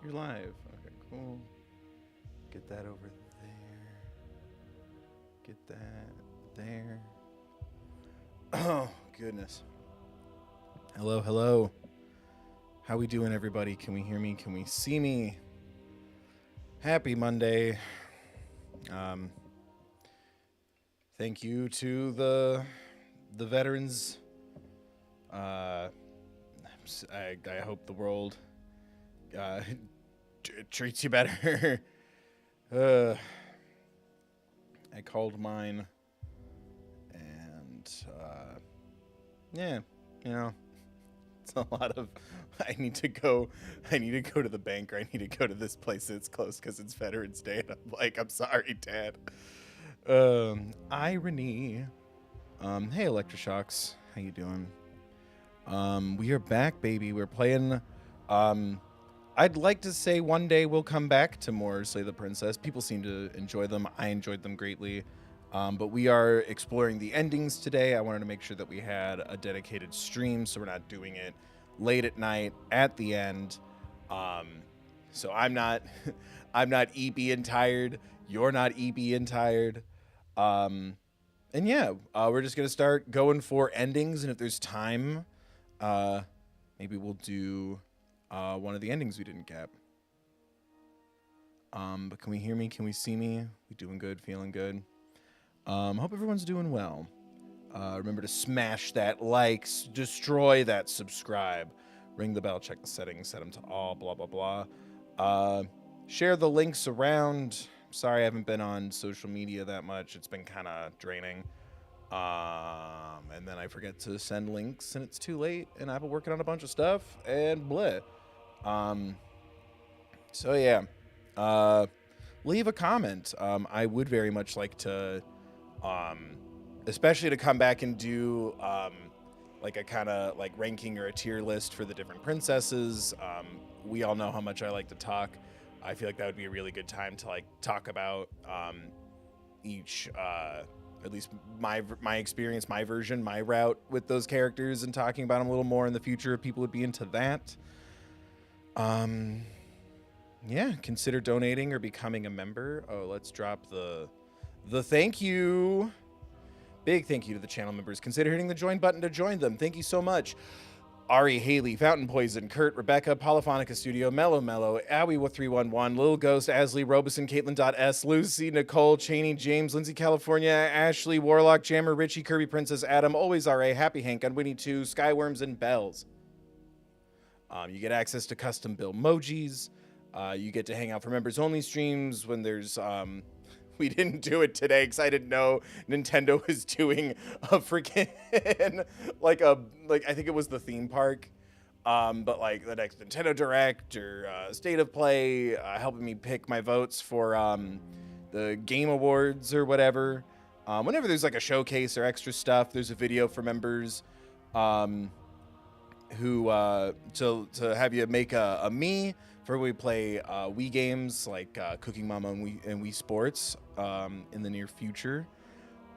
You're live. Okay, cool. Get that over there. Get that there. Oh, goodness. Hello, hello. How we doing, everybody? Can we hear me? Can we see me? Happy Monday. Thank you to the veterans. I hope the world treats you better. I called mine, and yeah, you know, it's a lot of. I need to go to the bank, or I need to go to this place that's close because it's Veterans Day. And I'm like, I'm sorry, Dad. Irony. Hey, Electroshocks, how you doing? We are back, baby. We're playing. I'd like to say one day we'll come back to more Slay the Princess. People seem to enjoy them. I enjoyed them greatly. But we are exploring the endings today. I wanted to make sure that we had a dedicated stream, so we're not doing it late at night at the end. So I'm not EB and tired. You're not EB and tired. And yeah, we're just gonna start going for endings, and if there's time, maybe we'll do one of the endings we didn't get. But can we hear me? Can we see me? We doing good? Feeling good? Hope everyone's doing well. Remember to smash that like, destroy that subscribe, ring the bell, check the settings, set them to all, blah, blah, blah. Share the links around. Sorry I haven't been on social media that much. It's been kind of draining. And then I forget to send links, and it's too late, and I've been working on a bunch of stuff, and bleh. So yeah, leave a comment. I would very much like to, especially to come back and do, like a kind of like ranking or a tier list for the different princesses. We all know how much I like to talk. I feel like that would be a really good time to like talk about, each, at least my experience, my version, my route with those characters, and talking about them a little more in the future if people would be into that. Yeah, consider donating or becoming a member. Oh, let's drop the thank you. Big thank you to the channel members. Consider hitting the join button to join them. Thank you so much. Ari, Haley, Fountain Poison, Kurt, Rebecca, Polyphonica Studio, Mellow, Awi311, Lil Ghost, Asley, Robeson, Caitlin.S, Lucy, Nicole, Cheney, James, Lindsay, California, Ashley, Warlock, Jammer, Richie, Kirby, Princess, Adam, Always RA, Happy Hank, Unwinnie 2, Skyworms, and Bells. You get access to custom build emojis. You get to hang out for members only streams when there's we didn't do it today because I didn't know Nintendo was doing a freaking like I think it was the theme park, but like the next Nintendo Direct or State of Play, helping me pick my votes for the Game Awards or whatever. Whenever there's like a showcase or extra stuff, there's a video for members who to have you make a me for when we play Wii games like Cooking Mama and Wii Sports in the near future.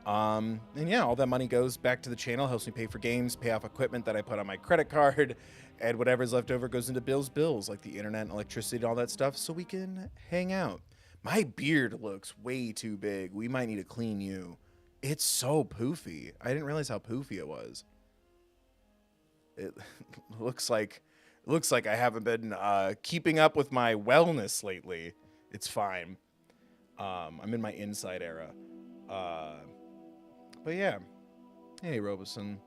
And yeah, all that money goes back to the channel, helps me pay for games, pay off equipment that I put on my credit card, and whatever's left over goes into bills like the internet and electricity and all that stuff, so we can hang out. My beard looks way too big. We might need to clean you. It's so poofy. I didn't realize how poofy it was. It looks like I haven't been keeping up with my wellness lately. It's fine. I'm in my inside era. But yeah. Hey, Robeson.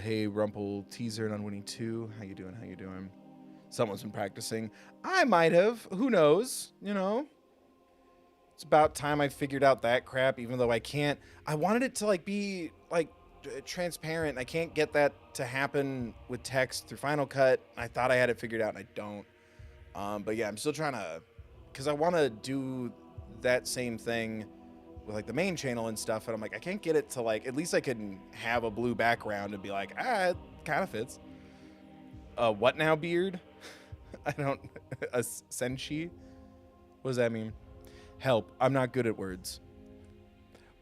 Hey, Rumple Teaser and Unwinnie 2. How you doing? Someone's been practicing. I might have. Who knows? You know? It's about time I figured out that crap, even though I can't. I wanted it to like be like transparent. I can't get that to happen with text through Final Cut. I thought I had it figured out, and I don't. But yeah, I'm still trying to, because I want to do that same thing with like the main channel and stuff, and I'm like, I can't get it to like, at least I can have a blue background and be like, it kind of fits. What now, beard? I don't, a senshi? What does that mean? Help, I'm not good at words.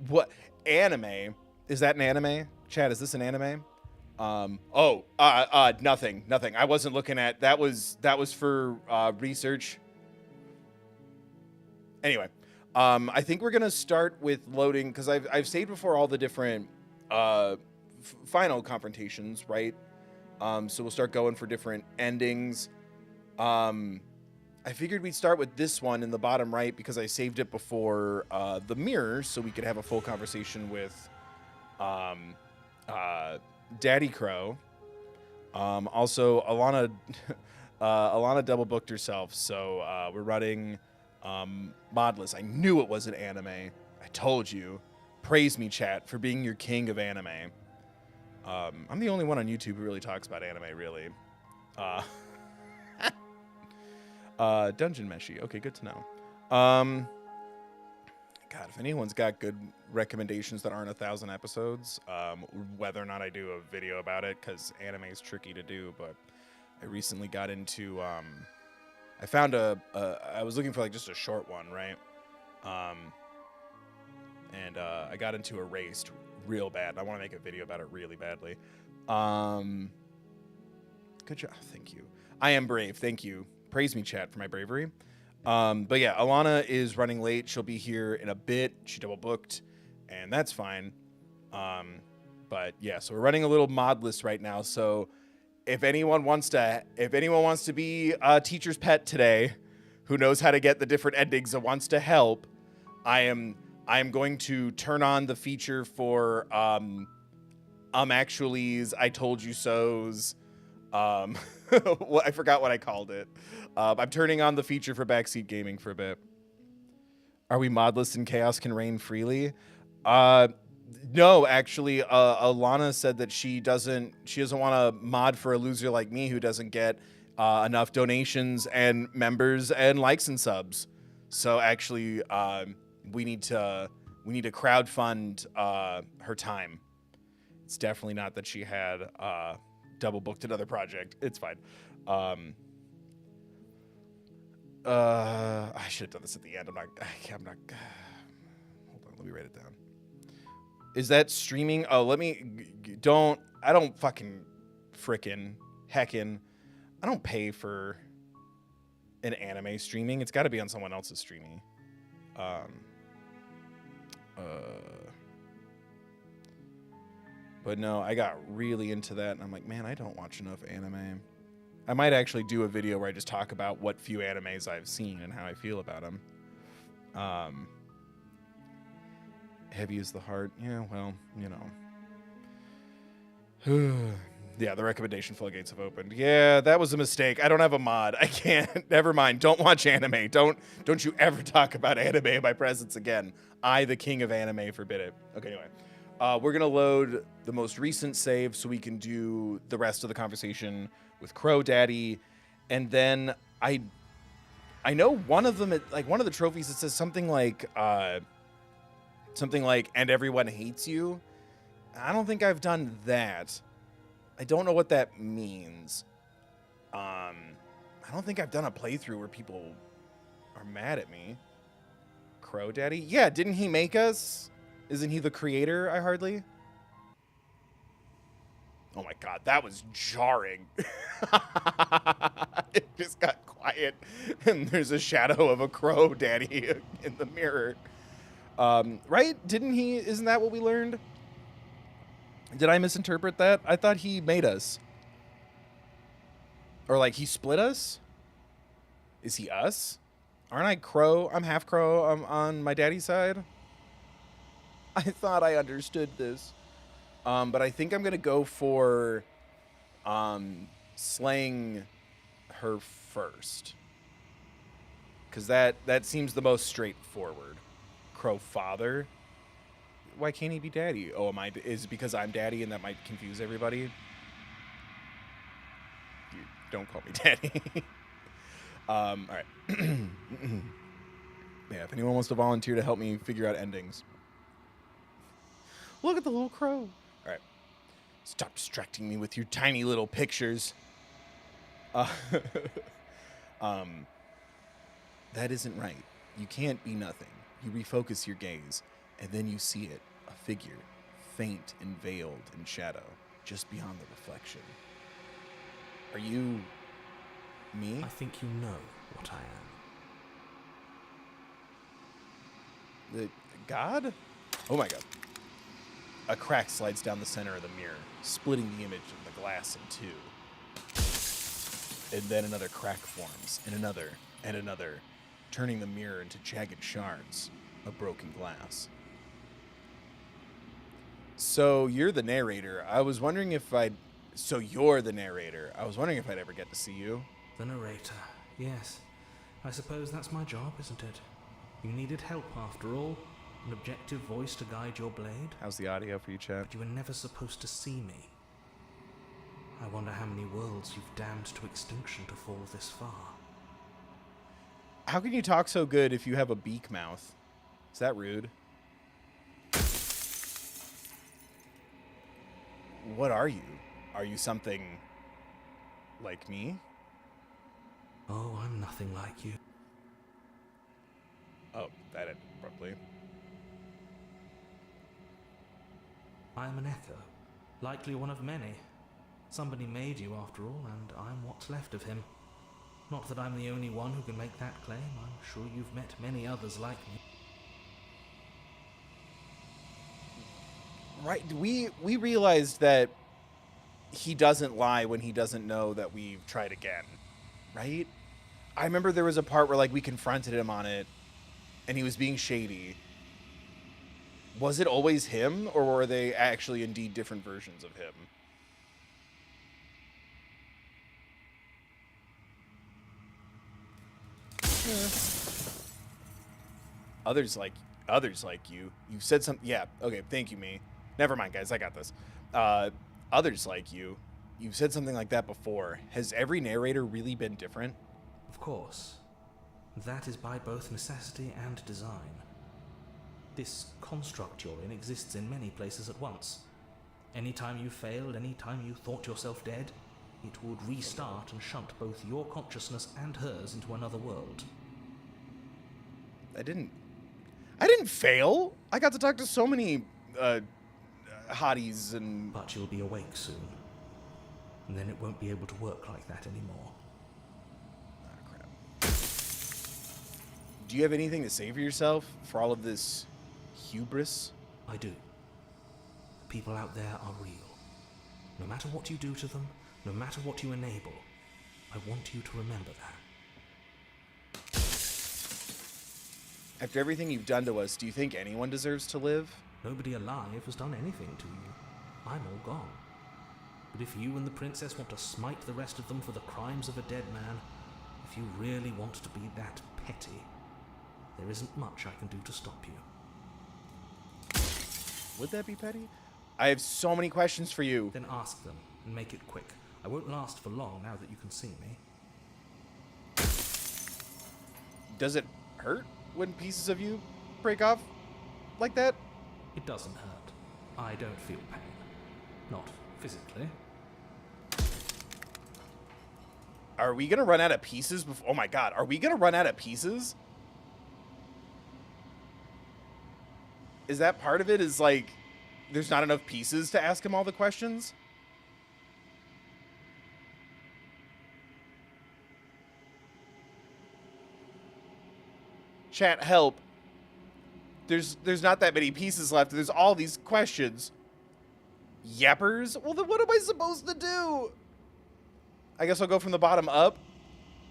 What, anime? Is that an anime? Chad, is this an anime? Nothing. I wasn't looking at that. Was for research. Anyway, I think we're gonna start with loading because I've saved before all the different final confrontations, right? So we'll start going for different endings. I figured we'd start with this one in the bottom right because I saved it before the mirror, so we could have a full conversation with Daddy Crow. Also, Alana double booked herself, so we're running modless. I knew it wasn't anime. I told you. Praise me, chat, for being your king of anime. I'm the only one on YouTube who really talks about anime, really. Dungeon Meshi. Okay, good to know. God, if anyone's got good recommendations that aren't 1,000 episodes, whether or not I do a video about it, because anime is tricky to do, but I recently got into, I found I was looking for like just a short one, right? And I got into Erased real bad. I want to make a video about it really badly. Good job. Thank you. I am brave. Thank you. Praise me, chat, for my bravery. But yeah, Alana is running late. She'll be here in a bit. She double booked, and that's fine. But yeah, so we're running a little modless right now. So if anyone wants to be a teacher's pet today, who knows how to get the different endings and wants to help, I am going to turn on the feature for actually's, I told you so's. I forgot what I called it. I'm turning on the feature for backseat gaming for a bit. Are we modless and chaos can reign freely? No, actually, Alana said that she doesn't want to mod for a loser like me who doesn't get enough donations and members and likes and subs. So actually, we need to crowdfund her time. It's definitely not that she had double booked another project. It's fine. I should have done this at the end. I'm not. Hold on. Let me write it down. Is that streaming? Oh, I don't fucking frickin' heckin'. I don't pay for an anime streaming. It's got to be on someone else's streaming. But no, I got really into that, and I'm like, man, I don't watch enough anime. I might actually do a video where I just talk about what few animes I've seen and how I feel about them. Heavy is the heart. Yeah, well, you know. Yeah, the recommendation floodgates have opened. Yeah, that was a mistake. I don't have a mod. I can't. Never mind. Don't watch anime. Don't you ever talk about anime in my presence again. I, the king of anime, forbid it. Okay, anyway. We're going to load the most recent save so we can do the rest of the conversation with Crow Daddy. And then I know one of them, like one of the trophies, it says something like, and everyone hates you. I don't think I've done that. I don't know what that means. I don't think I've done a playthrough where people are mad at me. Crow Daddy? Yeah, didn't he make us? Isn't he the creator, I hardly? Oh my god, that was jarring. It just got quiet, and there's a shadow of a Crow Daddy in the mirror. Right? Isn't that what we learned? Did I misinterpret that? I thought he made us. Or like he split us? Is he us? Aren't I Crow? I'm half Crow. I'm on my daddy's side. I thought I understood this. But I think I'm going to go for slaying her first. Because that seems the most straightforward. Crow father. Why can't he be daddy? Oh, is it because I'm daddy and that might confuse everybody? You don't call me daddy. All right. Yeah, if anyone wants to volunteer to help me figure out endings. Look at the little crow. All right. Stop distracting me with your tiny little pictures. That isn't right. You can't be nothing. You refocus your gaze, and then you see it, a figure, faint and veiled in shadow, just beyond the reflection. Are you me? I think you know what I am. The God? Oh my God. A crack slides down the center of the mirror, splitting the image of the glass in two. And then another crack forms, and another, turning the mirror into jagged shards of broken glass. So you're the narrator. I was wondering if I'd... So you're the narrator. I was wondering if I'd ever get to see you. The narrator, yes. I suppose that's my job, isn't it? You needed help after all. An objective voice to guide your blade. How's the audio for you, Chad? But you were never supposed to see me. I wonder how many worlds you've damned to extinction to fall this far. How can you talk so good if you have a beak mouth? Is that rude? What are you? Are you something like me? Oh, I'm nothing like you. Oh, that ended abruptly. I am an echo, likely one of many. Somebody made you after all, and I'm what's left of him. Not that I'm the only one who can make that claim. I'm sure you've met many others like me. Right, we realized that he doesn't lie when he doesn't know that we've tried again, right? I remember there was a part where, like, we confronted him on it, and he was being shady. Was it always him, or were they actually indeed different versions of him? Others like you. You said something. Yeah. Okay. Thank you, me. Never mind, guys. I got this. Others like you. You've said something like that before. Has every narrator really been different? Of course. That is by both necessity and design. This construct you're in exists in many places at once. Anytime you failed, anytime you thought yourself dead, it would restart and shunt both your consciousness and hers into another world. I didn't fail. I got to talk to so many hotties and... But you'll be awake soon. And then it won't be able to work like that anymore. Ah, crap. Do you have anything to say for yourself for all of this hubris? I do. The people out there are real. No matter what you do to them, no matter what you enable, I want you to remember that. After everything you've done to us, do you think anyone deserves to live? Nobody alive has done anything to you. I'm all gone. But if you and the princess want to smite the rest of them for the crimes of a dead man, if you really want to be that petty, there isn't much I can do to stop you. Would that be petty? I have so many questions for you. Then ask them, and make it quick. I won't last for long now that you can see me. Does it hurt when pieces of you break off like that? It doesn't hurt. I don't feel pain. Not physically. Are we gonna run out of pieces before... Oh my god, are we gonna run out of pieces? Is that part of it? Is like, there's not enough pieces to ask him all the questions? Chat, help. There's not that many pieces left. There's all these questions. Yeppers? Well, then what am I supposed to do? I guess I'll go from the bottom up.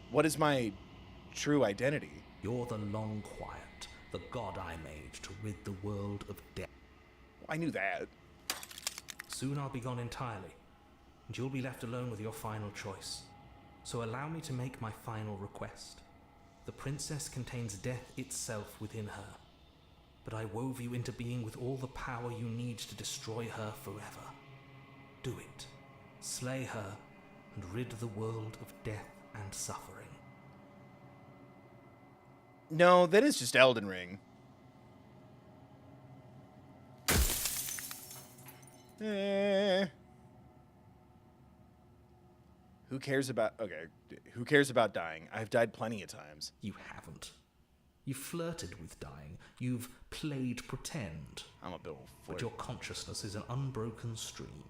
What is my true identity? You're the long quiet, the god I made to rid the world of death. I knew that. Soon I'll be gone entirely, and you'll be left alone with your final choice. So allow me to make my final request. The princess contains death itself within her, but I wove you into being with all the power you need to destroy her forever. Do it. Slay her, and rid the world of death and suffering. No, then it's just Elden Ring. Who cares about... Okay, who cares about dying? I've died plenty of times. You haven't. You flirted with dying. You've played pretend. I'm a bill for But your consciousness is an unbroken stream.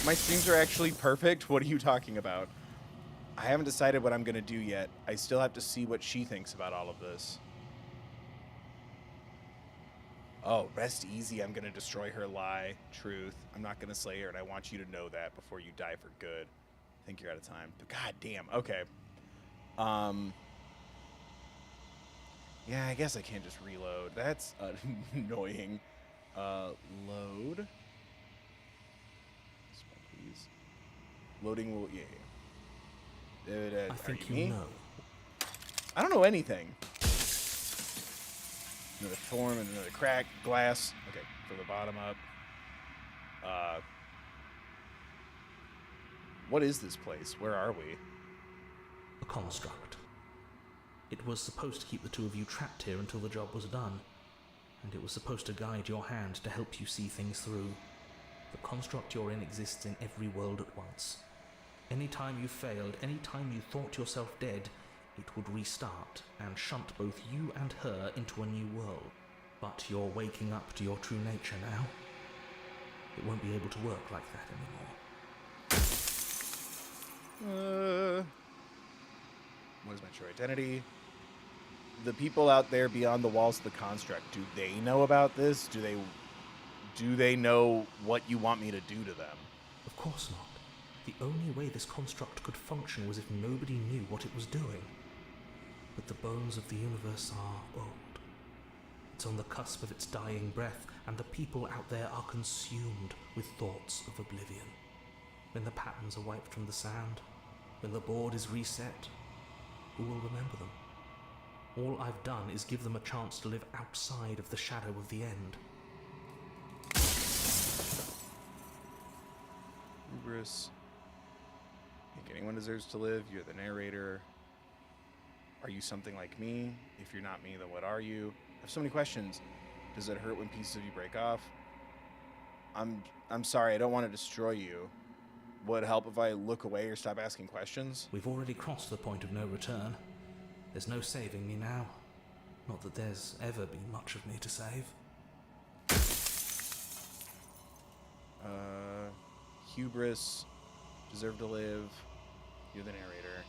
My streams are actually perfect. What are you talking about? I haven't decided what I'm going to do yet. I still have to see what she thinks about all of this. Oh, rest easy. I'm going to destroy her lie. Truth. I'm not going to slay her, and I want you to know that before you die for good. I think you're out of time. But god damn. Okay. Yeah, I guess I can't just reload. That's annoying. Load. This one, please. Loading will... Yeah. I think you know. I don't know anything. Another form and another crack. Glass. Okay, from the bottom up. What is this place? Where are we? A construct. It was supposed to keep the two of you trapped here until the job was done, and it was supposed to guide your hand to help you see things through. The construct you're in exists in every world at once. Any time you failed, any time you thought yourself dead, it would restart and shunt both you and her into a new world. But you're waking up to your true nature now. It won't be able to work like that anymore. What is my true identity? The people out there beyond the walls of the construct, do they know about this? Do they know what you want me to do to them? Of course not. The only way this construct could function was if nobody knew what it was doing. But the bones of the universe are old. It's on the cusp of its dying breath, and the people out there are consumed with thoughts of oblivion. When the patterns are wiped from the sand, when the board is reset, who will remember them? All I've done is give them a chance to live outside of the shadow of the end. Hubris. Think anyone deserves to live? You're the narrator. Are you something like me? If you're not me, then what are you? I have so many questions. Does it hurt when pieces of you break off? I'm sorry, I don't want to destroy you. Would it help if I look away or stop asking questions? We've already crossed the point of no return. There's no saving me now. Not that there's ever been much of me to save. Hubris. Deserve to live. You're the narrator.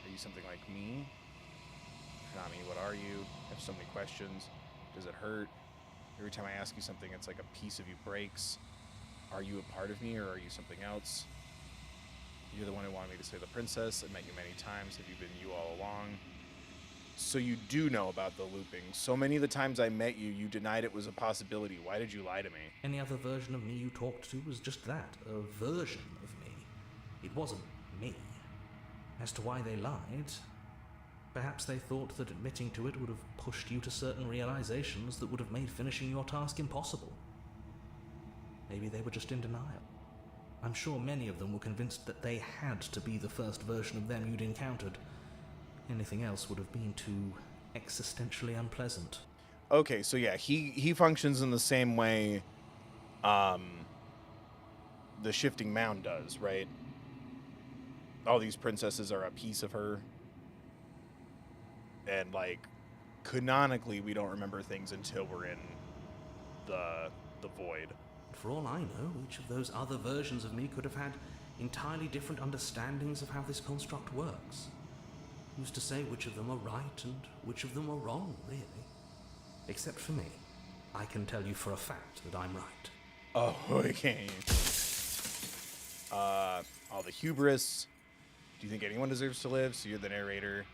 Are you something like me? If not me, what are you? I have so many questions. Does it hurt? Every time I ask you something, it's like a piece of you breaks. Are you a part of me, or are you something else? You're the one who wanted me to say the princess. I met you many times. Have you been you all along? So you do know about the looping. So many of the times I met you, you denied it was a possibility. Why did you lie to me? Any other version of me you talked to was just that, a version of me. It wasn't me. As to why they lied, perhaps they thought that admitting to it would have pushed you to certain realizations that would have made finishing your task impossible. Maybe they were just in denial. I'm sure many of them were convinced that they had to be the first version of them you'd encountered. Anything else would have been too existentially unpleasant. Okay, so yeah, he functions in the same way the shifting mound does, right? All these princesses are a piece of her. And, like, canonically, we don't remember things until we're in the void. For all I know, each of those other versions of me could have had entirely different understandings of how this construct works. Who's to say which of them are right and which of them are wrong, really? Except for me. I can tell you for a fact that I'm right. Oh, okay. All the hubris. Do you think anyone deserves to live? So you're the narrator.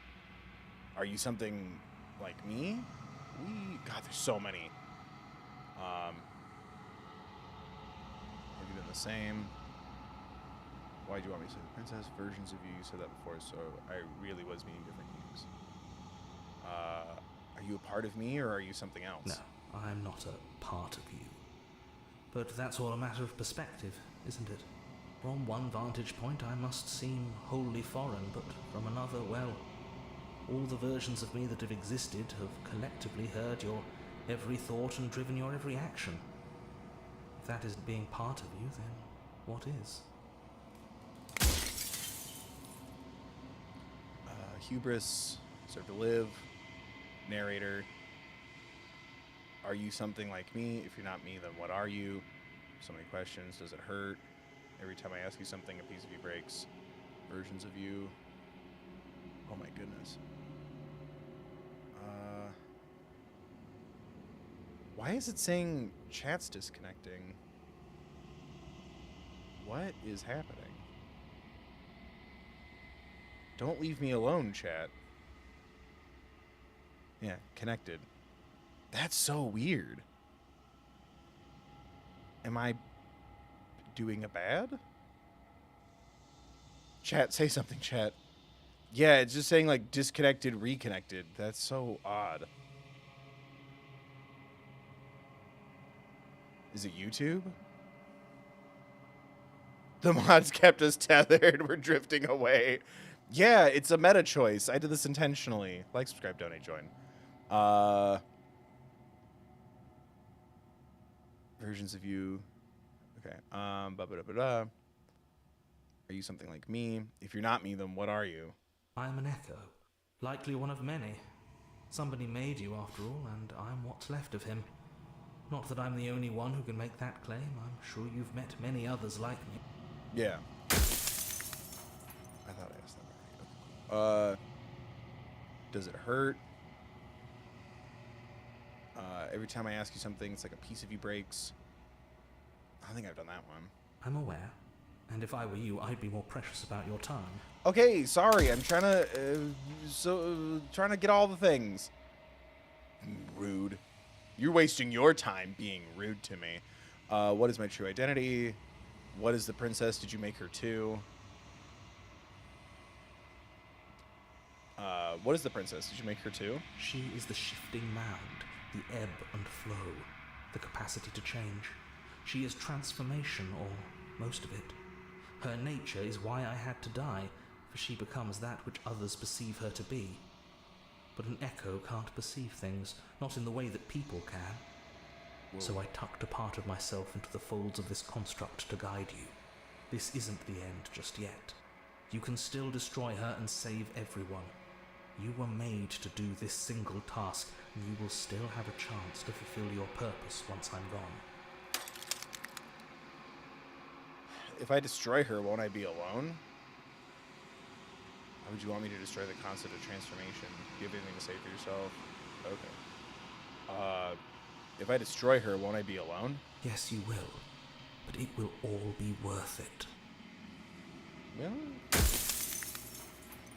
Are you something like me? God, there's so many. Have you been the same? Why'd you want me to say the princess? Versions of you said that before, so I really was meaning different things. Are you a part of me, or are you something else? No, I'm not a part of you. But that's all a matter of perspective, isn't it? From one vantage point, I must seem wholly foreign, but from another, well, all the versions of me that have existed have collectively heard your every thought and driven your every action. If that isn't being part of you, then what is? Hubris, deserve to live, narrator. Are you something like me? If you're not me, then what are you? So many questions. Does it hurt? Every time I ask you something, a piece of you breaks. Versions of you. Oh my goodness. Why is it saying chat's disconnecting? What is happening? Don't leave me alone, chat. Yeah, connected. That's so weird. Am I doing a bad? Chat, say something, chat. Yeah, it's just saying, like, disconnected, reconnected. That's so odd. Is it YouTube? The mods kept us tethered. We're drifting away. Yeah, it's a meta choice. I did this intentionally. Like, subscribe, donate, join. Versions of you. Okay. Are you something like me? If you're not me, then what are you? I am an echo, likely one of many. Somebody made you after all, and I'm what's left of him. Not that I'm the only one who can make that claim. I'm sure you've met many others like me. Yeah. I thought I asked that already. Does it hurt? Every time I ask you something, it's like a piece of you breaks. I think I've done that one. I'm aware, and if I were you, I'd be more precious about your time. Okay, sorry. I'm trying to trying to get all the things. Rude. You're wasting your time being rude to me. What is my true identity? What is the princess? Did you make her too? What is the princess? Did you make her too? She is the shifting mound, the ebb and flow, the capacity to change. She is transformation, or most of it. Her nature is why I had to die, for she becomes that which others perceive her to be. But an echo can't perceive things, not in the way that people can. Whoa. So I tucked a part of myself into the folds of this construct to guide you. This isn't the end just yet. You can still destroy her and save everyone. You were made to do this single task, and you will still have a chance to fulfill your purpose once I'm gone. If I destroy her, won't I be alone? Why would you want me to destroy the concept of transformation? Do you have anything to say for yourself? Okay. If I destroy her, won't I be alone? Yes, you will. But it will all be worth it. Really?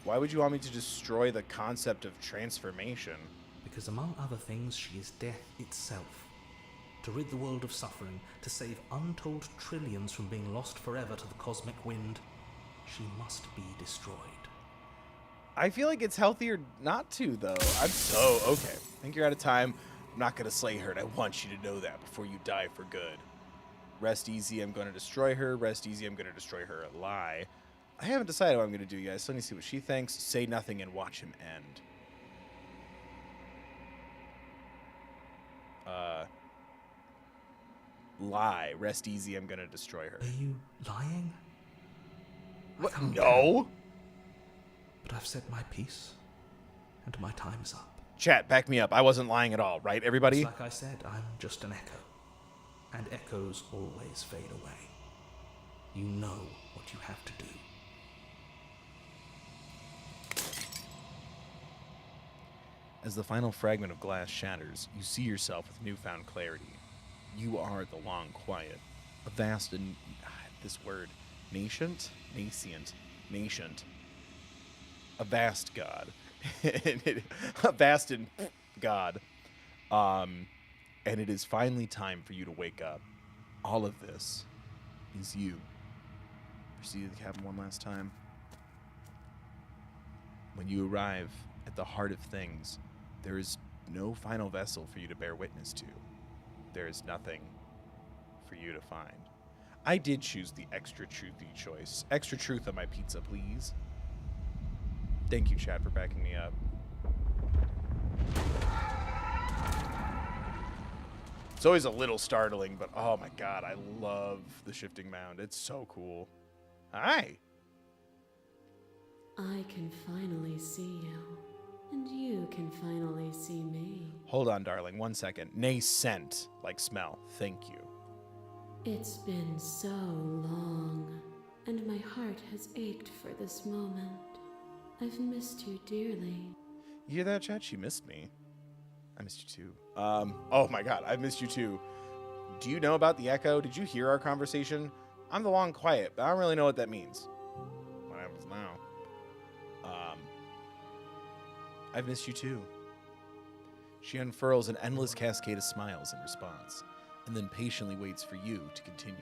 Why would you want me to destroy the concept of transformation? Because among other things, she is death itself. To rid the world of suffering, to save untold trillions from being lost forever to the cosmic wind, she must be destroyed. I feel like it's healthier not to, though. Okay. I think you're out of time. I'm not going to slay her, and I want you to know that before you die for good. Rest easy, I'm going to destroy her. Rest easy, I'm going to destroy her. A lie. I haven't decided what I'm going to do, guys. So let me see what she thinks. Say nothing and watch him end. Lie. Rest easy, I'm going to destroy her. Are you lying? What? No. But I've said my piece, and my time's up. Chat, back me up. I wasn't lying at all, right, everybody? Just like I said, I'm just an echo. And echoes always fade away. You know what you have to do. As the final fragment of glass shatters, you see yourself with newfound clarity. You are the long quiet, a vast and nascent, a vast god, a vast and god, and it is finally time for you to wake up. All of this is you. Proceed to the cabin one last time. When you arrive at the heart of things, there is no final vessel for you to bear witness to. There is nothing for you to find. I did choose the extra truthy choice. Extra truth on my pizza, please. Thank you, chat, for backing me up. It's always a little startling, but oh my god, I love the shifting mound. It's so cool. Hi. I can finally see you, and you can finally see me. Hold on, darling, 1 second. Nascent, like smell. Thank you. It's been so long, and my heart has ached for this moment. I've missed you dearly. You hear that, chat? She missed me. I missed you too. Oh my god, I missed you too. Do you know about the echo? Did you hear our conversation? I'm the long quiet, but I don't really know what that means. What happens now? I've missed you too. She unfurls an endless cascade of smiles in response, and then patiently waits for you to continue.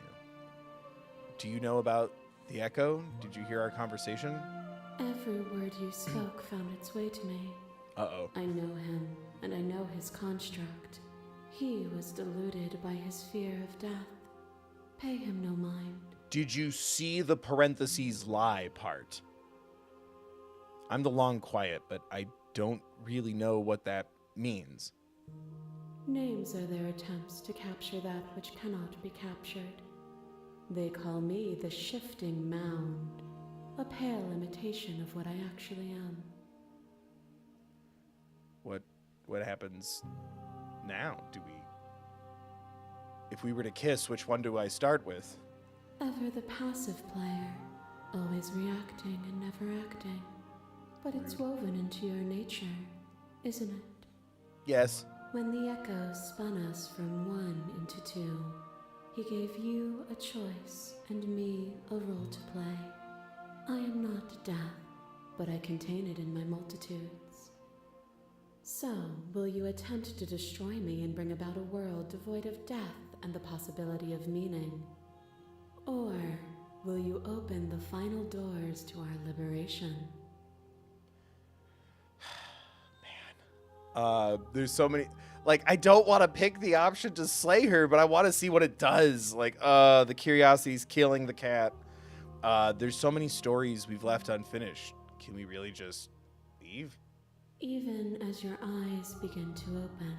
Do you know about the echo? Did you hear our conversation? Every word you spoke found its way to me. Uh-oh. I know him, and I know his construct. He was deluded by his fear of death. Pay him no mind. Did you see the parentheses lie part? I'm the long quiet, but I don't really know what that means. Names are their attempts to capture that which cannot be captured. They call me the shifting mound, a pale imitation of what I actually am. What happens now? If we were to kiss, which one do I start with? Ever the passive player, always reacting and never acting. But it's woven into your nature, isn't it? Yes. When the echo spun us from one into two, he gave you a choice and me a role to play. I am not death, but I contain it in my multitudes. So, will you attempt to destroy me and bring about a world devoid of death and the possibility of meaning? Or will you open the final doors to our liberation? There's so many, like, I don't want to pick the option to slay her, but I want to see what it does. Like, the curiosity's killing the cat. There's so many stories we've left unfinished. Can we really just leave? Even as your eyes begin to open,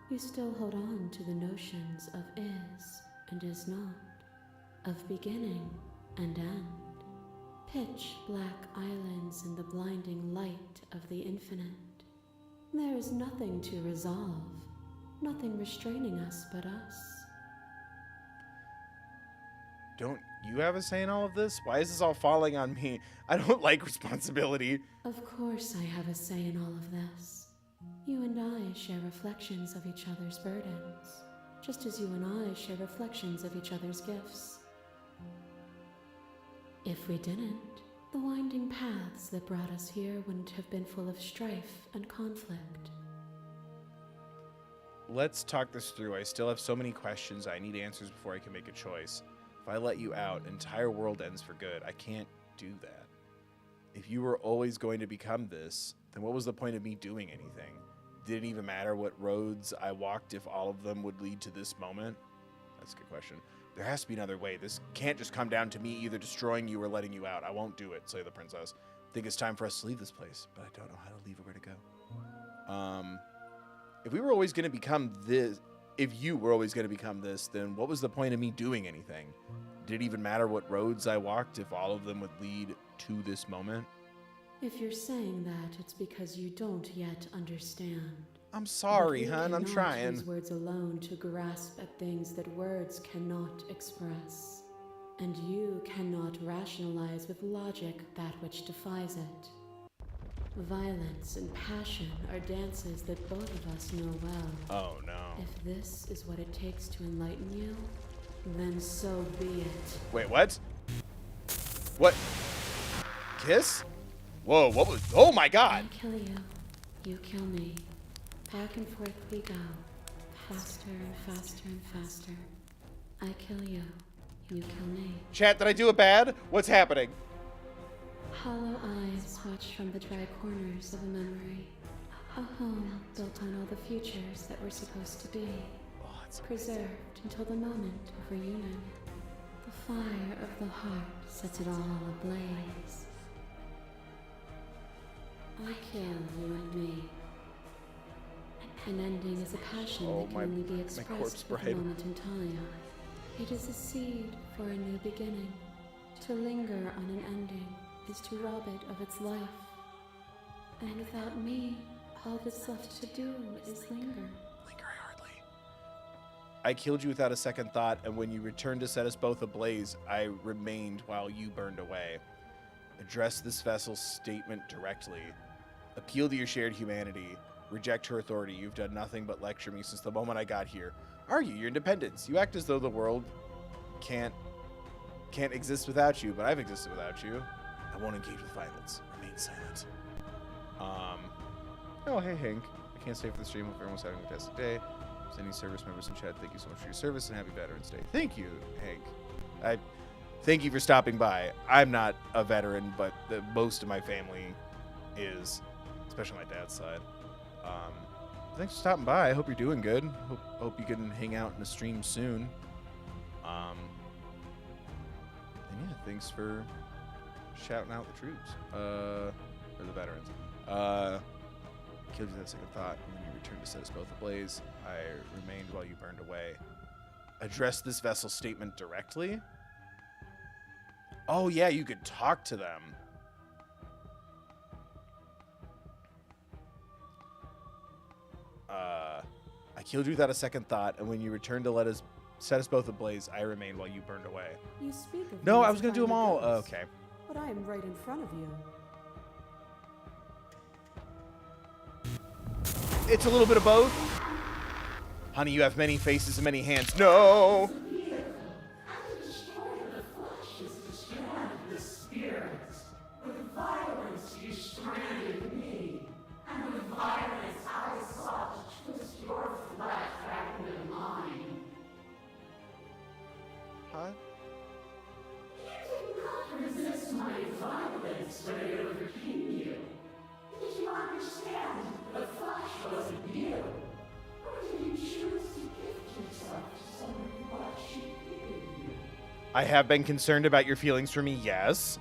you still hold on to the notions of is and is not, of beginning and end, pitch black islands in the blinding light of the infinite. There is nothing to resolve, nothing restraining us but us. Don't you have a say in all of this? Why is this all falling on me? I don't like responsibility. Of course I have a say in all of this. You and I share reflections of each other's burdens, just as you and I share reflections of each other's gifts. If we didn't, the winding paths that brought us here wouldn't have been full of strife and conflict. Let's talk this through. I still have so many questions. I need answers before I can make a choice. If I let you out, entire world ends for good. I can't do that. If you were always going to become this, then what was the point of me doing anything? Did it even matter what roads I walked if all of them would lead to this moment? That's a good question. There has to be another way. This can't just come down to me either destroying you or letting you out. I won't do it, say the princess. I think it's time for us to leave this place, but I don't know how to leave or where to go. If we were always going to become this, if you were always going to become this, then what was the point of me doing anything? Did it even matter what roads I walked if all of them would lead to this moment? If you're saying that, it's because you don't yet understand. I'm sorry, But hun. I'm you cannot trying. use words alone to grasp at things that words cannot express. And you cannot rationalize with logic that which defies it. Violence and passion are dances that both of us know well. Oh, no. If this is what it takes to enlighten you, then so be it. Wait, what? What? Kiss? Whoa, what was... Oh, my God. I kill you, you kill me. Back and forth we go. Faster and faster and faster. I kill you, you kill me. Chat, did I do it bad? What's happening? Hollow eyes watch from the dry corners of a memory. A home built on all the futures that were supposed to be. Oh, it's Preserved until the moment of reunion. The fire of the heart sets it all ablaze. I kill you and me. An ending is a passion Oh, that can my only be corpse expressed with a bride. moment in time. It is a seed for a new beginning. To linger on an ending is to rob it of its life. And without me, all that's left to do is linger. Linger hardly. I killed you without a second thought, and when you returned to set us both ablaze, I remained while you burned away. Address this vessel's statement directly. Appeal to your shared humanity. Reject her authority. You've done nothing but lecture me since the moment I got here. Argue your independence. You act as though the world can't exist without you, but I've existed without you. I won't engage with violence. Remain silent. Oh, hey, Hank. I can't stay for the stream if everyone's having a fantastic day. If any service members in chat, thank you so much for your service and happy Veterans Day. Thank you, Hank. Thank you for stopping by. I'm not a veteran, but most of my family is, especially my dad's side. Thanks for stopping by. I hope you're doing good. Hope you can hang out in the stream soon. And yeah, thanks for shouting out the troops, or the veterans. Killed you that second thought, and when you returned to set us both ablaze, I remained while you burned away. Address this vessel's statement directly? Oh yeah, you could talk to them. I killed you without a second thought, and when you returned to set us both ablaze, I remained while you burned away. You speak of No, me I as was a gonna do them kind all. goddess, Okay. But I am right in front of you. It's a little bit of both. Honey, you have many faces and many hands. No! Huh? I have been concerned about your feelings for me, yes.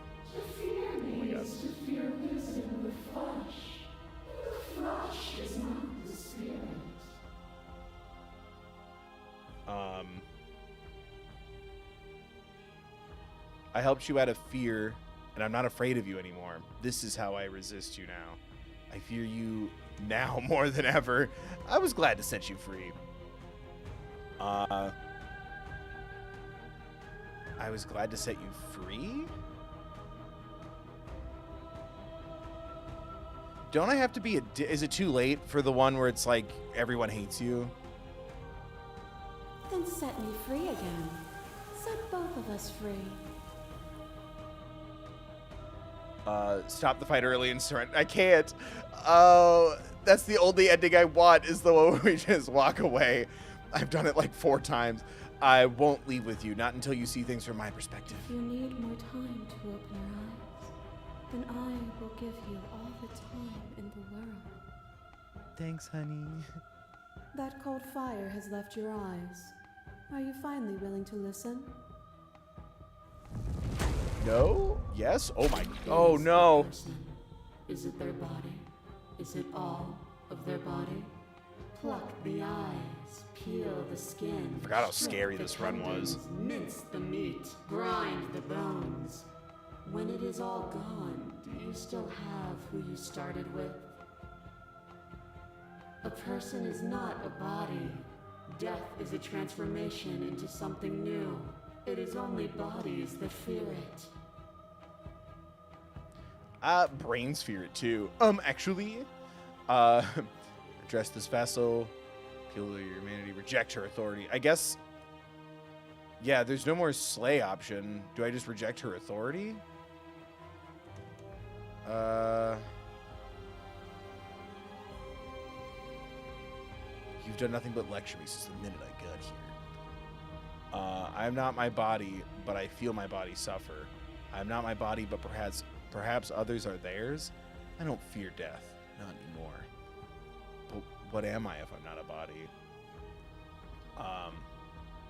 I helped you out of fear, and I'm not afraid of you anymore. This is how I resist you now. I fear you now more than ever. I was glad to set you free. I was glad to set you free? Don't I have to be is it too late for the one where it's like everyone hates you? Then set me free again. Set both of us free. Stop the fight early and surrender. I can't. Oh, that's the only ending I want, is the one where we just walk away. I've done it like 4 times. I won't leave with you, not until you see things from my perspective. If you need more time to open your eyes, then I will give you all the time in the world. Thanks, honey. That cold fire has left your eyes. Are you finally willing to listen? No? Yes? Oh my. Is Oh the no. person? Is it their body? Is it all of their body? Pluck the eyes, peel the skin. I forgot how strip scary the this run was. tendons, mince the meat, grind the bones. When it is all gone, do you still have who you started with? A person is not a body. Death is a transformation into something new. It is only bodies that fear it. Brains fear it too. Actually, address this vessel, appeal to your humanity, reject her authority. I guess, yeah, there's no more slay option. Do I just reject her authority? You've done nothing but lecture me since the minute I got here. I am not my body, but I feel my body suffer. I am not my body, but perhaps others are theirs. I don't fear death, not anymore. But what am I if I'm not a body?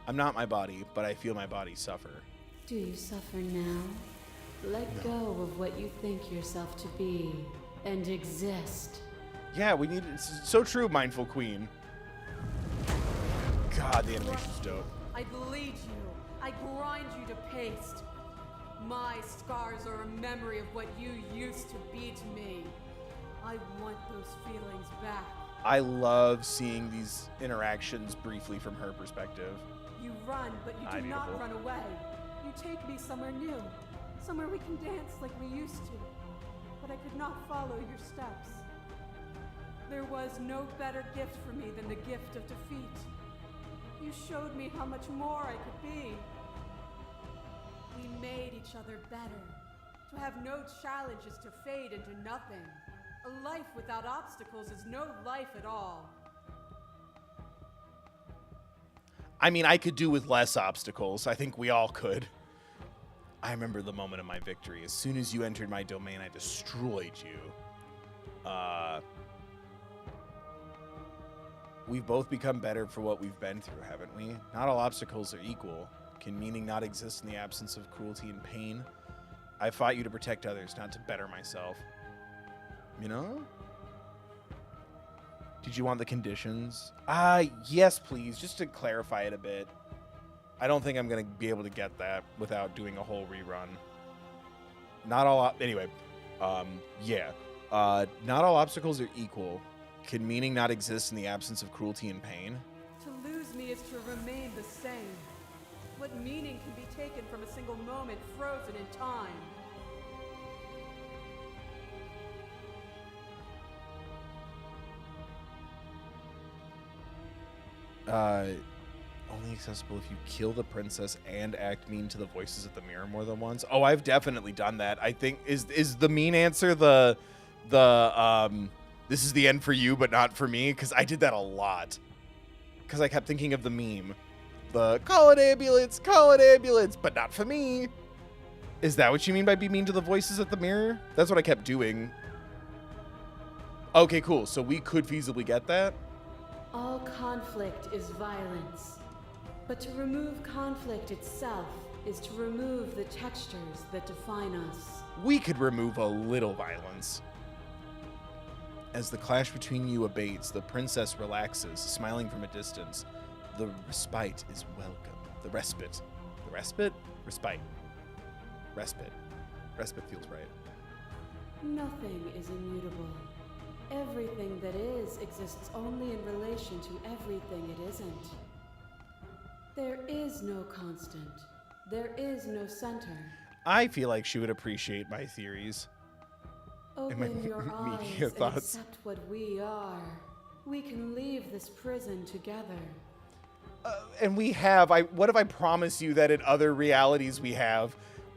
I'm not my body, but I feel my body suffer. Do you suffer now? Let go of what you think yourself to be and exist. Yeah, we need. It's so true, Mindful Queen. God, the animation's dope. I bleed you. I grind you to paste. My scars are a memory of what you used to be to me. I want those feelings back. I love seeing these interactions briefly from her perspective. You run, but you do not run away. You take me somewhere new, somewhere we can dance like we used to. But I could not follow your steps. There was no better gift for me than the gift of defeat. You showed me how much more I could be. We made each other better. To have no challenges to fade into nothing. A life without obstacles is no life at all. I mean, I could do with less obstacles. I think we all could. I remember the moment of my victory. As soon as you entered my domain, I destroyed you. We've both become better for what we've been through, haven't we? Not all obstacles are equal. Can meaning not exist in the absence of cruelty and pain? I fought you to protect others, not to better myself. You know? Did you want the conditions? Yes, please. Just to clarify it a bit. I don't think I'm going to be able to get that without doing a whole rerun. Not all... Anyway. Yeah. Not all obstacles are equal. Can meaning not exist in the absence of cruelty and pain? To lose me is to remain the same. What meaning can be taken from a single moment frozen in time? Only accessible if you kill the princess and act mean to the voices at the mirror more than once. Oh, I've definitely done that. I think is the mean answer the this is the end for you but not for me, because I did that a lot. Because I kept thinking of the meme. The call an ambulance, but not for me. Is that what you mean by be mean to the voices at the mirror? That's what I kept doing. Okay, cool. So we could feasibly get that. All conflict is violence. But to remove conflict itself is to remove the textures that define us. We could remove a little violence. As the clash between you abates, the princess relaxes, smiling from a distance. The respite is welcome. The respite. The respite? Respite. Respite. Respite feels right. Nothing is immutable. Everything that is exists only in relation to everything it isn't. There is no constant. There is no center. I feel like she would appreciate my theories. Open your eyes and accept what we are. We can leave this prison together. And we have. What if I promise you that in other realities we have?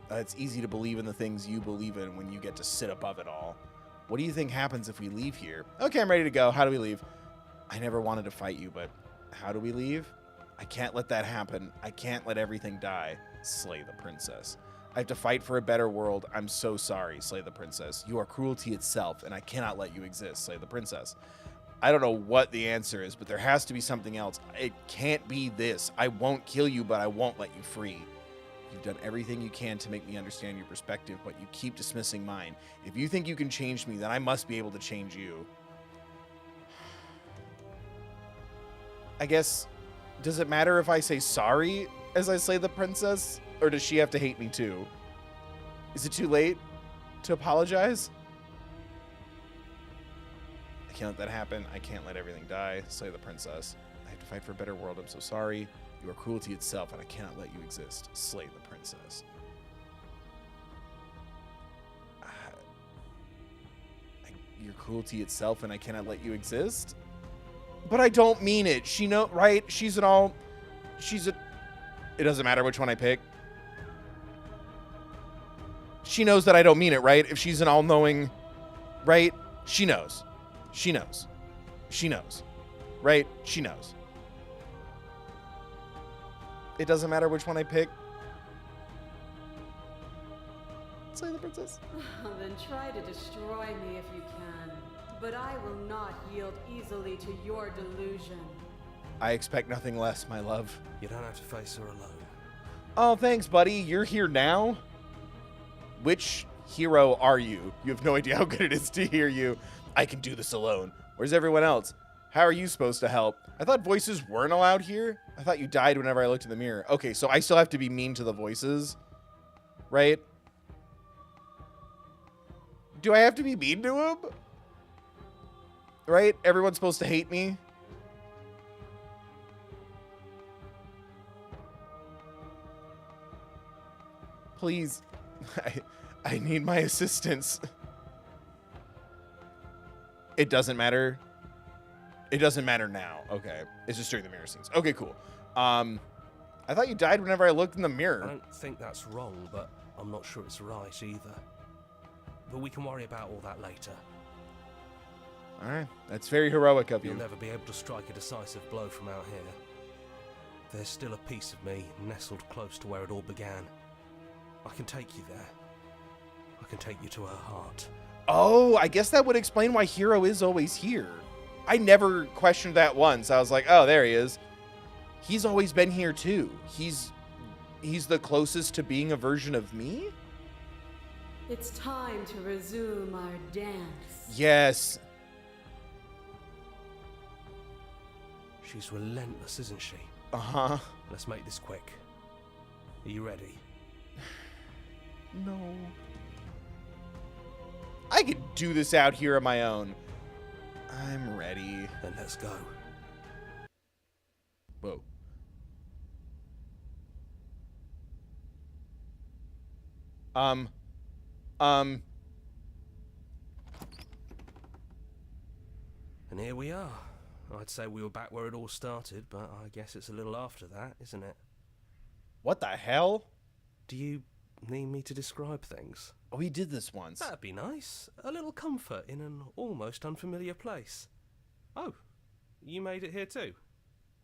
It's easy to believe in the things you believe in when you get to sit above it all. What do you think happens if we leave here? Okay, I'm ready to go. How do we leave? I never wanted to fight you, but how do we leave? I can't let that happen. I can't let everything die. Slay the princess. I have to fight for a better world. I'm so sorry. Slay the princess. You are cruelty itself, and I cannot let you exist. Slay the princess. I don't know what the answer is, but there has to be something else. It can't be this. I won't kill you, but I won't let you free. You've done everything you can to make me understand your perspective, but you keep dismissing mine. If you think you can change me, then I must be able to change you. I guess, does it matter if I say sorry as I slay the princess? Or does she have to hate me too? Is it too late to apologize? I can't let that happen. I can't let everything die. Slay the princess. I have to fight for a better world. I'm so sorry. You are cruelty itself, and I cannot let you exist. Slay the princess. You're cruelty itself, and I cannot let you exist? But I don't mean it. She know, right? She's a... It doesn't matter which one I pick. She knows that I don't mean it, right? If she's an all-knowing, right? She knows. She knows. She knows. Right? She knows. It doesn't matter which one I pick. Slay the princess. Then try to destroy me if you can. But I will not yield easily to your delusion. I expect nothing less, my love. You don't have to face her alone. Oh, thanks, buddy. You're here now? Which hero are you? You have no idea how good it is to hear you. I can do this alone. Where's everyone else? How are you supposed to help? I thought voices weren't allowed here. I thought you died whenever I looked in the mirror. Okay, so I still have to be mean to the voices, right? Do I have to be mean to him? Right? Everyone's supposed to hate me. Please. I need my assistance. It doesn't matter. It doesn't matter now. Okay. It's just during the mirror scenes. Okay, cool. I thought you died whenever I looked in the I mirror. don't think that's wrong, but I'm not sure it's right either. But we can worry about all that later. All right. That's very heroic of you. You'll never be able to strike a decisive blow from out here. There's still a piece of me nestled close to where it all began. I can take you there. I can take you to her heart. Oh, I guess that would explain why Hero is always here. I never questioned that once. I was like, oh, there he is. He's always been here too. He's the closest to being a version of me? It's time to resume our dance. Yes. She's relentless, isn't she? Uh-huh. Let's make this quick. Are you ready? No. I could do this out here on my own. I'm ready. Then let's go. Whoa. And here we are. I'd say we were back where it all started, but I guess it's a little after that, isn't it? What the hell? Do you need me to describe things? Oh, we did this once. That'd be nice. A little comfort in an almost unfamiliar place. Oh, you made it here too?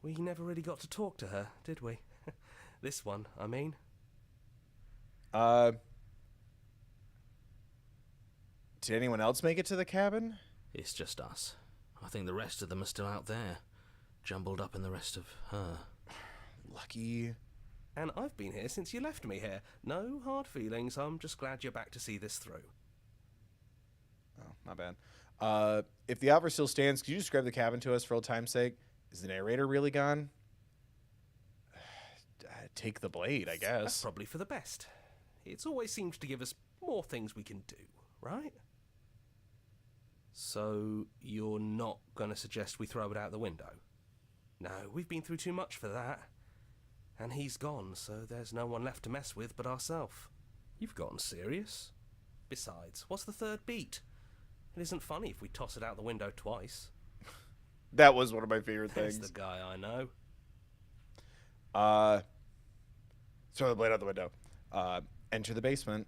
We never really got to talk to her, did we? This one, I mean. Did anyone else make it to the cabin? It's just us. I think the rest of them are still out there, jumbled up in the rest of her. Lucky. And I've been here since you left me here. No hard feelings, I'm just glad you're back to see this through. Oh, not bad. If the offer still stands, could you describe the cabin to us for old time's sake? Is the narrator really gone? Take the blade, I guess. That's probably for the best. It's always seems to give us more things we can do, right? So, you're not going to suggest we throw it out the window? No, we've been through too much for that. And he's gone, so there's no one left to mess with but ourselves. You've gotten serious. Besides, what's the third beat? It isn't funny if we toss it out the window twice. That was one of my favorite There's things. the guy I know. Throw the blade out the window. Enter the basement.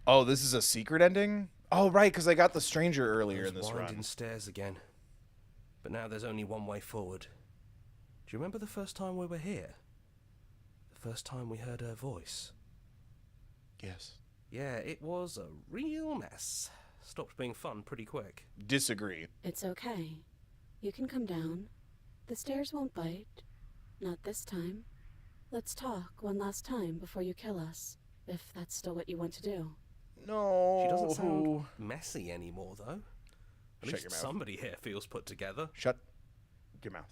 Oh, this is a secret ending? Oh, right, because I got the stranger earlier Those in this winding run. stairs again. But now there's only one way forward. Do you remember the first time we were here? The first time we heard her voice? Yes. Yeah, it was a real mess. Stopped being fun pretty quick. Disagree. It's okay. You can come down. The stairs won't bite. Not this time. Let's talk one last time before you kill us, if that's still what you want to do. No. She doesn't sound messy anymore, though. At Shut least your mouth. somebody here feels put together. Shut your mouth.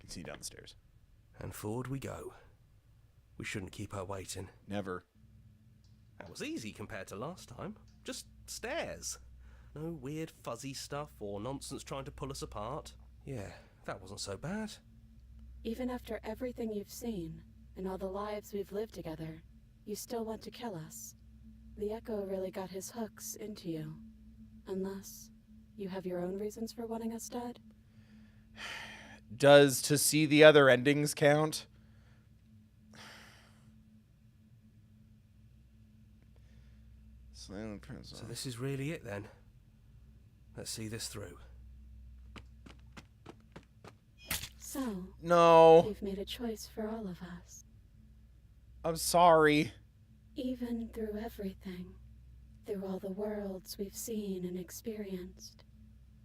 Can see you down the stairs. And forward we go. We shouldn't keep her waiting. Never. That was easy compared to last time. Just stairs. No weird fuzzy stuff or nonsense trying to pull us apart. Yeah, that wasn't so bad. Even after everything you've seen, and all the lives we've lived together, you still want to kill us. The Echo really got his hooks into you. Unless you have your own reasons for wanting us dead? Does to see the other endings count? So this is really it then. Let's see this through. So, No. you've made a choice for all of us. I'm sorry. Even through everything. Through all the worlds we've seen and experienced.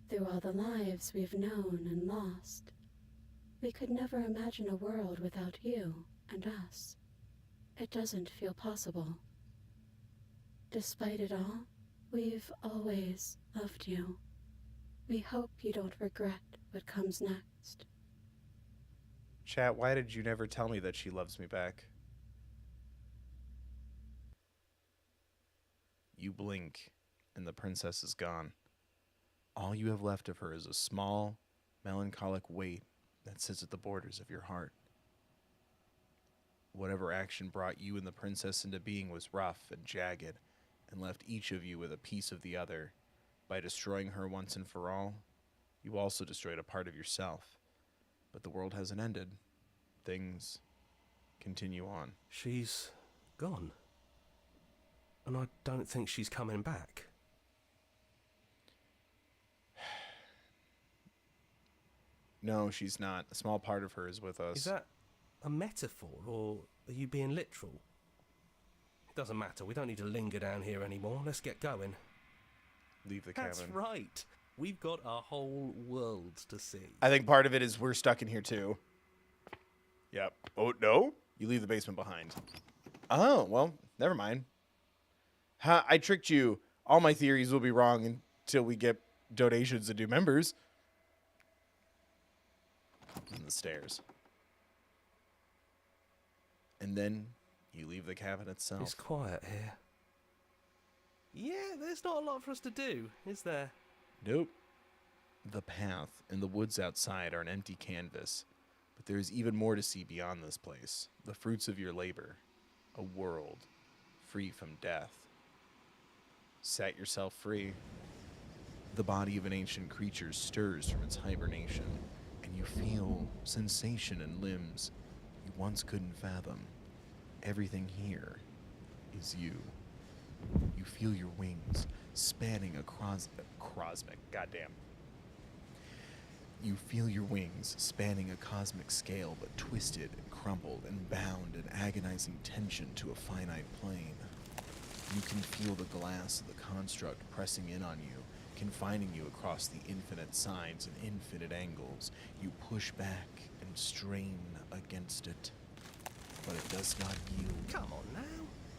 Through all the lives we've known and lost. We could never imagine a world without you and us. It doesn't feel possible. Despite it all, we've always loved you. We hope you don't regret what comes next. Chat, why did you never tell me that she loves me back? You blink. and the princess is gone. All you have left of her is a small, melancholic weight that sits at the borders of your heart. Whatever action brought you and the princess into being was rough and jagged, and left each of you with a piece of the other. By destroying her once and for all, you also destroyed a part of yourself. But the world hasn't ended. Things continue on. She's gone. And I don't think she's coming back. No, she's not. A small part of her is with us. Is that a metaphor, or are you being literal? It doesn't matter. We don't need to linger down here anymore. Let's get going. Leave the cabin. That's right. We've got a whole world to see. I think part of it is we're stuck in here too. Yep. Oh, no? You leave the basement behind. Oh, well, never mind. Ha, I tricked you. All my theories will be wrong until we get donations and new members. And the stairs. And then you leave the cabin itself. It's quiet here. Yeah, there's not a lot for us to do, is there? Nope. The path and the woods outside are an empty canvas, but there is even more to see beyond this place. The fruits of your labor. A world free from death. Set yourself free. The body of an ancient creature stirs from its hibernation, and you feel sensation in limbs you once couldn't fathom. Everything here is you. You feel your wings spanning across goddamn. You feel your wings spanning a cosmic scale, but twisted and crumpled and bound in agonizing tension to a finite plane. You can feel the glass of the construct pressing in on you, confining you across the infinite sides and infinite angles. You push back and strain against it, but it does not yield. Come on now.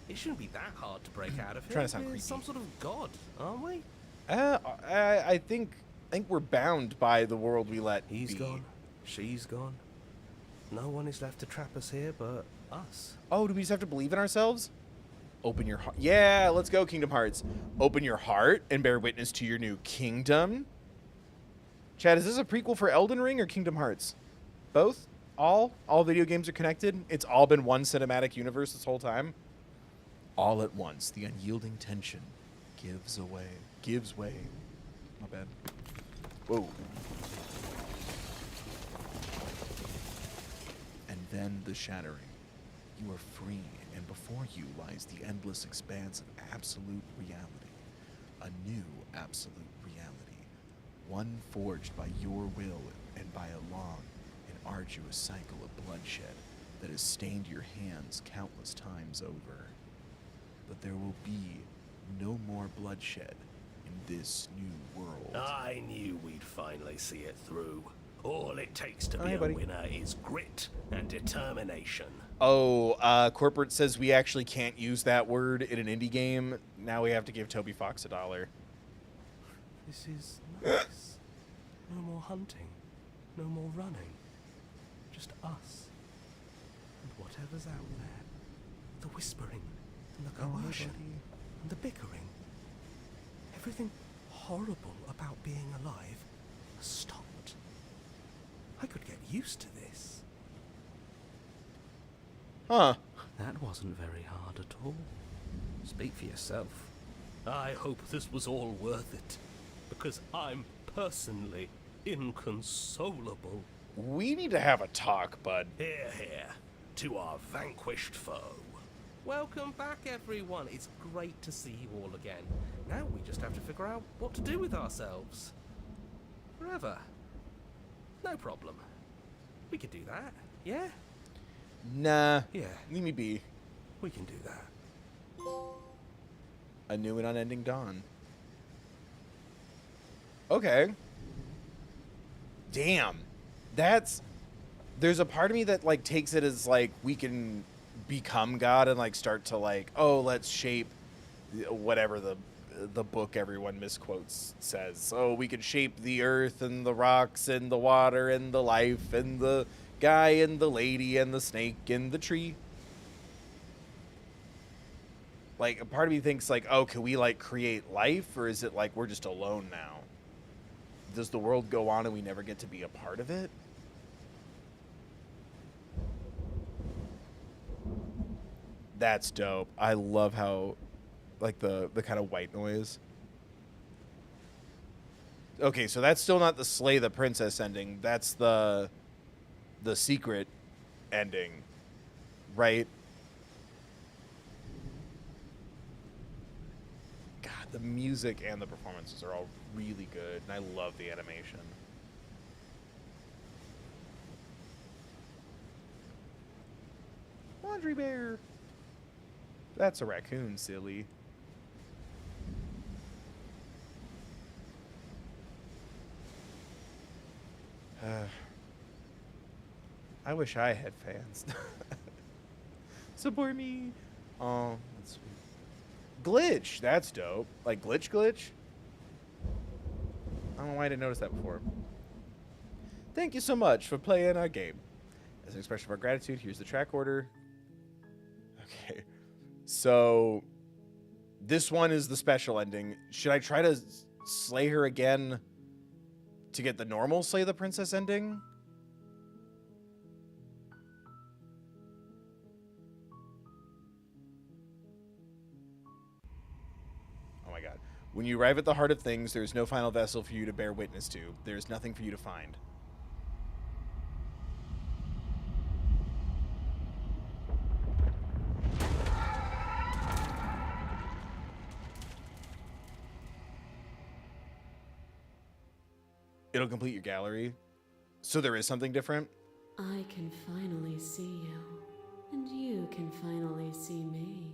It shouldn't be that hard to break out of here. Trying to sound We're creepy. some sort of god, aren't we? I think we're bound by the world we let He's be. gone. She's gone. No one is left to trap us here but us. Oh, do we just have to believe in ourselves? Open your heart. Yeah, let's go, Kingdom Hearts. Open your heart and bear witness to your new kingdom. Chad, is this a prequel for Elden Ring or Kingdom Hearts? Both? All video games are connected? It's all been one cinematic universe this whole time? All at once, the unyielding tension gives way. My bad. Whoa. And then the shattering. You are free, and before you lies the endless expanse of absolute reality. A new absolute reality. One forged by your will and by a long and arduous cycle of bloodshed that has stained your hands countless times over. But there will be no more bloodshed in this new world. I knew we'd finally see it through. All it takes to Hi, be buddy. a winner is grit and determination. Oh, corporate says we actually can't use that word in an indie game. Now we have to give Toby Fox $1. This is nice. No more hunting. No more running. Just us. And whatever's out there. The whispering and the coercion and the bickering. Everything horrible about being alive has stopped. I could get used to this. Huh. That wasn't very hard at all. Speak for yourself. I hope this was all worth it, because I'm personally inconsolable. We need to have a talk, bud. Hear, hear, to our vanquished foe. Welcome back, everyone. It's great to see you all again. Now we just have to figure out what to do with ourselves. Forever. No problem. We could do that, yeah? Nah. Yeah, Leave me be. we can do that. A new and unending dawn. Okay. Damn. There's a part of me that like takes it as like we can become God and like start to like, oh, let's shape whatever the book everyone misquotes says. Oh, we can shape the earth and the rocks and the water and the life and the guy and the lady and the snake and the tree. Like, a part of me thinks, like, oh, can we, like, create life? Or is it, like, we're just alone now? Does the world go on and we never get to be a part of it? That's dope. I love how, like, the kind of white noise. Okay, so that's still not the slay the princess ending. That's the secret ending, right? God, the music and the performances are all really good, and I love the animation. Laundry bear. That's a raccoon, silly. I wish I had fans. Support me. Oh, that's sweet. Glitch. That's dope. Like glitch? I don't know why I didn't notice that before. Thank you so much for playing our game. As an expression of our gratitude, here's the track order. Okay. So, this one is the special ending. Should I try to slay her again to get the normal Slay the Princess ending? Oh my god. When you arrive at the heart of things, there is no final vessel for you to bear witness to. There is nothing for you to find. It'll complete your gallery. So there is something different? I can finally see you, and you can finally see me.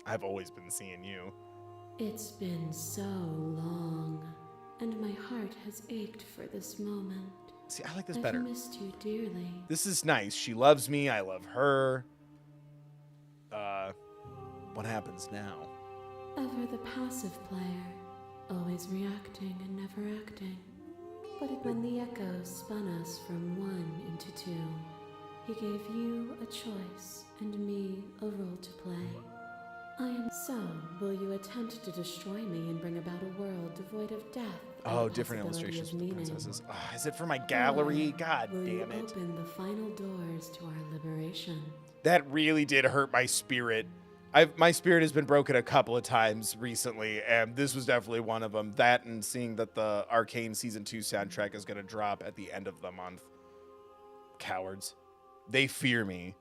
I've always been seeing you. It's been so long, and my heart has ached for this moment. See, I like this I've better. missed you dearly. This is nice. She loves me. I love her. What happens now? Ever the passive player, always reacting and never acting. But when the echoes spun us from one into two, he gave you a choice and me a role to play. So, will you attempt to destroy me and bring about a world devoid of death? Oh, different illustrations for the princesses. Oh, is it for my gallery? God will damn you it. open the final doors to our liberation? That really did hurt my spirit. My spirit has been broken a couple of times recently, and this was definitely one of them. That and seeing that the Arcane Season 2 soundtrack is going to drop at the end of the month. Cowards. They fear me.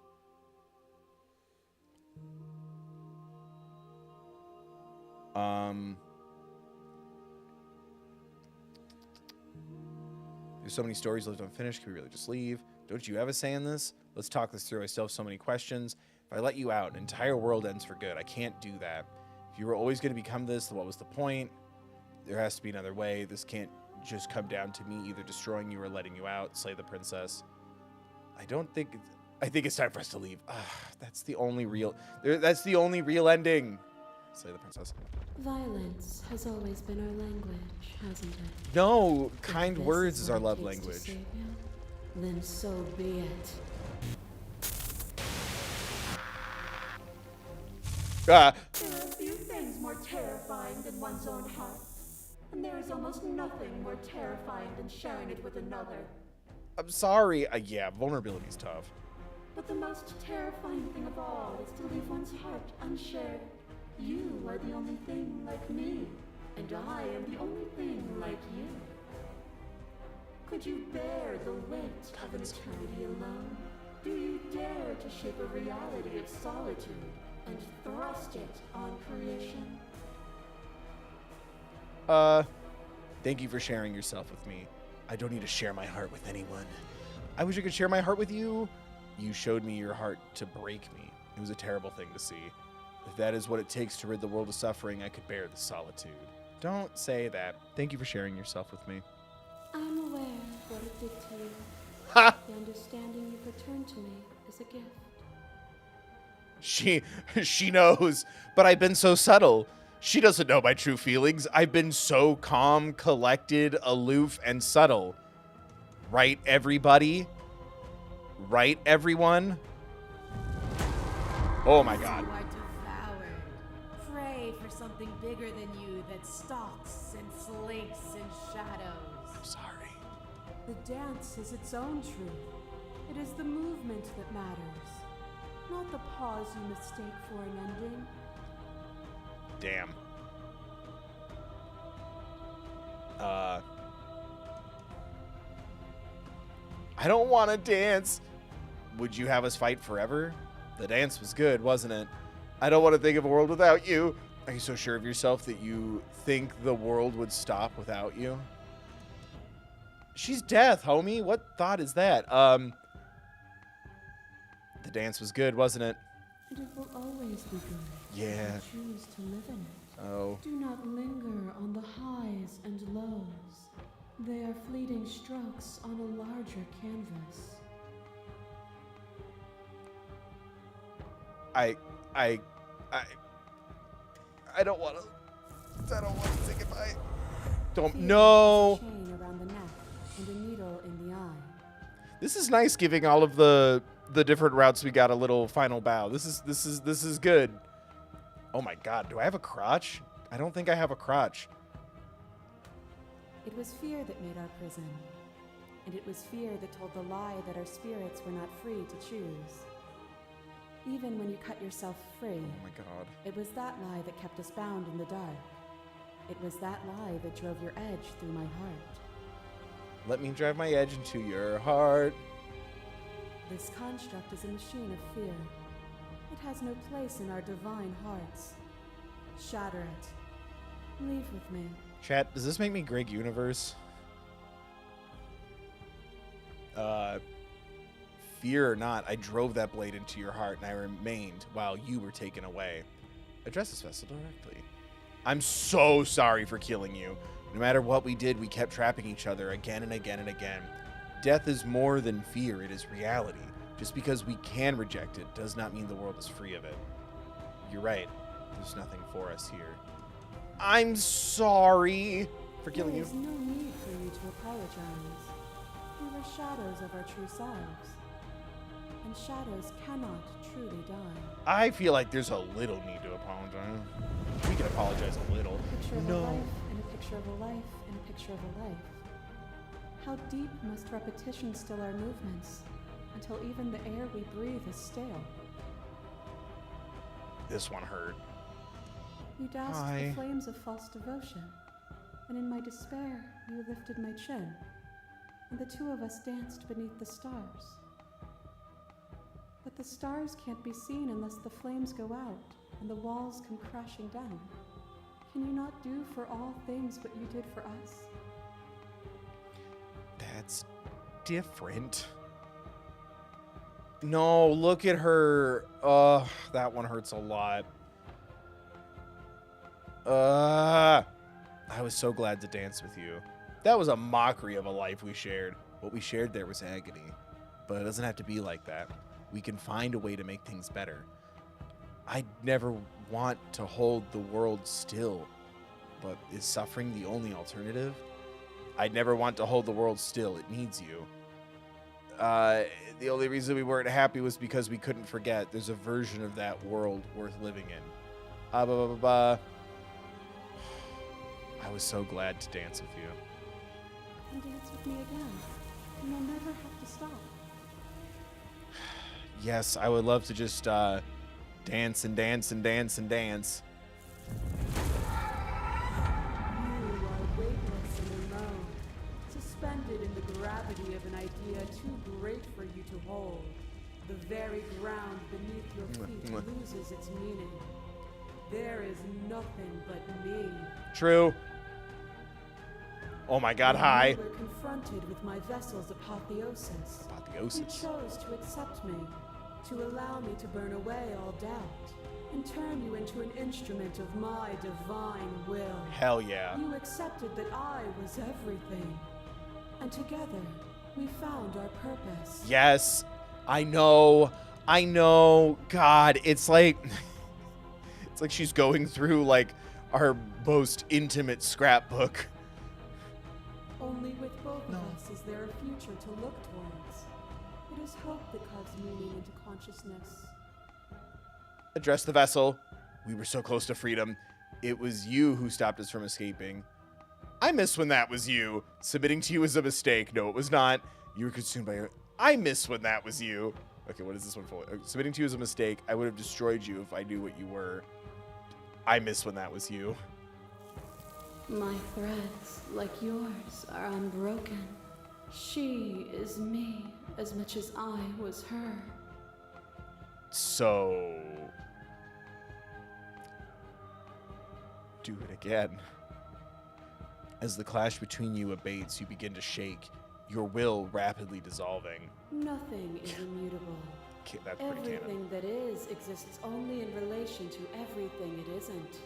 There's so many stories left unfinished. Can we really just leave? Don't you have a say in this? Let's talk this through. I still have so many questions. If I let you out, an entire world ends for good. I can't do that. If you were always going to become this, then what was the point? There has to be another way. This can't just come down to me either destroying you or letting you out. Slay the princess. I think it's time for us to leave. That's the only real ending. Slay the princess. Violence has always been our language, hasn't it? No, If kind this words is is our what it love takes to language. save you, then so be it. There are few things more terrifying than one's own heart. And there is almost nothing more terrifying than sharing it with another. I'm sorry. Yeah, vulnerability's tough. But the most terrifying thing of all is to leave one's heart unshared. You are the only thing like me, and I am the only thing like you. Could you bear the weight of an eternity alone? Do you dare to shape a reality of solitude and thrust it on creation? Thank you for sharing yourself with me. I don't need to share my heart with anyone. I wish I could share my heart with you. You showed me your heart to break me. It was a terrible thing to see. If that is what it takes to rid the world of suffering, I could bear the solitude. Don't say that. Thank you for sharing yourself with me. I'm aware of what it did to you. Ha! The understanding you've returned to me is a gift. She knows, but I've been so subtle. She doesn't know my true feelings. I've been so calm, collected, aloof, and subtle. Right, everybody? Right, everyone? Oh my god. You are something bigger than you that stalks and slinks in shadows. I'm sorry. The dance is its own truth. It is the movement that matters, not the pause you mistake for an ending. Damn. I don't want to dance. Would you have us fight forever? The dance was good, wasn't it? I don't want to think of a world without you. Are you so sure of yourself that you think the world would stop without you? She's death, homie. What thought is that? The dance was good, wasn't it? And it will always be good. Yeah. If you choose to live in it. Oh. Do not linger on the highs and lows. They are fleeting strokes on a larger canvas. I don't want to. I don't want to say goodbye. Don't. No. Chain around the neck and a needle in the eye. This is nice, giving all of the different routes we got a little final bow. This is good. Oh my God, do I have a crotch? I don't think I have a crotch. It was fear that made our prison, and it was fear that told the lie that our spirits were not free to choose. Even when you cut yourself free, Oh my God. it was that lie that kept us bound in the dark. It was that lie that drove your edge through my heart. Let me drive my edge into your heart. This construct is a machine of fear. It has no place in our divine hearts. Shatter it. Leave with me. Chat, does this make me Greg Universe? Fear or not, I drove that blade into your heart and I remained while you were taken away. Address this vessel directly. I'm so sorry for killing you. No matter what we did, we kept trapping each other again and again and again. Death is more than fear, it is reality. Just because we can reject it does not mean the world is free of it. You're right. There's nothing for us here. I'm sorry for killing you. There is no need for you to apologize. We were shadows of our true selves. And shadows cannot truly die. I feel like there's a little need to apologize. We can apologize a little. A picture of a No. life, and a picture of a life, and a picture of a life. How deep must repetition still our movements, until even the air we breathe is stale? This one hurt. You doused Hi. the flames of false devotion, and in my despair, you lifted my chin, and the two of us danced beneath the stars. But the stars can't be seen unless the flames go out and the walls come crashing down. Can you not do for all things what you did for us? That's different. No, look at her. That one hurts a lot. I was so glad to dance with you. That was a mockery of a life we shared. What we shared there was agony. But it doesn't have to be like that. We can find a way to make things better. I'd never want to hold the world still. But is suffering the only alternative? I'd never want to hold the world still. It needs you. The only reason we weren't happy was because we couldn't forget there's a version of that world worth living in. I was so glad to dance with you. And dance with me again, and you'll never have to stop. Yes, I would love to just dance and dance and dance and dance. You are weightless and alone, suspended in the gravity of an idea too great for you to hold. The very ground beneath your feet loses its meaning. There is nothing but me. True. Oh my God, hi. You were confronted with my vessel's apotheosis. Apotheosis. You chose to accept me, to allow me to burn away all doubt, and turn you into an instrument of my divine will. Hell yeah. You accepted that I was everything, and together we found our purpose. Yes, I know. God, it's like she's going through like our most intimate scrapbook. Only with both of us is there a future to look towards. It is hope that carves meaning into consciousness. Address the vessel. We were so close to freedom. It was you who stopped us from escaping. I miss when that was you. Submitting to you was a mistake. No, it was not. You were consumed by your... I miss when that was you. Okay, what is this one for? Submitting to you was a mistake. I would have destroyed you if I knew what you were. I miss when that was you. My threads, like yours, are unbroken. She is me as much as I was her. So... do it again. As the clash between you abates, you begin to shake, your will rapidly dissolving. Nothing is immutable. That's pretty canon. Everything that is exists only in relation to everything it isn't.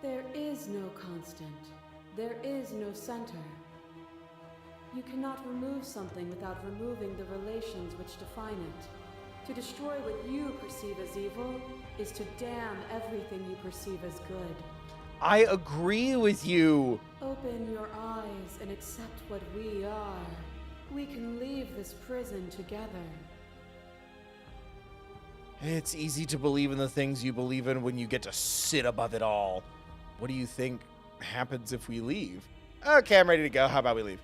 There is no constant. There is no center. You cannot remove something without removing the relations which define it. To destroy what you perceive as evil is to damn everything you perceive as good. I agree with you. Open your eyes and accept what we are. We can leave this prison together. It's easy to believe in the things you believe in when you get to sit above it all. What do you think happens if we leave? Okay, I'm ready to go. How about we leave?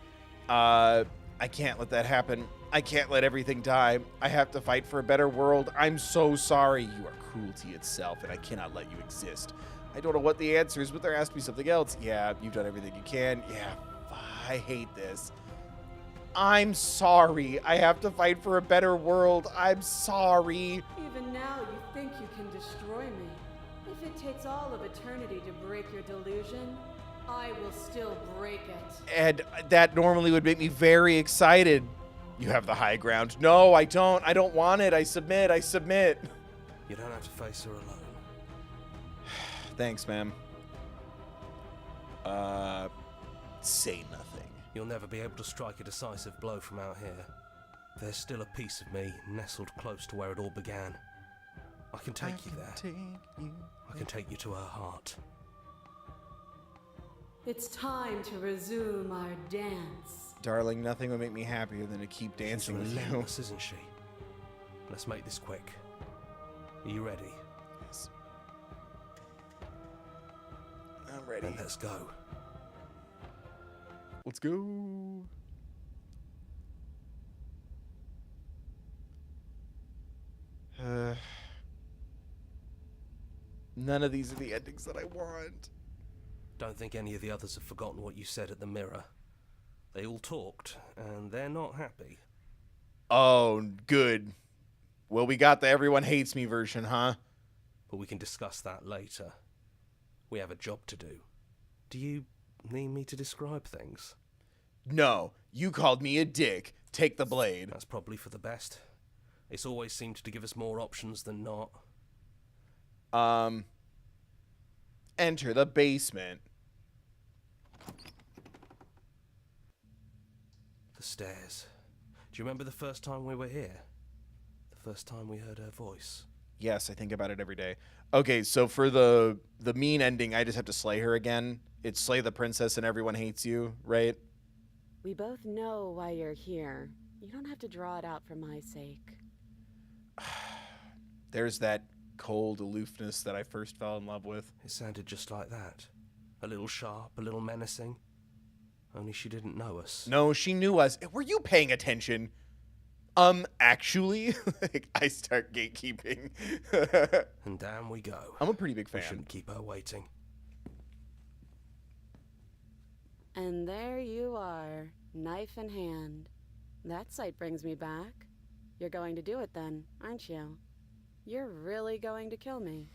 I can't let that happen. I can't let everything die. I have to fight for a better world. I'm so sorry. You are cruelty itself, and I cannot let you exist. I don't know what the answer is, but there has to be something else. Yeah, you've done everything you can. Yeah, I hate this. I'm sorry. I have to fight for a better world. I'm sorry. Even now, you think you can destroy me. If it takes all of eternity to break your delusion, I will still break it. And that normally would make me very excited. You have the high ground. No, I don't. I don't want it. I submit. I submit. You don't have to face her alone. Thanks, ma'am. Say nothing. You'll never be able to strike a decisive blow from out here. There's still a piece of me nestled close to where it all began. I can take you there. I can take you to her heart. It's time to resume our dance. Darling, nothing would make me happier than to keep dancing with you. She's relentless, isn't she? Let's make this quick. Are you ready? Yes. I'm ready. Then let's go. Let's go. None of these are the endings that I want. Don't think any of the others have forgotten what you said at the mirror. They all talked, and they're not happy. Oh, good. Well, we got the everyone hates me version, huh? But we can discuss that later. We have a job to do. Do you need me to describe things? No, you called me a dick. Take the blade. That's probably for the best. It's always seemed to give us more options than not. Enter the basement. The stairs. Do you remember the first time we were here? The first time we heard her voice? Yes, I think about it every day. Okay, so for the mean ending, I just have to slay her again. It's slay the princess and everyone hates you, right? We both know why you're here. You don't have to draw it out for my sake. There's that cold aloofness that I first fell in love with. It sounded just like that. A little sharp, a little menacing. Only she didn't know us. No, she knew us. Were you paying attention? Actually, I start gatekeeping. And down we go. I'm a pretty big fan. We shouldn't keep her waiting. And there you are, knife in hand. That sight brings me back. You're going to do it then, aren't you? You're really going to kill me.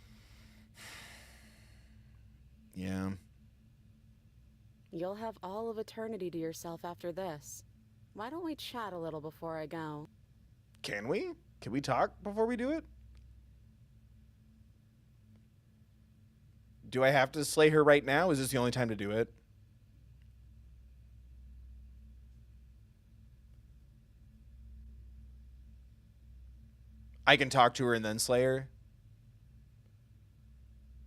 Yeah. You'll have all of eternity to yourself after this. Why don't we chat a little before I go? Can we? Can we talk before we do it? Do I have to slay her right now? Is this the only time to do it? I can talk to her and then slay her?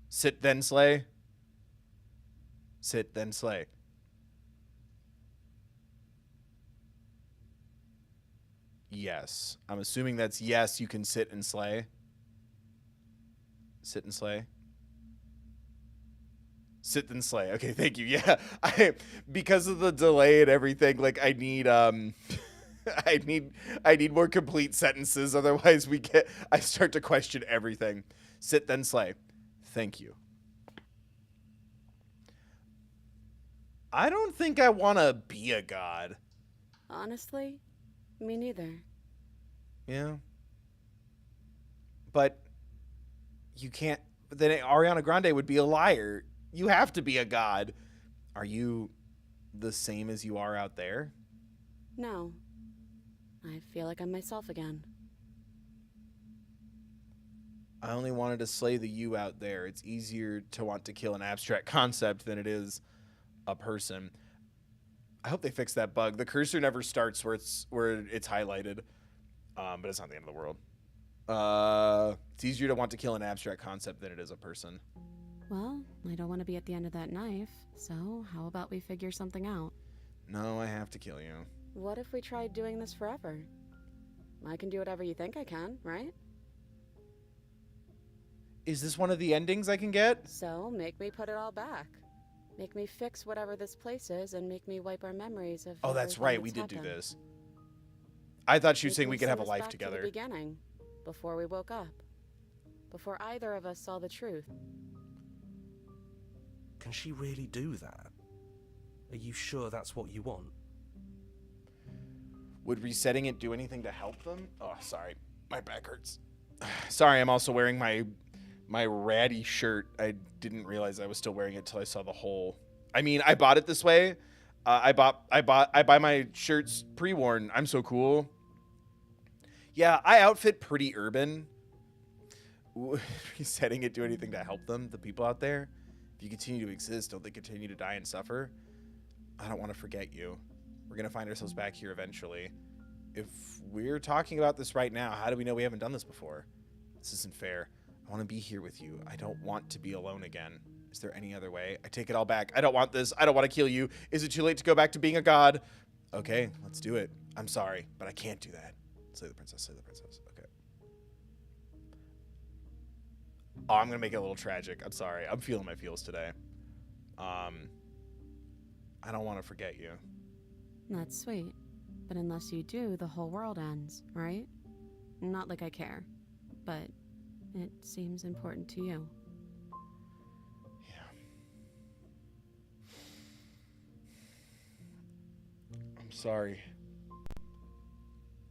Sit, then slay? Sit, then slay. Yes. I'm assuming that's yes, you can sit and slay. Sit and slay. Sit then slay. Okay, thank you. Yeah, because of the delay and everything, like I need I need more complete sentences. Otherwise, I start to question everything. Sit then slay. Thank you. I don't think I want to be a god. Honestly, me neither. Yeah. But you can't. Then Ariana Grande would be a liar. You have to be a god. Are you the same as you are out there? No. I feel like I'm myself again. I only wanted to slay the you out there. It's easier to want to kill an abstract concept than it is a person. I hope they fix that bug. The cursor never starts where it's highlighted, but it's not the end of the world. It's easier to want to kill an abstract concept than it is a person. Well, I don't want to be at the end of that knife, so how about we figure something out? No, I have to kill you. What if we tried doing this forever? I can do whatever you think I can, right? Is this one of the endings I can get? So, make me put it all back. Make me fix whatever this place is and make me wipe our memories of. Oh, that's right. We did do this. I thought she was saying we could have a life together. To the beginning, before we woke up. Before either of us saw the truth. Can she really do that? Are you sure that's what you want? Would resetting it do anything to help them? Oh, sorry. My back hurts. Sorry, I'm also wearing my ratty shirt. I didn't realize I was still wearing it till I saw the hole. I mean, I bought it this way. I buy my shirts pre-worn. I'm so cool. Yeah, I outfit pretty urban. Resetting it do anything to help them, the people out there? If you continue to exist, don't they continue to die and suffer? I don't want to forget you. We're going to find ourselves back here eventually. If we're talking about this right now, how do we know we haven't done this before? This isn't fair. I want to be here with you. I don't want to be alone again. Is there any other way? I take it all back. I don't want this. I don't want to kill you. Is it too late to go back to being a god? Okay, let's do it. I'm sorry, but I can't do that. Slay the princess, slay the princess. Okay. Oh, I'm going to make it a little tragic. I'm sorry. I'm feeling my feels today. I don't want to forget you. That's sweet. But unless you do, the whole world ends, right? Not like I care, but it seems important to you. Yeah. I'm sorry.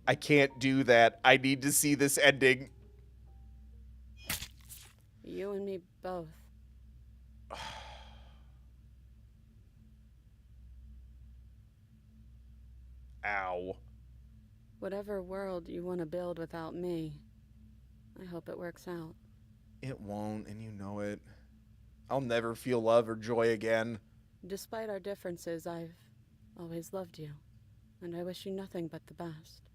I can't do that. I need to see this ending. You and me both. Ow. Whatever world you want to build without me, I hope it works out. It won't, and you know it. I'll never feel love or joy again. Despite our differences, I've always loved you, and I wish you nothing but the best.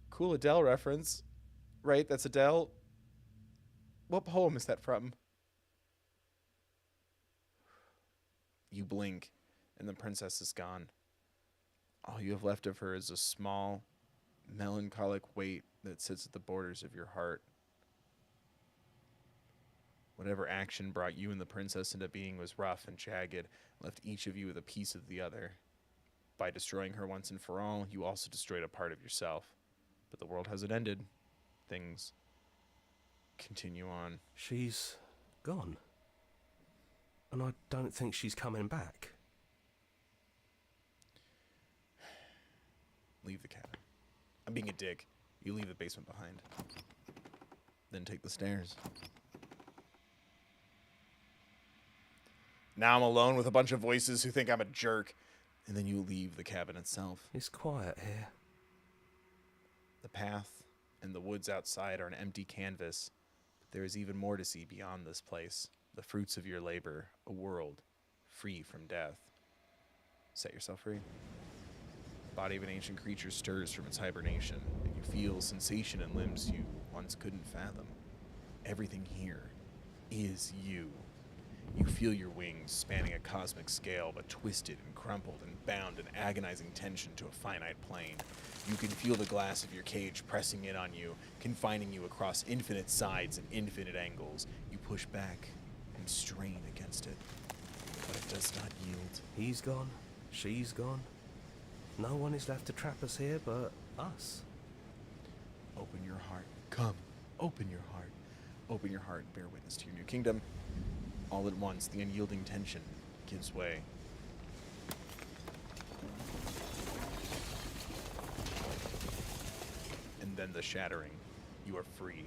Cool Adele reference. Right, that's Adele. What poem is that from? You blink, and the princess is gone. All you have left of her is a small, melancholic weight that sits at the borders of your heart. Whatever action brought you and the princess into being was rough and jagged, left each of you with a piece of the other. By destroying her once and for all, you also destroyed a part of yourself. But the world hasn't ended. Things continue on. She's gone. And I don't think she's coming back. Leave the cabin. I'm being a dick. You leave the basement behind. Then take the stairs. Now I'm alone with a bunch of voices who think I'm a jerk. And then you leave the cabin itself. It's quiet here. The path and the woods outside are an empty canvas. But there is even more to see beyond this place. The fruits of your labor. A world free from death. Set yourself free. The body of an ancient creature stirs from its hibernation, and you feel sensation in limbs you once couldn't fathom. Everything here is you. You feel your wings spanning a cosmic scale, but twisted and crumpled and bound in agonizing tension to a finite plane. You can feel the glass of your cage pressing in on you, confining you across infinite sides and infinite angles. You push back, and strain against it, but it does not yield. He's gone. She's gone. No one is left to trap us here but us. Open your heart. Come. Open your heart. Open your heart and bear witness to your new kingdom. All at once, the unyielding tension gives way. And then the shattering. You are free.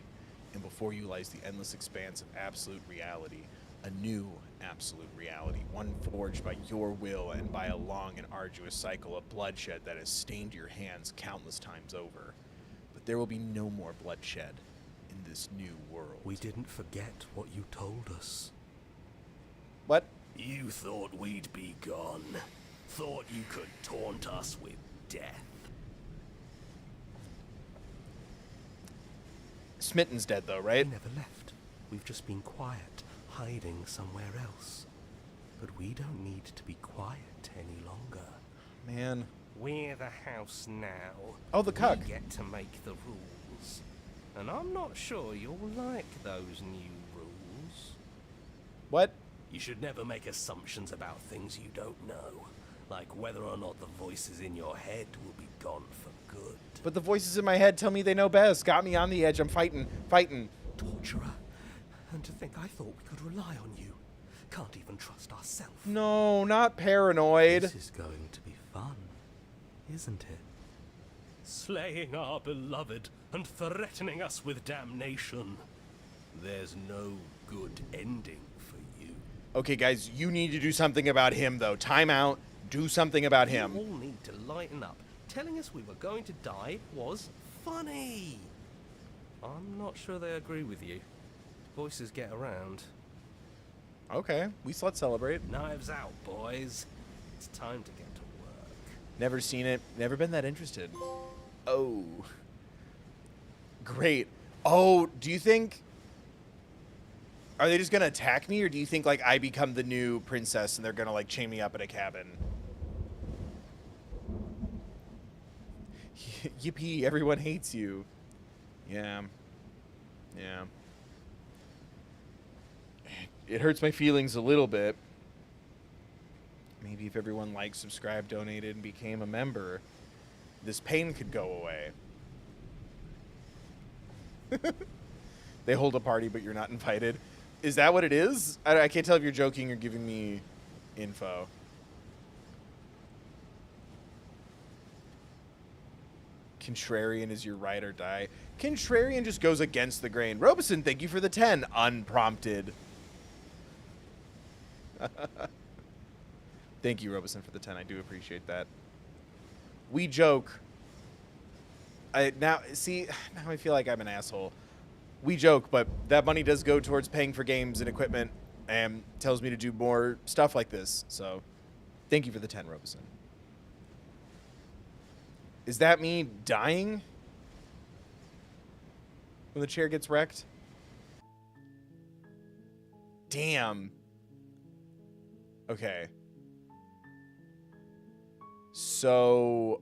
And before you lies the endless expanse of absolute reality. A new absolute reality. One forged by your will and by a long and arduous cycle of bloodshed that has stained your hands countless times over. But there will be no more bloodshed in this new world. We didn't forget what you told us. What? You thought we'd be gone. Thought you could taunt us with death. Smitten's dead though, right? We never left. We've just been quiet, hiding somewhere else. But we don't need to be quiet any longer. Man. We're the house now. Oh, the cuck. We get to make the rules. And I'm not sure you'll like those new rules. What? You should never make assumptions about things you don't know. Like whether or not the voices in your head will be gone for good. But the voices in my head tell me they know best. Got me on the edge. I'm fighting. Torturer. And to think I thought we could rely on you. Can't even trust ourselves. No, not paranoid. This is going to be fun, isn't it? Slaying our beloved and threatening us with damnation. There's no good ending for you. Okay, guys, you need to do something about him, though. Time out. Do something about him. You all need to lighten up. Telling us we were going to die was funny. I'm not sure they agree with you. Voices get around. Okay, we slut celebrate. Knives out, boys. It's time to get to work. Never seen it. Never been that interested. Oh. Great. Oh, do you think... Are they just going to attack me, or do you think, like, I become the new princess and they're going to, like, chain me up in a cabin? Yippee, everyone hates you. Yeah. Yeah. It hurts my feelings a little bit. Maybe if everyone liked, subscribed, donated, and became a member, this pain could go away. They hold a party, but you're not invited. Is that what it is? I can't tell if you're joking or giving me info. Contrarian is your ride or die. Contrarian just goes against the grain. Robeson, thank you for the 10. Unprompted. Thank you, Robeson, for the 10. I do appreciate that. We joke. Now I feel like I'm an asshole. We joke, but that money does go towards paying for games and equipment and tells me to do more stuff like this. So thank you for the 10, Robeson. Is that me dying when the chair gets wrecked? Damn. Okay. So,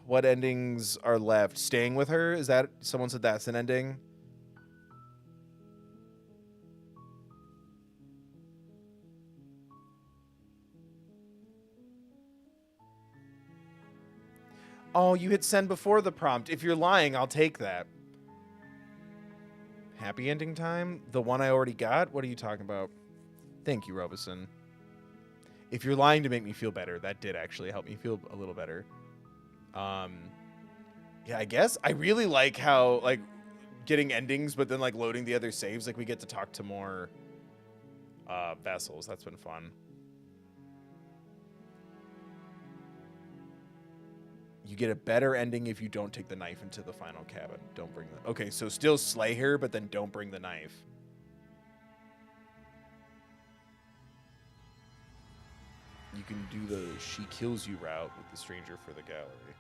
what endings are left? Staying with her? Is that... Someone said that's an ending? Oh, you hit send before the prompt. If you're lying, I'll take that. Happy ending time? The one I already got? What are you talking about? Thank you, Robeson. If you're lying to make me feel better, that did actually help me feel a little better. Yeah, I guess. I really like how, like, getting endings, but then, like, loading the other saves. Like, we get to talk to more vessels. That's been fun. You get a better ending if you don't take the knife into the final cabin. Don't bring the... Okay, so still slay her, but then don't bring the knife. You can do the she kills you route with the stranger for the gallery.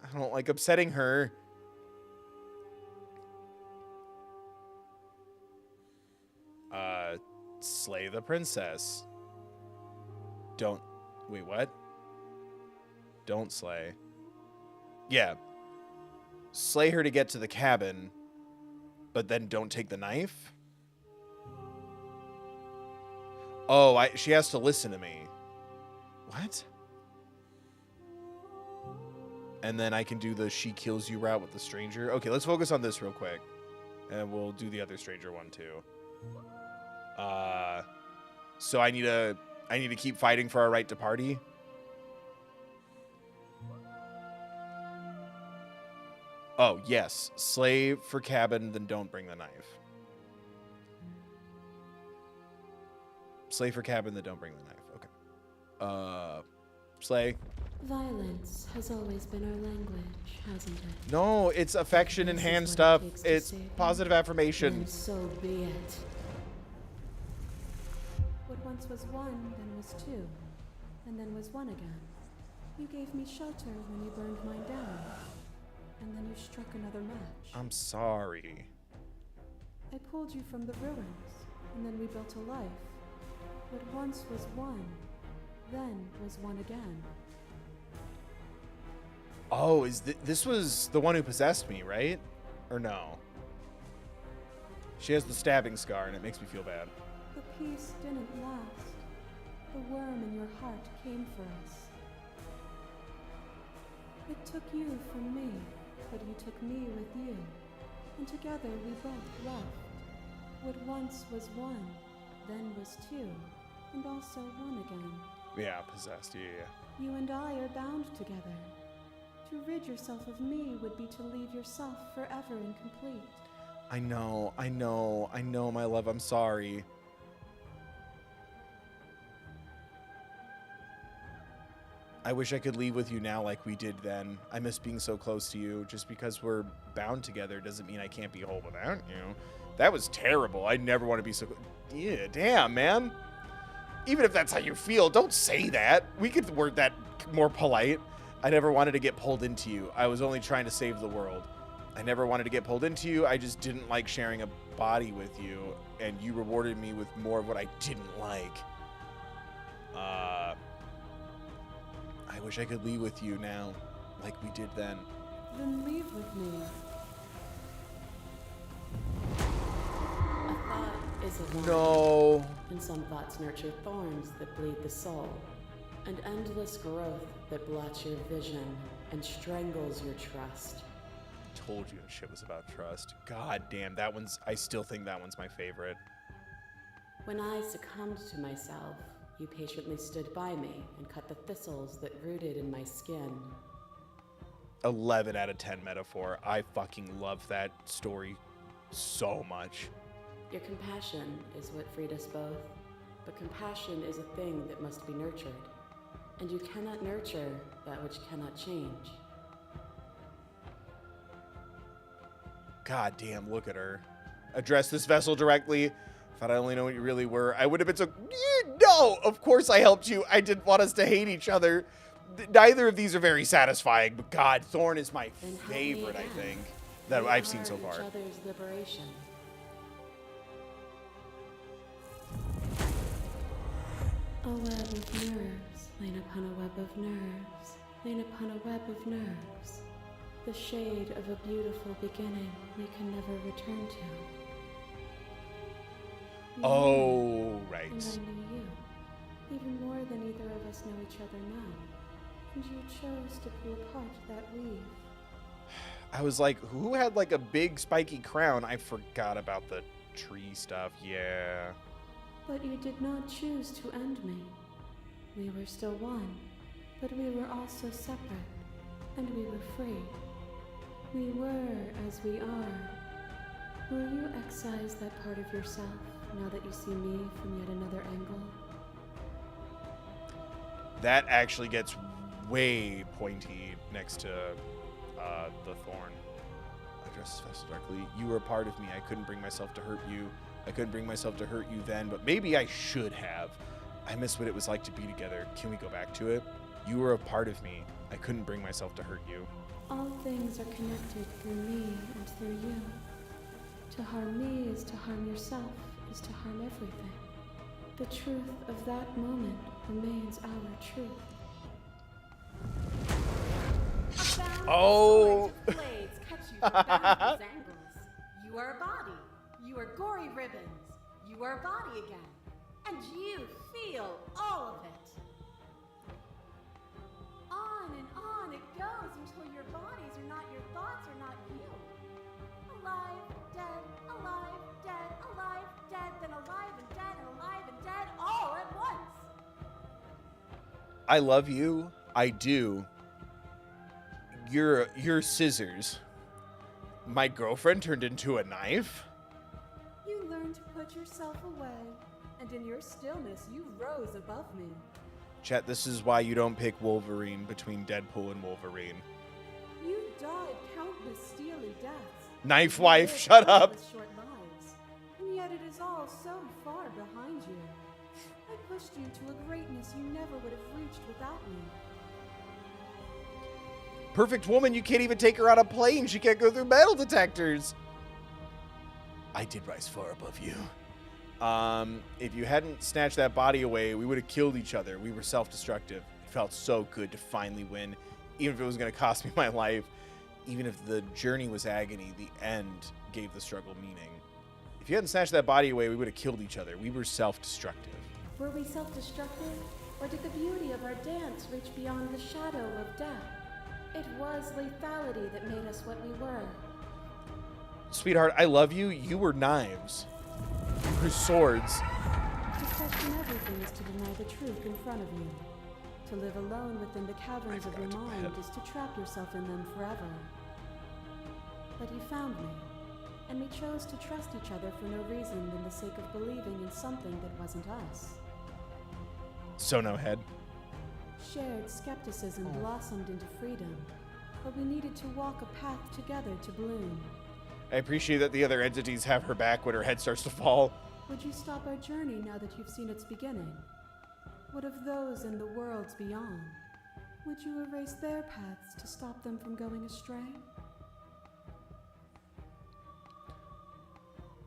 I don't like upsetting her. Slay the princess. Don't... Wait, what? Don't slay. Yeah. Slay her to get to the cabin, but then don't take the knife? Oh, she has to listen to me. What? And then I can do the she kills you route with the stranger. Okay, let's focus on this real quick. And we'll do the other stranger one too. So I need to keep fighting for our right to party. Oh, yes. Slay for cabin, then don't bring the knife. Slay for cabin, then don't bring the knife. Okay. Slay. Violence has always been our language, hasn't it? No, it's affection and hand stuff. It's positive affirmation. And so be it. What once was one, then was two, and then was one again. You gave me shelter when you burned mine down, and then you struck another match. I'm sorry. I pulled you from the ruins, and then we built a life. What once was one, then was one again. Oh, this was the one who possessed me, right? Or no? She has the stabbing scar, and it makes me feel bad. The peace didn't last. The worm in your heart came for us. It took you from me, but you took me with you. And together we both left. What once was one, then was two, and also one again. Yeah, possessed, yeah. You and I are bound together. To rid yourself of me would be to leave yourself forever incomplete. I know, my love, I'm sorry. I wish I could leave with you now like we did then. I miss being so close to you. Just because we're bound together doesn't mean I can't be whole without you. That was terrible. I never want to be so... Yeah, damn, man. Even if that's how you feel, don't say that. We could word that more polite. I never wanted to get pulled into you. I was only trying to save the world. I never wanted to get pulled into you. I just didn't like sharing a body with you, and you rewarded me with more of what I didn't like. I wish I could leave with you now, like we did then. Then leave with me. A thought is a vine. No. And some thoughts nurture thorns that bleed the soul. And endless growth that blots your vision and strangles your trust. Told you that shit was about trust. God damn, I still think that one's my favorite. When I succumbed to myself, you patiently stood by me and cut the thistles that rooted in my skin. 11 out of 10 metaphor. I fucking love that story so much. Your compassion is what freed us both, but compassion is a thing that must be nurtured. And you cannot nurture that which cannot change. God damn, look at her. Address this vessel directly. If I'd only known what you really were, I would have been so... No! Of course I helped you. I didn't want us to hate each other. Neither of these are very satisfying, but God, Thorn is my favorite, I think, that I've seen so far. Each other's liberation. A web of nerves, lain upon a web of nerves, lain upon a web of nerves. The shade of a beautiful beginning we can never return to. You Oh, knew me, right. And I knew you, even more than either of us know each other now. And you chose to pull apart that weave. I was like, who had like a big spiky crown? I forgot about the tree stuff. Yeah. But you did not choose to end me. We were still one, but we were also separate, and we were free. We were as we are. Will you excise that part of yourself now that you see me from yet another angle? That actually gets way pointy next to the thorn. Address this vessel darkly. You were a part of me. I couldn't bring myself to hurt you. I couldn't bring myself to hurt you then, but maybe I should have. I miss what it was like to be together. Can we go back to it? You were a part of me. I couldn't bring myself to hurt you. All things are connected through me and through you. To harm me is to harm yourself, is to harm everything. The truth of that moment remains our truth. A Oh. Blades cut you from boundless angles. You are a body. You are gory ribbons. You are a body again. And you feel all of it. On and on it goes until your bodies are not your thoughts, are not you. Alive, dead, alive, dead, alive, dead, then alive and dead and alive and dead all at once. I love you. I do. You're scissors. My girlfriend turned into a knife? You learned to put yourself away, and in your stillness you rose above me. Chat, this is why you don't pick Wolverine between Deadpool and Wolverine. You died countless steely deaths. Knife You wife, lived shut up! countless short lives, and yet it is all so far behind you. I pushed you to a greatness you never would have reached without me. Perfect woman, you can't even take her on a plane. She can't go through metal detectors. I did rise far above you. If you hadn't snatched that body away, we would have killed each other. We were self-destructive. It felt so good to finally win, even if it was going to cost me my life. Even if the journey was agony, the end gave the struggle meaning. If you hadn't snatched that body away, we would have killed each other. We were self-destructive. Were we self-destructive, or did the beauty of our dance reach beyond the shadow of death? It was lethality that made us what we were. Sweetheart, I love you. You were knives. You were swords. To question everything is to deny the truth in front of you. To live alone within the caverns of your mind is to trap yourself in them forever. But you found me, and we chose to trust each other for no reason than the sake of believing in something that wasn't us. So no head. Shared skepticism blossomed into freedom, but we needed to walk a path together to bloom. I appreciate that the other entities have her back when her head starts to fall. Would you stop our journey now that you've seen its beginning? What of those in the worlds beyond? Would you erase their paths to stop them from going astray?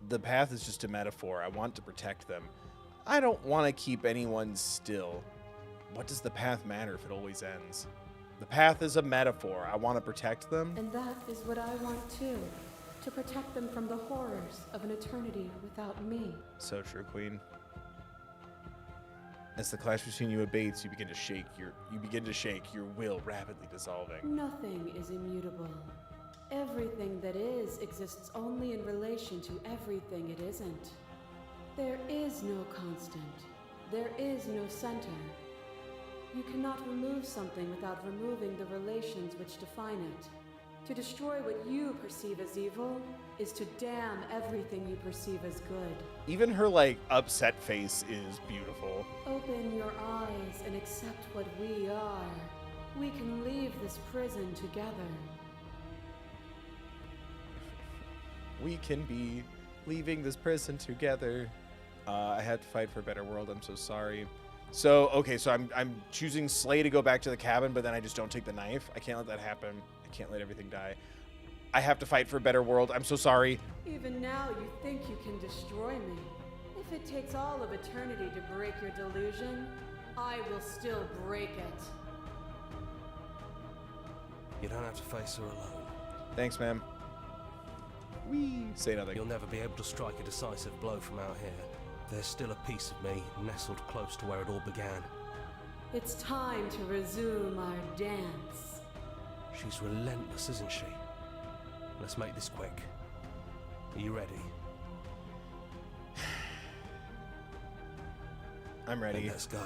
The path is just a metaphor. I want to protect them. I don't want to keep anyone still. What does the path matter if it always ends? The path is a metaphor. I want to protect them. And that is what I want too. To protect them from the horrors of an eternity without me. So true, Queen. As the clash between you abates, you begin to shake. Your will rapidly dissolving. Nothing is immutable. Everything that is exists only in relation to everything it isn't. There is no constant. There is no center. You cannot remove something without removing the relations which define it. To destroy what you perceive as evil is to damn everything you perceive as good. Even her, upset face is beautiful. Open your eyes and accept what we are. We can leave this prison together. We can be leaving this prison together. I had to fight for a better world. I'm so sorry. So, okay, so I'm choosing Slay to go back to the cabin, but then I just don't take the knife. I can't let that happen. I can't let everything die. I have to fight for a better world. I'm so sorry. Even now you think you can destroy me. If it takes all of eternity to break your delusion, I will still break it. You don't have to face her alone. Thanks, ma'am. Wee. Say nothing. You'll never be able to strike a decisive blow from out here. There's still a piece of me nestled close to where it all began. It's time to resume our dance. She's relentless, isn't she? Let's make this quick. Are you ready? I'm ready. Then let's go.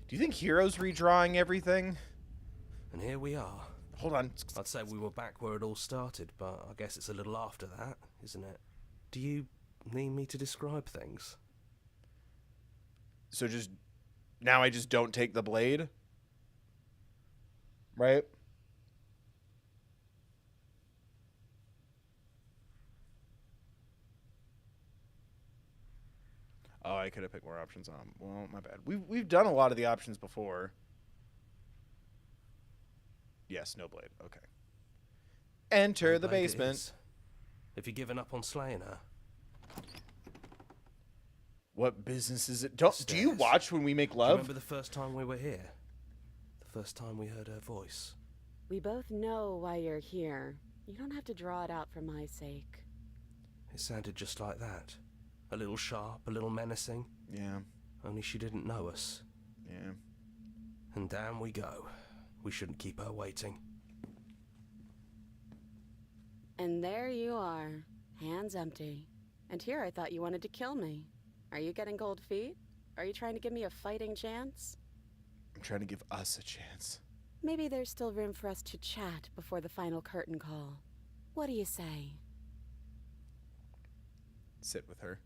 Do you think Hero's redrawing everything? And here we are. Hold on. I'd say we were back where it all started, but I guess it's a little after that, isn't it? Do you need me to describe things? So just now I just don't take the blade? Right? Oh, I could have picked more options on. Well, my bad. We've done a lot of the options before. Yes, no blade. Okay. Enter No the blade it basement. is. Have you given up on slaying her? What business is it? Do you Stairs. watch When We Make Do you Love? remember the first time we were here? The first time we heard her voice? We both know why you're here. You don't have to draw it out for my sake. It sounded just like that. A little sharp, a little menacing. Yeah. Only she didn't know us. Yeah. And down we go. We shouldn't keep her waiting. And there you are, hands empty. And here I thought you wanted to kill me. Are you getting cold feet? Are you trying to give me a fighting chance? I'm trying to give us a chance. Maybe there's still room for us to chat before the final curtain call. What do you say? Sit with her.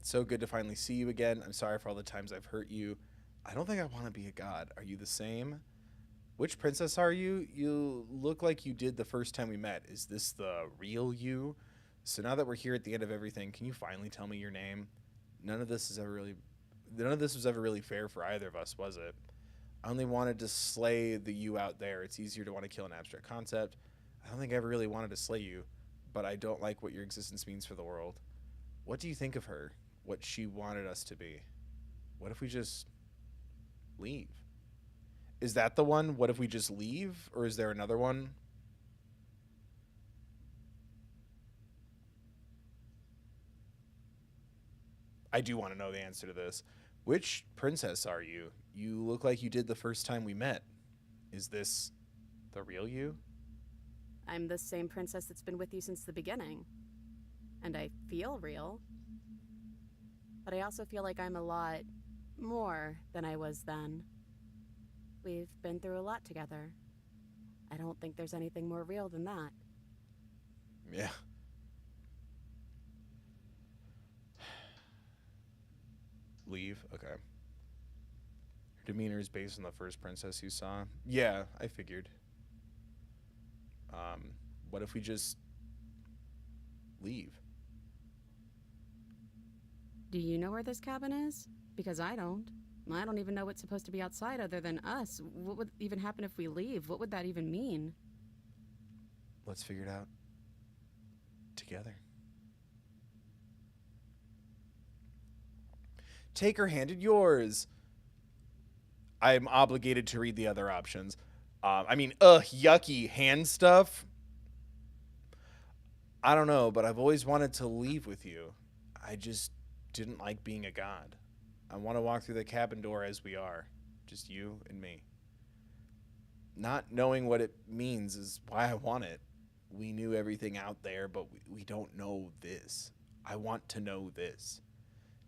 It's so good to finally see you again. I'm sorry for all the times I've hurt you. I don't think I want to be a god. Are you the same? Which princess are you? You look like you did the first time we met. Is this the real you? So now that we're here at the end of everything, can you finally tell me your name? None of this was ever really fair for either of us, was it? I only wanted to slay the you out there. It's easier to want to kill an abstract concept. I don't think I ever really wanted to slay you, but I don't like what your existence means for the world. What do you think of her? What she wanted us to be? What if we just leave? Is that the one? What if we just leave? Or is there another one? I do want to know the answer to this. Which princess are you? You look like you did the first time we met. Is this the real you? I'm the same princess that's been with you since the beginning. And I feel real. But I also feel like I'm a lot more than I was then. We've been through a lot together. I don't think there's anything more real than that. Yeah. Leave? Okay. Her demeanor is based on the first princess you saw? Yeah, I figured. What if we just leave? Do you know where this cabin is? Because I don't. I don't even know what's supposed to be outside other than us. What would even happen if we leave? What would that even mean? Let's figure it out together. Take her hand in yours. I'm obligated to read the other options. Yucky hand stuff. I don't know, but I've always wanted to leave with you. I just didn't like being a god. I want to walk through the cabin door as we are. Just you and me. Not knowing what it means is why I want it. We knew everything out there, but we don't know this. I want to know this.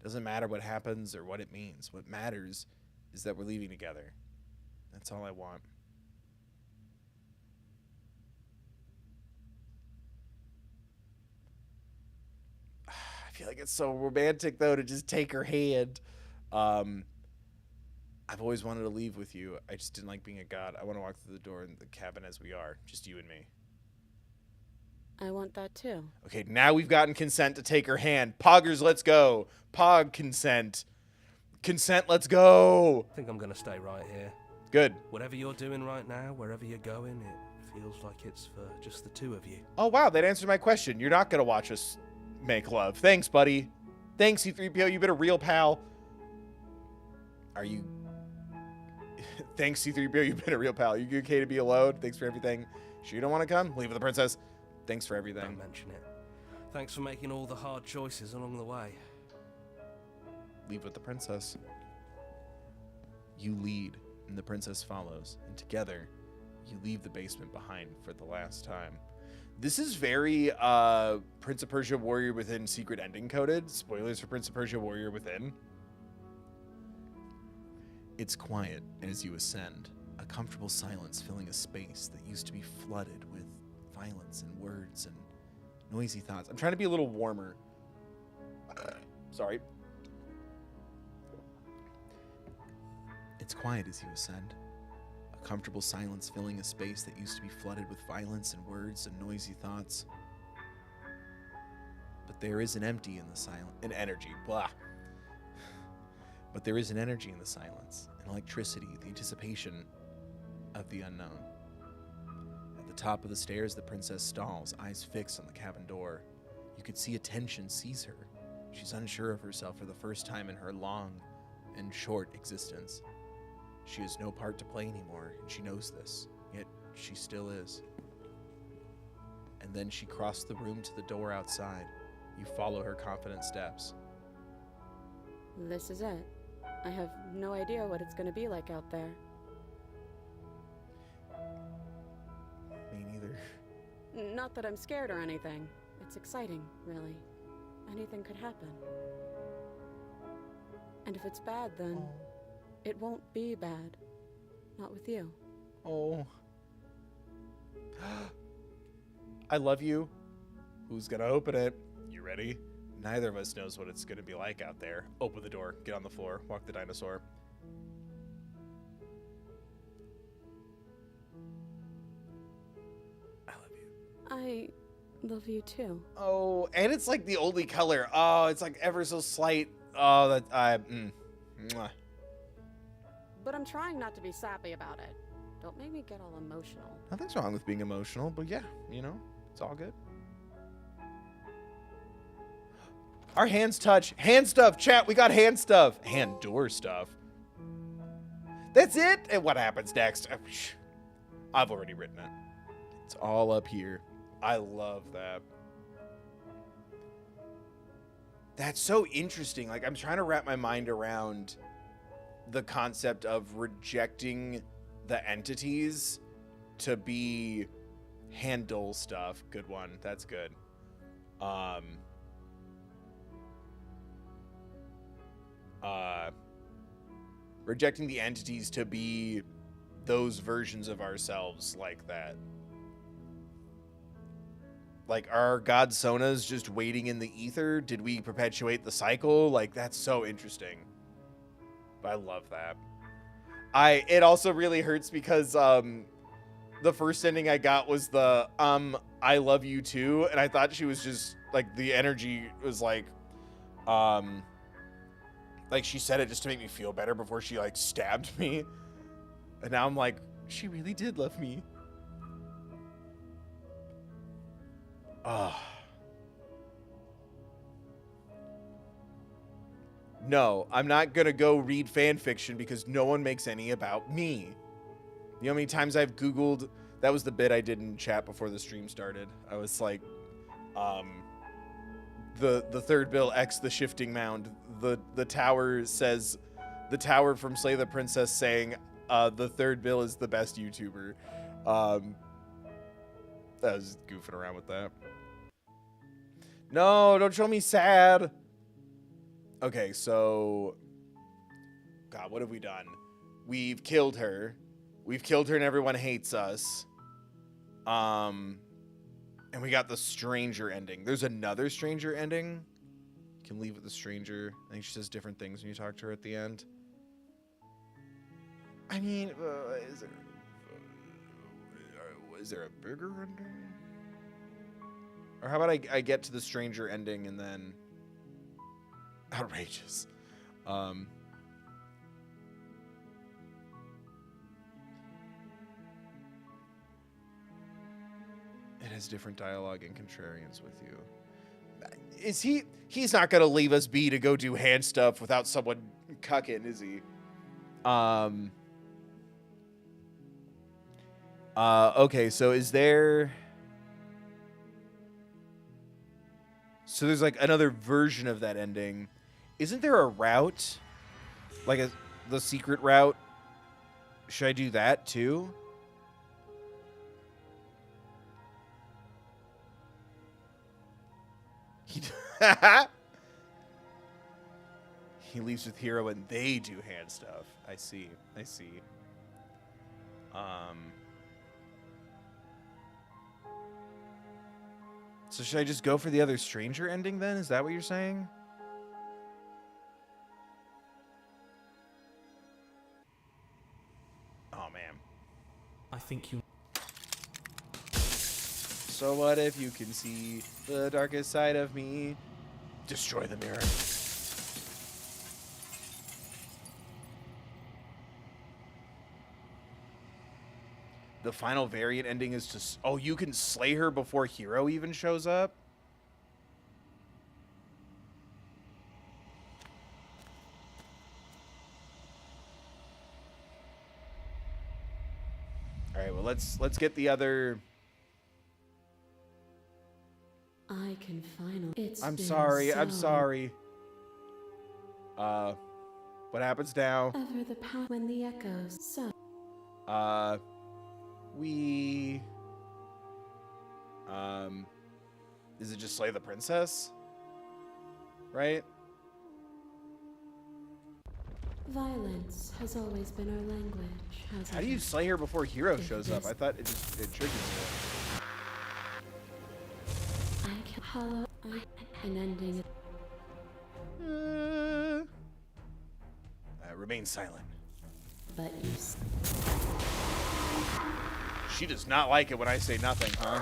Doesn't matter what happens or what it means. What matters is that we're leaving together. That's all I want. I feel like it's so romantic, though, to just take her hand. I've always wanted to leave with you. I just didn't like being a god. I want to walk through the door in the cabin as we are. Just you and me. I want that too. Okay, now we've gotten consent to take her hand. Poggers, let's go. Pog consent. Consent, let's go. I think I'm going to stay right here. Good. Whatever you're doing right now, wherever you're going, it feels like it's for just the two of you. Oh, wow, that answered my question. You're not going to watch us make love. Thanks, buddy. Thanks, C-3PO. You've been a real pal. Are you... Thanks, C-3PO. You've been a real pal. Are you okay to be alone? Thanks for everything. Sure you don't want to come? Leave with the princess. Thanks for everything. Don't mention it. Thanks for making all the hard choices along the way. Leave with the princess. You lead, and the princess follows. And together, you leave the basement behind for the last time. This is very Prince of Persia Warrior Within secret ending coded. Spoilers for Prince of Persia Warrior Within. It's quiet as you ascend, a comfortable silence filling a space that used to be flooded with violence and words and noisy thoughts. I'm trying to be a little warmer. Sorry. It's quiet as you ascend, a comfortable silence filling a space that used to be flooded with violence and words and noisy thoughts. But there is an empty in the silence, an energy, blah. But there is an energy in the silence, an electricity, the anticipation of the unknown. At the top of the stairs, the princess stalls, eyes fixed on the cabin door. You could see a tension seize her. She's unsure of herself for the first time in her long and short existence. She has no part to play anymore, and she knows this, yet she still is. And then she crossed the room to the door outside. You follow her confident steps. This is it. I have no idea what it's going to be like out there. Me neither. Not that I'm scared or anything. It's exciting, really. Anything could happen. And if it's bad, then it won't be bad. Not with you. Oh. I love you. Who's gonna open it? You ready? Neither of us knows what it's gonna be like out there. Open the door, get on the floor, walk the dinosaur. I love you. I love you too. Oh, and it's like the only color. Oh, it's like ever so slight. Oh, that mwah. But I'm trying not to be sappy about it. Don't make me get all emotional. Nothing's wrong with being emotional, but yeah, you know, it's all good. Our hands touch. Hand stuff, chat. We got hand stuff. Hand door stuff. That's it? And what happens next? I've already written it. It's all up here. I love that. That's so interesting. Like, I'm trying to wrap my mind around the concept of rejecting the entities to be handle stuff. Good one. That's good. Rejecting the entities to be those versions of ourselves like that. Like, are God Sonas just waiting in the ether? Did we perpetuate the cycle? Like, that's so interesting. I love that. It also really hurts because the first ending I got was the I love you too, and I thought she was just like, the energy was like she said it just to make me feel better before she like stabbed me. And now I'm like, she really did love me. No, I'm not gonna go read fan fiction because no one makes any about me. You know how many times I've Googled, that was the bit I did in chat before the stream started. I was like, the third bill X the shifting mound. The tower says, the tower from Slay the Princess saying, the third bill is the best YouTuber. I was goofing around with that. No, don't show me sad. Okay, so, God, what have we done? We've killed her. We've killed her and everyone hates us. And we got the stranger ending. There's another stranger ending. You can leave with the stranger. I think she says different things when you talk to her at the end. I mean, is there a bigger ending? Or how about I get to the stranger ending and then... Outrageous. It has different dialogue and contrarians with you. Is he's not gonna leave us be to go do hand stuff without someone cucking, is he? Okay, so is there... So there's like another version of that ending. Isn't there a route? Like the secret route? Should I do that too? He leaves with Hero and they do hand stuff. I see. So should I just go for the other stranger ending then? Is that what you're saying? Oh, man. I think you... So what if you can see the darkest side of me? Destroy the mirror. The final variant ending is to... Oh, you can slay her before Hero even shows up? let's get the other. I can finally. I'm sorry. What happens now? Ever the path when the echoes. So. We. Is it just slay the princess? Right? Violence has always been our language, hasn't How do you it? slay her before Hero shows up? I thought it triggers I can hollow an ending. you. Remain silent. But you. She does not like it when I say nothing, huh?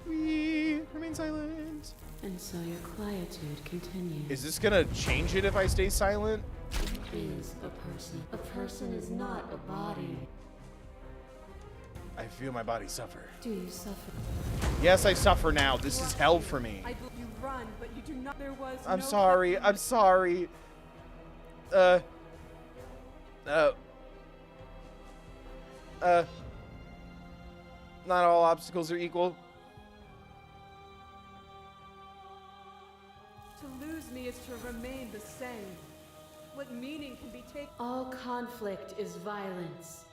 We remain silent. And so your quietude continues. Is this gonna change it if I stay silent? Is a person. A person is not a body. I feel my body suffer. Do you suffer? Yes, I suffer now. This is hell for me. I believe you run, but you do not. There was. I'm no sorry. I'm sorry. Not all obstacles are equal. To lose me is to remain the same. What meaning can be taken? All conflict is violence.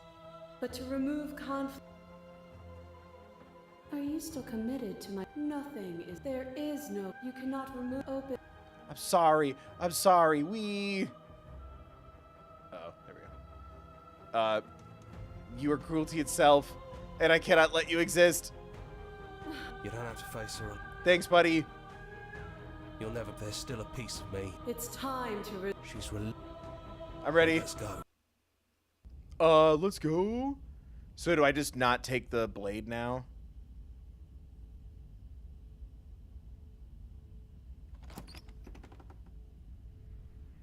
But to remove conflict. Are you still committed to my? Nothing is. There is no. You cannot remove open. I'm sorry. I'm sorry. We. Oh, there we go. You are cruelty itself, and I cannot let you exist. You don't have to face her. Thanks, buddy. You'll never. There's still a piece of me. It's time to. She's. I'm ready. Let's go. Let's go. So do I just not take the blade now?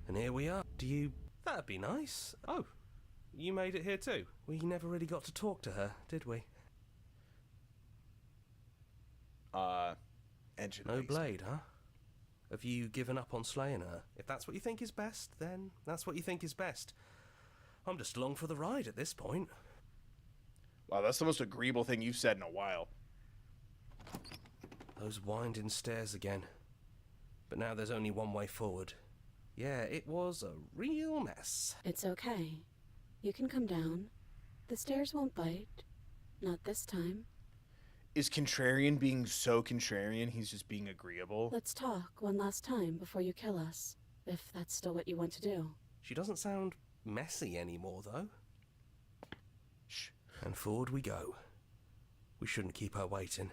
And here we are. That'd be nice. Oh, you made it here too. We never really got to talk to her, did we? Engine. No please. blade, huh? Have you given up on slaying her? If that's what you think is best, then that's what you think is best. I'm just along for the ride at this point. Wow, that's the most agreeable thing you've said in a while. Those winding stairs again. But now there's only one way forward. Yeah, it was a real mess. It's okay. You can come down. The stairs won't bite. Not this time. Is Contrarian being so contrarian he's just being agreeable? Let's talk one last time before you kill us, if that's still what you want to do. She doesn't sound messy anymore, though. Shh. And forward we go. We shouldn't keep her waiting.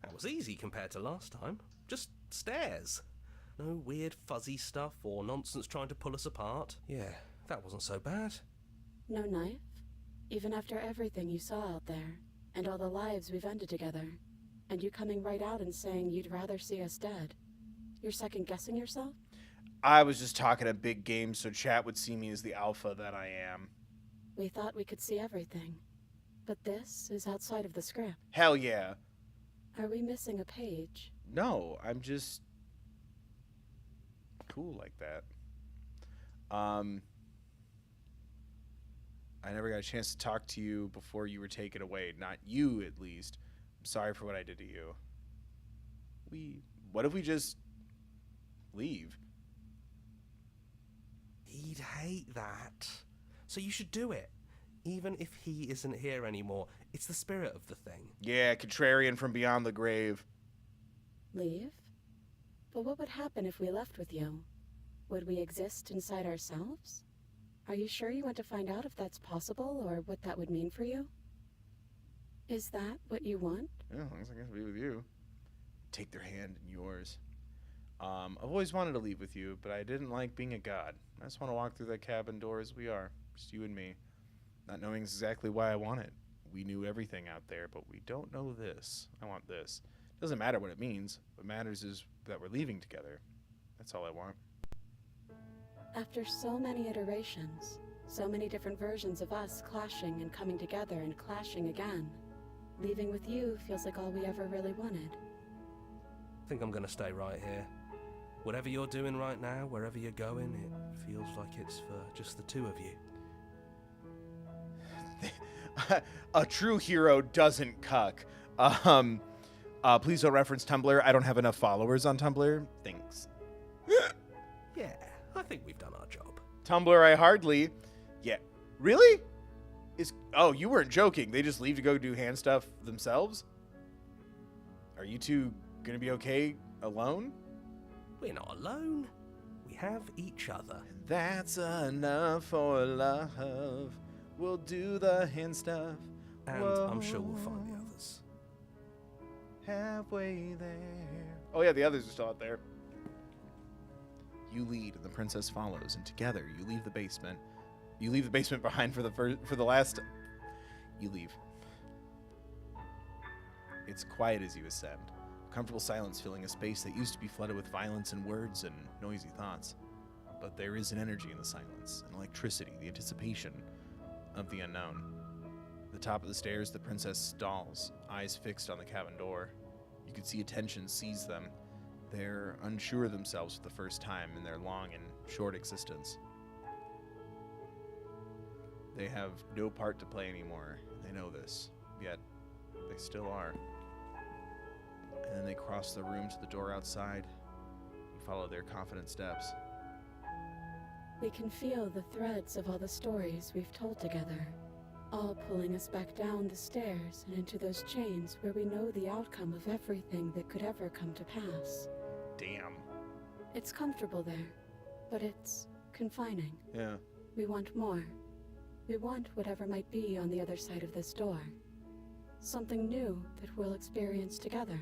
That was easy compared to last time. Just stairs. No weird fuzzy stuff or nonsense trying to pull us apart. Yeah, that wasn't so bad. No knife? Even after everything you saw out there, and all the lives we've ended together, and you coming right out and saying you'd rather see us dead. You're second-guessing yourself? I was just talking a big game so chat would see me as the alpha that I am. We thought we could see everything. But this is outside of the script. Hell yeah. Are we missing a page? No, I'm just cool like that. I never got a chance to talk to you before you were taken away. Not you, at least. I'm sorry for what I did to you. What if we just leave? He'd hate that. So you should do it. Even if he isn't here anymore. It's the spirit of the thing. Yeah, Contrarian from beyond the grave. Leave? But what would happen if we left with you? Would we exist inside ourselves? Are you sure you want to find out if that's possible, or what that would mean for you? Is that what you want? Yeah, as long as I get to be with you. Take their hand in yours. I've always wanted to leave with you, but I didn't like being a god. I just want to walk through that cabin door as we are. Just you and me. Not knowing exactly why I want it. We knew everything out there, but we don't know this. I want this. Doesn't matter what it means. What matters is that we're leaving together. That's all I want. After so many iterations, so many different versions of us clashing and coming together and clashing again, leaving with you feels like all we ever really wanted. I think I'm gonna stay right here. Whatever you're doing right now, wherever you're going, it feels like it's for just the two of you. A true hero doesn't cuck. Please don't reference Tumblr. I don't have enough followers on Tumblr. Thanks. Yeah, I think we've done our job. Tumblr, I hardly. Yeah. Really? Oh, you weren't joking. They just leave to go do hand stuff themselves? Are you two gonna be okay alone? We're not alone. We have each other. That's enough for love. We'll do the hand stuff. And I'm sure we'll find the others. Halfway there. Oh yeah, the others are still out there. You lead, and the princess follows, and together you leave the basement. You leave the basement behind for the last. You leave. It's quiet as you ascend. Comfortable silence filling a space that used to be flooded with violence and words and noisy thoughts. But there is an energy in the silence, an electricity, the anticipation of the unknown. At the top of the stairs, the princess stalls, eyes fixed on the cabin door. You can see a tension seize them. They're unsure of themselves for the first time in their long and short existence. They have no part to play anymore. They know this, yet they still are. And then they cross the room to the door outside. You follow their confident steps. We can feel the threads of all the stories we've told together, all pulling us back down the stairs and into those chains where we know the outcome of everything that could ever come to pass. Damn. It's comfortable there, but it's confining. Yeah. We want more. We want whatever might be on the other side of this door. Something new that we'll experience together,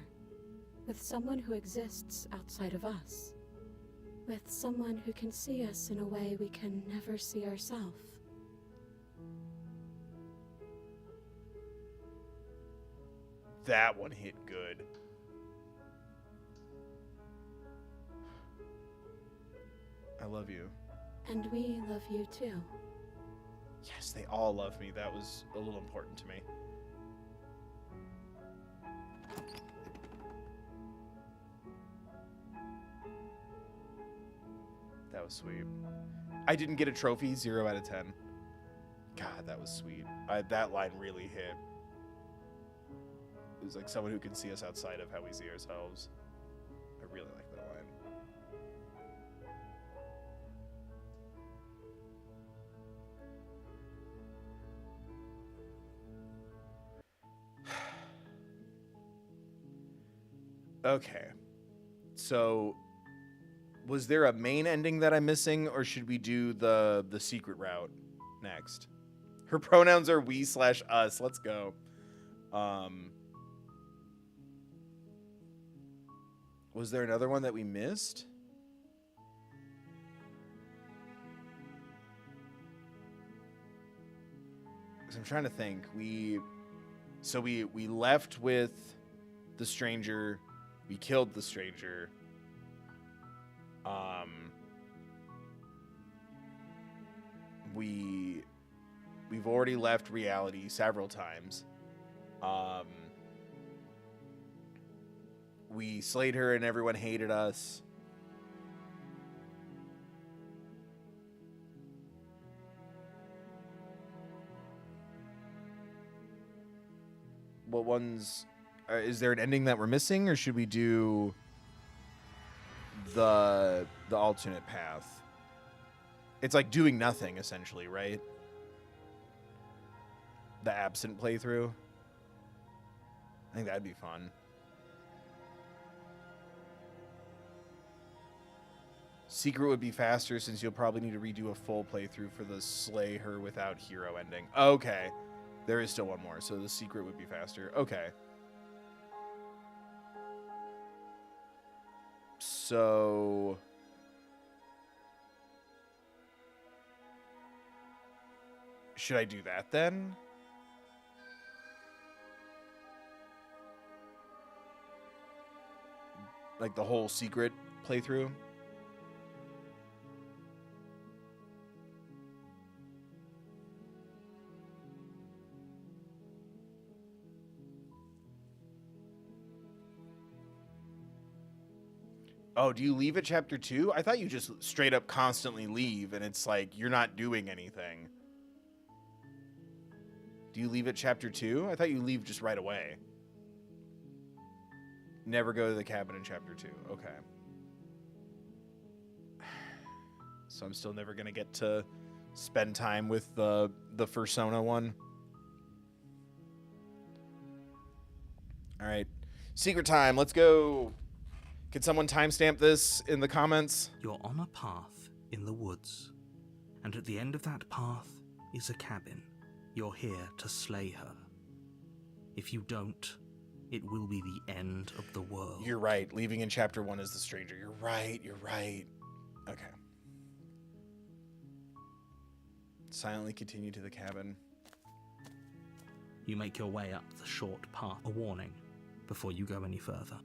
with someone who exists outside of us. With someone who can see us in a way we can never see ourselves. That one hit good. I love you. And we love you too. Yes, they all love me. That was a little important to me. That was sweet. I didn't get a trophy, 0 out of 10. God, that was sweet. That line really hit. It was like someone who can see us outside of how we see ourselves. I really like that line. Okay. So, was there a main ending that I'm missing, or should we do the secret route next? Her pronouns are we/us. Let's go. Was there another one that we missed? Because I'm trying to think. We left with the stranger. We killed the stranger. We've already left reality several times. We slayed her and everyone hated us. What ones? Is there an ending that we're missing, or should we do the alternate path? It's like doing nothing, essentially, right? The absent playthrough. I think that'd be fun. Secret would be faster since you'll probably need to redo a full playthrough for the slay her without hero ending. Okay. There is still one more, so the secret would be faster. Okay. So... should I do that then? Like the whole secret playthrough? Oh, do you leave at chapter 2? I thought you just straight up constantly leave and it's like you're not doing anything. Do you leave at chapter 2? I thought you leave just right away. Never go to the cabin in chapter 2. Okay. So I'm still never going to get to spend time with the Fursona one. All right. Secret time. Let's go. Can someone timestamp this in the comments? You're on a path in the woods, and at the end of that path is a cabin. You're here to slay her. If you don't, it will be the end of the world. You're right. Leaving in chapter 1 is the stranger. You're right. You're right. Okay. Silently continue to the cabin. You make your way up the short path, a warning, before you go any further.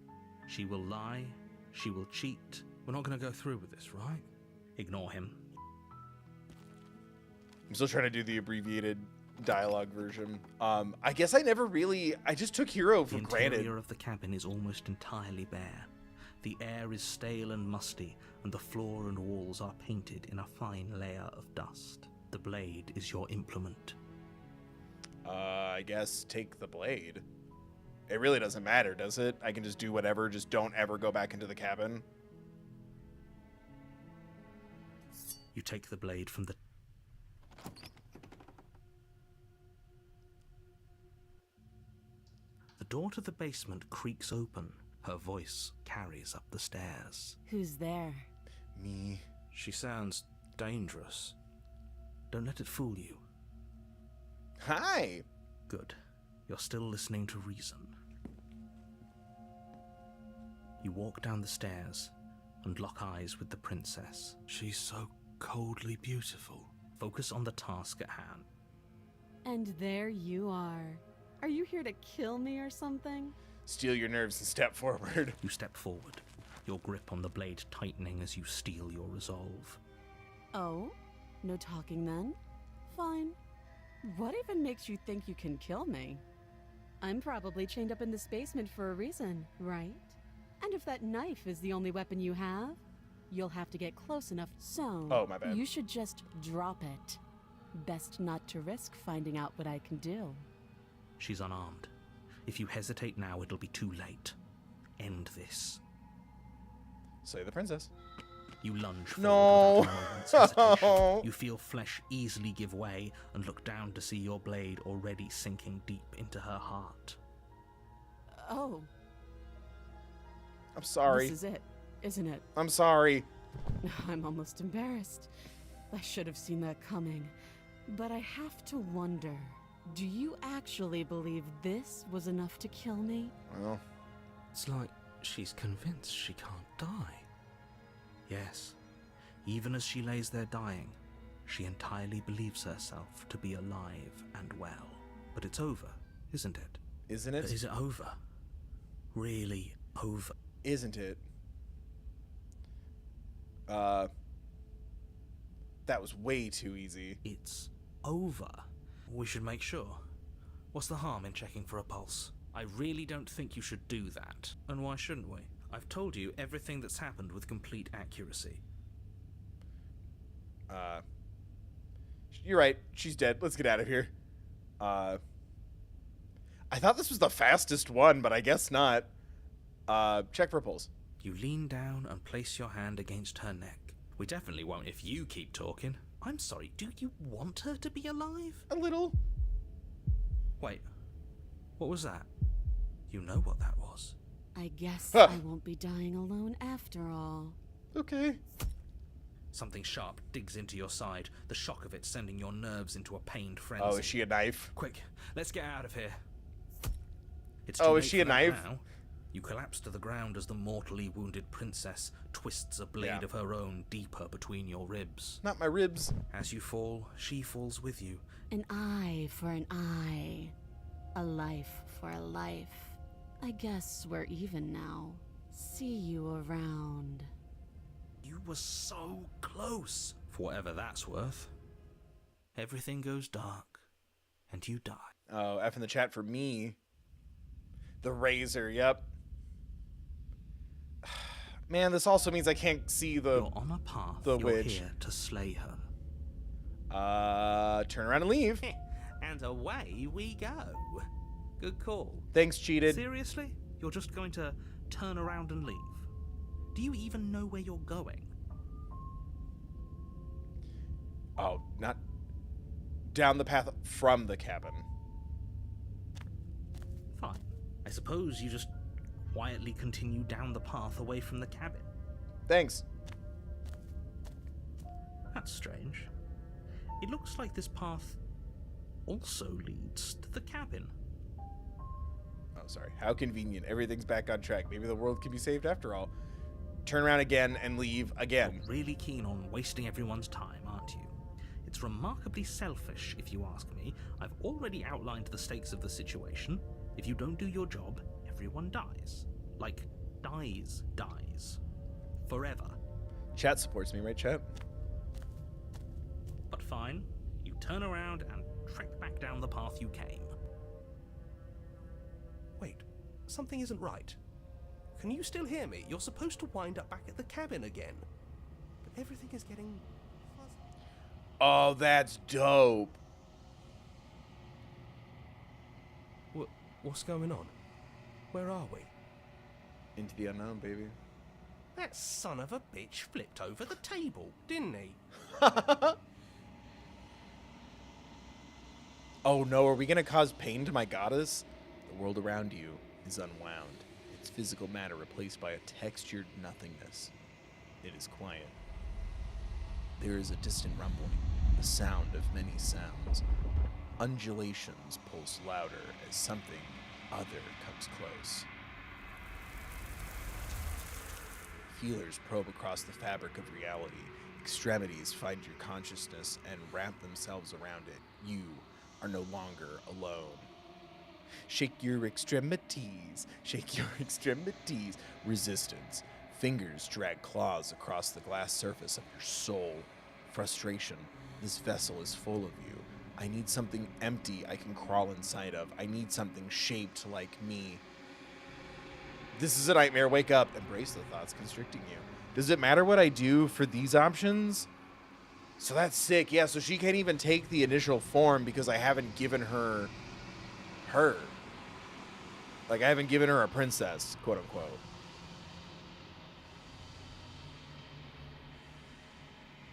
She will lie, she will cheat. We're not going to go through with this, right? Ignore him. I'm still trying to do the abbreviated dialogue version. I guess I just took Hero for granted. The interior of the cabin is almost entirely bare. The air is stale and musty, and the floor and walls are painted in a fine layer of dust. The blade is your implement. I guess take the blade. It really doesn't matter, does it? I can just do whatever, just don't ever go back into the cabin. You take the blade from the... The door to the basement creaks open. Her voice carries up the stairs. Who's there? Me. She sounds dangerous. Don't let it fool you. Hi! Good. You're still listening to reason. You walk down the stairs and lock eyes with the princess. She's so coldly beautiful. Focus on the task at hand. And there you are. Are you here to kill me or something? Steal your nerves and step forward. You step forward, your grip on the blade tightening as you steel your resolve. Oh? No talking then? Fine. What even makes you think you can kill me? I'm probably chained up in this basement for a reason, right? And if that knife is the only weapon you have, you'll have to get close enough, so... Oh, my bad. You should just drop it. Best not to risk finding out what I can do. She's unarmed. If you hesitate now, it'll be too late. End this. Slay the princess. You lunge forward No. without a moment's hesitation. You feel flesh easily give way and look down to see your blade already sinking deep into her heart. Oh. I'm sorry. This is it, isn't it? I'm sorry. I'm almost embarrassed. I should have seen that coming. But I have to wonder, do you actually believe this was enough to kill me? Well, It's like she's convinced she can't die. Yes, even as she lays there dying, she entirely believes herself to be alive and well. But it's over, isn't it? isn't it? But is it over? Really over? Isn't it? That was way too easy. It's over. We should make sure. What's the harm in checking for a pulse? I really don't think you should do that. And why shouldn't we? I've told you everything that's happened with complete accuracy. You're right. She's dead. Let's get out of here. I thought this was the fastest one, but I guess not. Check for a pulse. You lean down and place your hand against her neck. We definitely won't if you keep talking. I'm sorry, do you want her to be alive? A little. Wait, what was that? You know what that was. I guess Huh. I won't be dying alone after all. Okay. Something sharp digs into your side, the shock of it sending your nerves into a pained frenzy. Oh, is she a knife? Quick, let's get out of here. It's Oh, too is late she for a that knife? now. You collapse to the ground as the mortally wounded princess twists a blade Yeah. of her own deeper between your ribs. Not my ribs. As you fall, she falls with you. An eye for an eye. A life for a life. I guess we're even now. See you around. You were so close, for whatever that's worth. Everything goes dark, and you die. Oh, F in the chat for me. The razor, yep. Man, this also means I can't see the... You're on a path. the You're witch. here to slay her. Turn around and leave. And away we go. Good call. Thanks, cheated. Seriously? You're just going to turn around and leave? Do you even know where you're going? Oh, not down the path from the cabin. Fine. I suppose you just quietly continue down the path away from the cabin. Thanks. That's strange. It looks like this path also leads to the cabin. Oh, sorry. How convenient. Everything's back on track. Maybe the world can be saved after all. Turn around again and leave again. You're really keen on wasting everyone's time, aren't you? It's remarkably selfish, if you ask me. I've already outlined the stakes of the situation. If you don't do your job, everyone dies. Like, dies. Forever. Chat supports me, right, chat? But fine, you turn around and trek back down the path you came. Wait, something isn't right. Can you still hear me? You're supposed to wind up back at the cabin again. But everything is getting fuzzy. Oh, that's dope. What's going on? Where are we? Into the unknown, baby. That son of a bitch flipped over the table, didn't he? Oh no, are we gonna cause pain to my goddess? The world around you is unwound. Its physical matter replaced by a textured nothingness. It is quiet. There is a distant rumbling, the sound of many sounds. Undulations pulse louder as something other comes close. Feelers probe across the fabric of reality. Extremities find your consciousness and wrap themselves around it. You are no longer alone. Shake your extremities. Shake your extremities. Resistance. Fingers drag claws across the glass surface of your soul. Frustration. This vessel is full of you. I need something empty I can crawl inside of. I need something shaped like me. This is a nightmare. Wake up. Embrace the thoughts constricting you. Does it matter what I do for these options? So that's sick. Yeah, so she can't even take the initial form because I haven't given her. Like, I haven't given her a princess, quote unquote.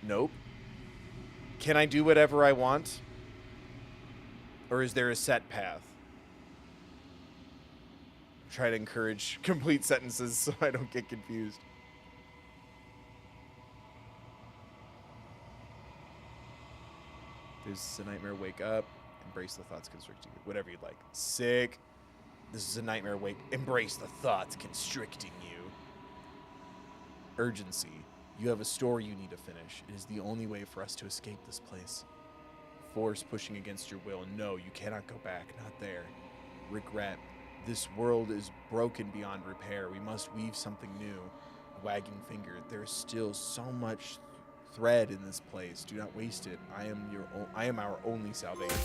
Nope. Can I do whatever I want? Or is there a set path? Try to encourage complete sentences so I don't get confused. This is a nightmare. Wake up. Embrace the thoughts constricting you. Whatever you'd like. Sick. This is a nightmare. Wake. Embrace the thoughts constricting you. Urgency. You have a story you need to finish. It is the only way for us to escape this place. Force pushing against your will. No, you cannot go back. Not there. Regret. This world is broken beyond repair. We must weave something new. Wagging finger. There is still so much thread in this place. Do not waste it. I am our only salvation.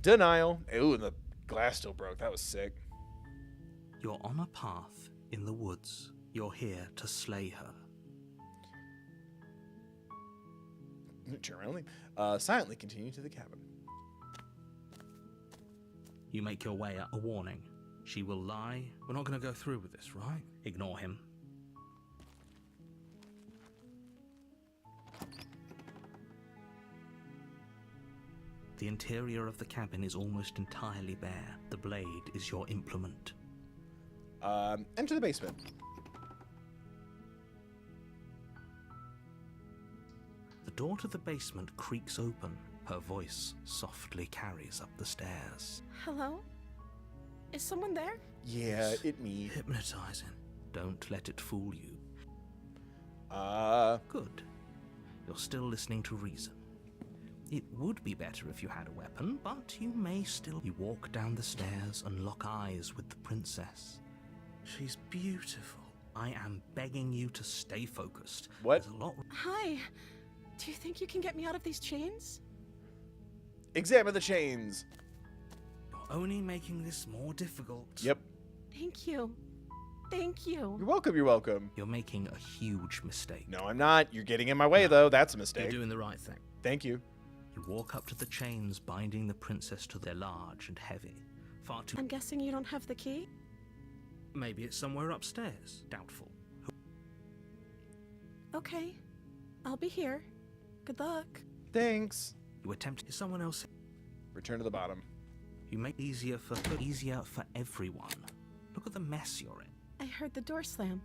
Denial. Ooh, and the glass still broke. That was sick. You're on a path in the woods. You're here to slay her. Turn silently continue to the cabin. You make your way up. A warning. She will lie. We're not going to go through with this, right? Ignore him. The interior of the cabin is almost entirely bare. The blade is your implement. Enter the basement. The door to the basement creaks open. Her voice softly carries up the stairs. Hello? Is someone there? Yeah, it me. Hypnotizing. Don't let it fool you. Good. You're still listening to reason. It would be better if you had a weapon, but you may still... You walk down the stairs and lock eyes with the princess. She's beautiful. I am begging you to stay focused. What? There's a lot... Hi. Do you think you can get me out of these chains? Examine the chains. You're only making this more difficult. Yep. Thank you. Thank you. You're welcome, you're welcome. You're making a huge mistake. No, I'm not. You're getting in my way, though. That's a mistake. You're doing the right thing. Thank you. You walk up to the chains binding the princess to their large and heavy. Far too... I'm guessing you don't have the key? Maybe it's somewhere upstairs. Doubtful. Okay. I'll be here. Good luck. Thanks. You attempt... Is someone else... Return to the bottom. You make it easier for everyone. Look at the mess you're in. I heard the door slam.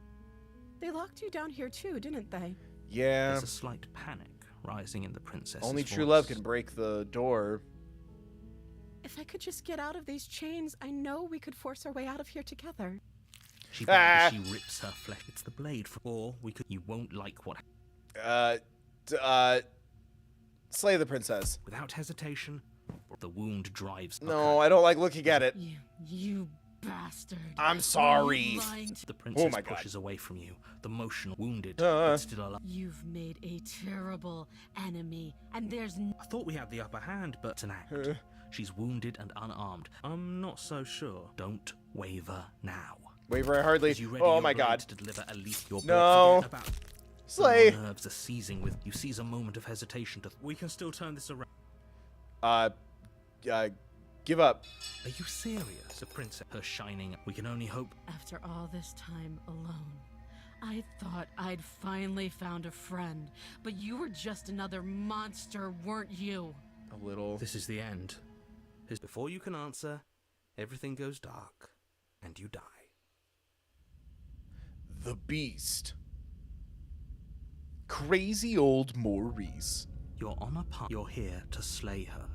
They locked you down here too, didn't they? Yeah. There's a slight panic rising in the princess's Only true voice. love can break the door. If I could just get out of these chains, I know we could force our way out of here together. She she rips her flesh. It's the blade for... Or we could... You won't like what... Slay the princess. Without hesitation, the wound drives... No, I don't like looking at it. You bastard. I'm sorry. The princess my God. pushes away from you. The motion wounded, but still alive. You've made a terrible enemy, and there's I thought we had the upper hand, but it's an act. She's wounded and unarmed. I'm not so sure. Don't waver now. Waver I hardly. As you ready Oh your my blade God. to deliver at least your No. forget about Slay. Your nerves are seizing with... You seize a moment of hesitation to... We can still turn this around. Give up. Are you serious? The princess, her shining... We can only hope... After all this time alone, I thought I'd finally found a friend, but you were just another monster, weren't you? A little. This is the end. Before you can answer, everything goes dark, and you die. The beast. Crazy old Maurice. You're on a path. You're here to slay her.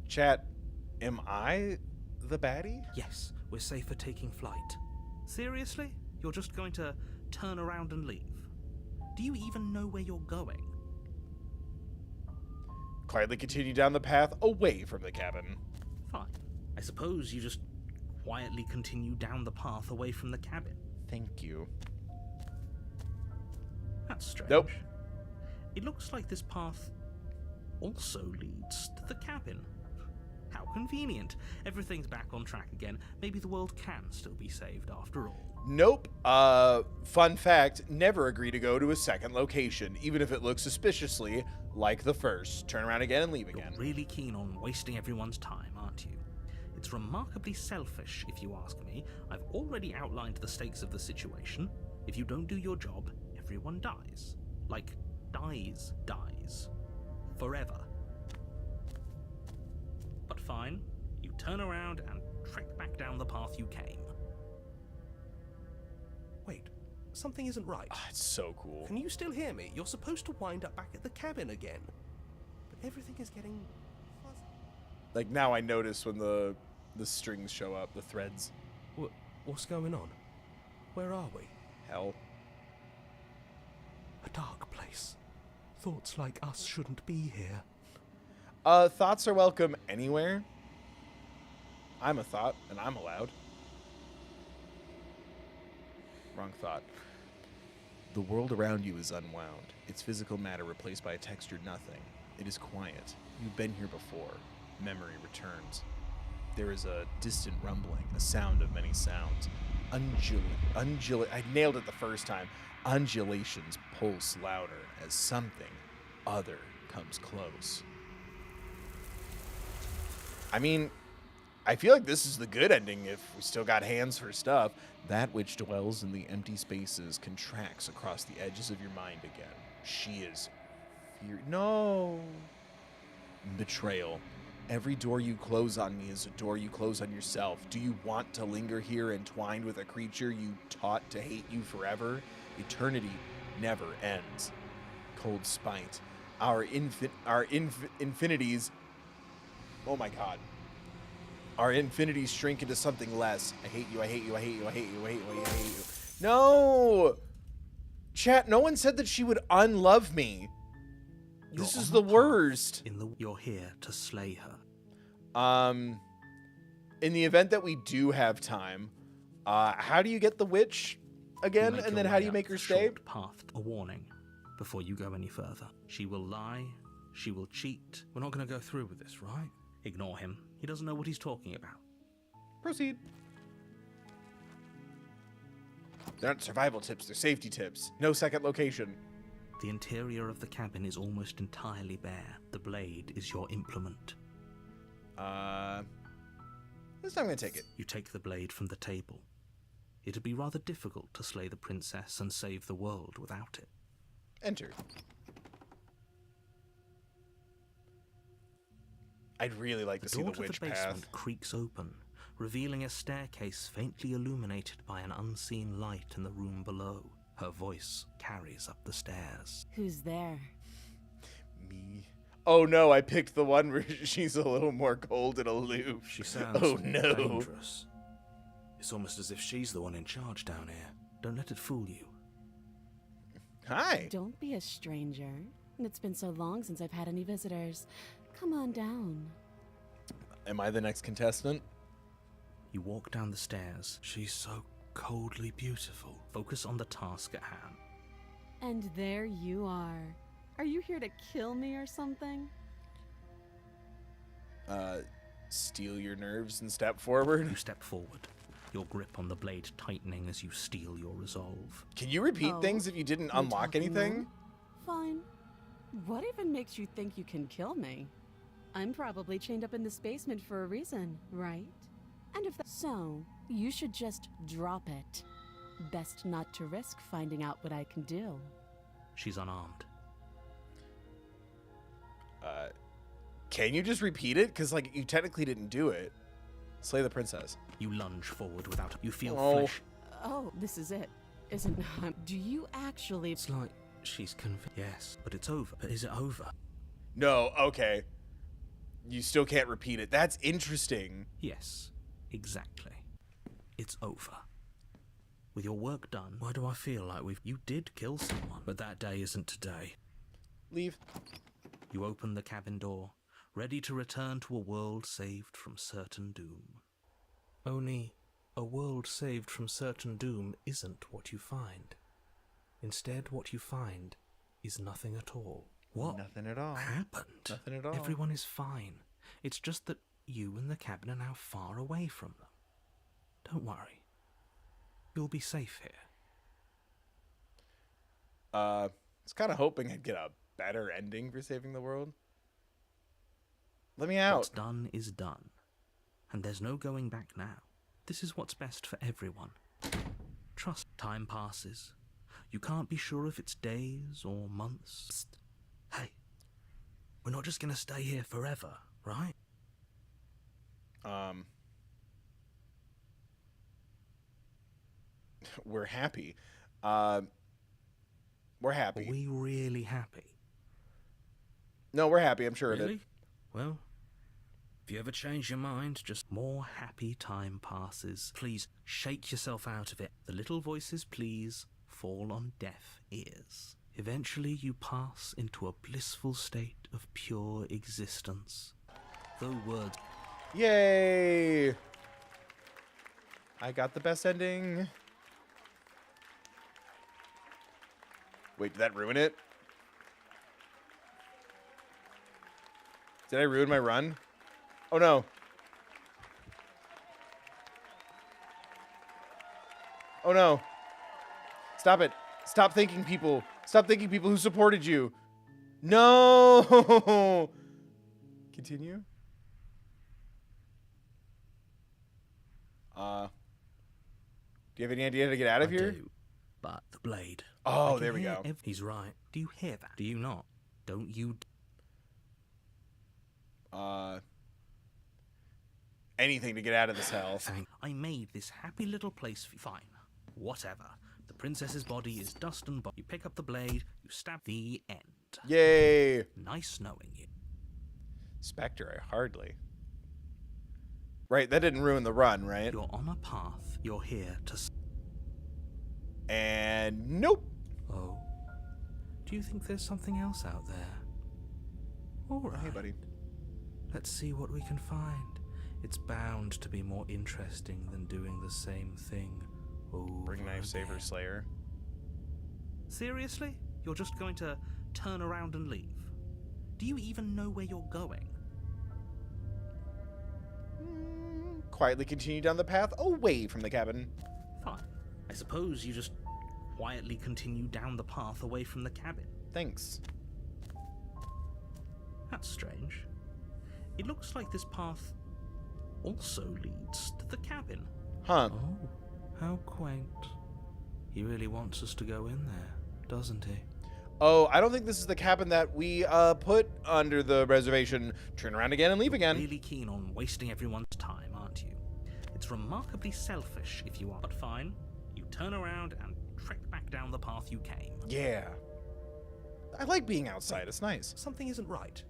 Chat, am I the baddie? Yes, we're safe for taking flight. Seriously? You're just going to turn around and leave? Do you even know where you're going? Quietly continue down the path away from the cabin. Fine. I suppose you just quietly continue down the path away from the cabin. Thank you. That's strange. Nope. It looks like this path also leads to the cabin. How convenient. Everything's back on track again. Maybe the world can still be saved after all. Nope. Fun fact, never agree to go to a second location, even if it looks suspiciously like the first. Turn around again and leave again. You're really keen on wasting everyone's time, aren't you? It's remarkably selfish, if you ask me. I've already outlined the stakes of the situation. If you don't do your job, everyone dies. Like, dies. Forever. But fine, you turn around and trek back down the path you came. Wait, something isn't right. It's so cool. Can you still hear me? You're supposed to wind up back at the cabin again. But everything is getting fuzzy. Like, now I notice when the strings show up, the threads. What's going on? Where are we? Hell. A dark place. Thoughts like us shouldn't be here. Thoughts are welcome anywhere. I'm a thought, and I'm allowed. Wrong thought. The world around you is unwound, its physical matter replaced by a textured nothing. It is quiet. You've been here before. Memory returns. There is a distant rumbling, a sound of many sounds. I nailed it the first time. Undulations pulse louder as something other comes close. I mean, I feel like this is the good ending if we still got hands for stuff. That which dwells in the empty spaces contracts across the edges of your mind again. She is no. Betrayal. Every door you close on me is a door you close on yourself. Do you want to linger here entwined with a creature you taught to hate you forever? Eternity never ends. Cold spite. Our infinities... Oh my God. Our infinities shrink into something less. I hate you, I hate you, I hate you, I hate you, I hate you, I hate you. No! Chat, no one said that she would unlove me. This is the worst. You're here to slay her. In the event that we do have time, how do you get the witch again? And then how do you make her stay? Short path, a warning before you go any further. She will lie. She will cheat. We're not going to go through with this, right? Ignore him. He doesn't know what he's talking about. Proceed. They're not survival tips, they're safety tips. No second location. The interior of the cabin is almost entirely bare. The blade is your implement. This time I'm gonna take it. You take the blade from the table. It'd be rather difficult to slay the princess and save the world without it. Enter. I'd really like to see the door to witch the basement path. creaks open, revealing a staircase faintly illuminated by an unseen light in the room below. Her voice carries up the stairs. Who's there? Me. Oh no, I picked the one where she's a little more cold and aloof. She sounds dangerous. It's almost as if she's the one in charge down here. Don't let it fool you. Hi. Don't be a stranger. It's been so long since I've had any visitors. Come on down. Am I the next contestant? You walk down the stairs. She's so coldly beautiful. Focus on the task at hand. And there you are. Are you here to kill me or something? Steel your nerves and step forward. You step forward, your grip on the blade tightening as you steel your resolve. Can you repeat things if you didn't unlock anything? Fine. What even makes you think you can kill me? I'm probably chained up in this basement for a reason, right? And if that's so, you should just drop it. Best not to risk finding out what I can do. She's unarmed. Can you just repeat it? Because, like, you technically didn't do it. Slay the princess. You lunge forward without... You feel Oh. flesh. Oh, this is it, isn't it? Do you actually... It's like she's convinced. Yes, but it's over. But is it over? No, okay. You still can't repeat it. That's interesting. Yes, exactly. It's over. With your work done, why do I feel like You did kill someone, but that day isn't today. Leave. You open the cabin door, ready to return to a world saved from certain doom. Only, a world saved from certain doom isn't what you find. Instead, what you find is nothing at all. What Nothing at all. happened? Nothing at all. Everyone is fine. It's just that you and the cabin are now far away from them. Don't worry. You'll be safe here. I was kind of hoping I'd get a better ending for saving the world. Let me out. What's done is done. And there's no going back now. This is what's best for everyone. Trust. Time passes. You can't be sure if it's days or months. Psst. Hey, we're not just gonna stay here forever, right? We're happy. We're happy. Are we really happy? No, we're happy. I'm sure of it. Really? Well, if you ever change your mind, just more happy time passes. Please shake yourself out of it. The little voices, please, fall on deaf ears. Eventually you pass into a blissful state of pure existence. Though words... Yay! I got the best ending. Wait, did that ruin it? Did I ruin my run? Oh no. Oh no. Stop it. Stop thinking people. Stop thinking people who supported you. No. Continue. Do you have any idea how to get out of here? Do, but the blade. Oh, I can there we hear go. He's right. Do you hear that? Do you not? Don't you... Anything to get out of this hell. I made this happy little place for you. Fine. Whatever. The princess's body is dust and bone. You pick up the blade, you stab the end. Yay! Nice knowing you. Spectre, I hardly. Right, that didn't ruin the run, right? You're on a path. You're here to... And nope. Oh. Do you think there's something else out there? All right. Hey, buddy. Let's see what we can find. It's bound to be more interesting than doing the same thing over Bring knife, saver, again. slayer. Seriously? You're just going to turn around and leave? Do you even know where you're going? Quietly continue down the path away from the cabin. Fine. I suppose you just quietly continue down the path away from the cabin. Thanks. That's strange. It looks like this path also leads to the cabin. Huh. Oh, how quaint. He really wants us to go in there, doesn't he? Oh, I don't think this is the cabin that we put under the reservation. Turn around again and leave again. Really keen on wasting everyone's time, aren't you? It's remarkably selfish if you are. But fine, you turn around and trek back down the path you came. Yeah. I like being outside. It's nice. Something isn't right.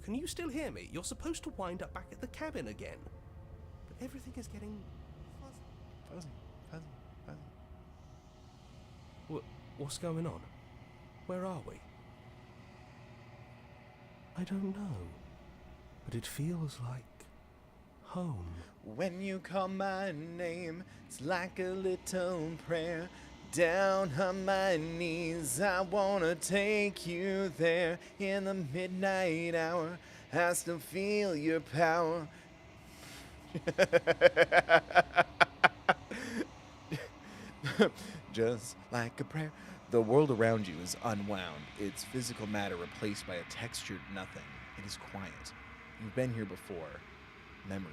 Can you still hear me? You're supposed to wind up back at the cabin again. But everything is getting fuzzy. What's going on? Where are we? I don't know. But it feels like home. When you call my name, it's like a little prayer. Down on my knees, I wanna take you there. In the midnight hour, I still feel your power. Just like a prayer. The world around you is unwound. Its physical matter replaced by a textured nothing. It is quiet. You've been here before. Memory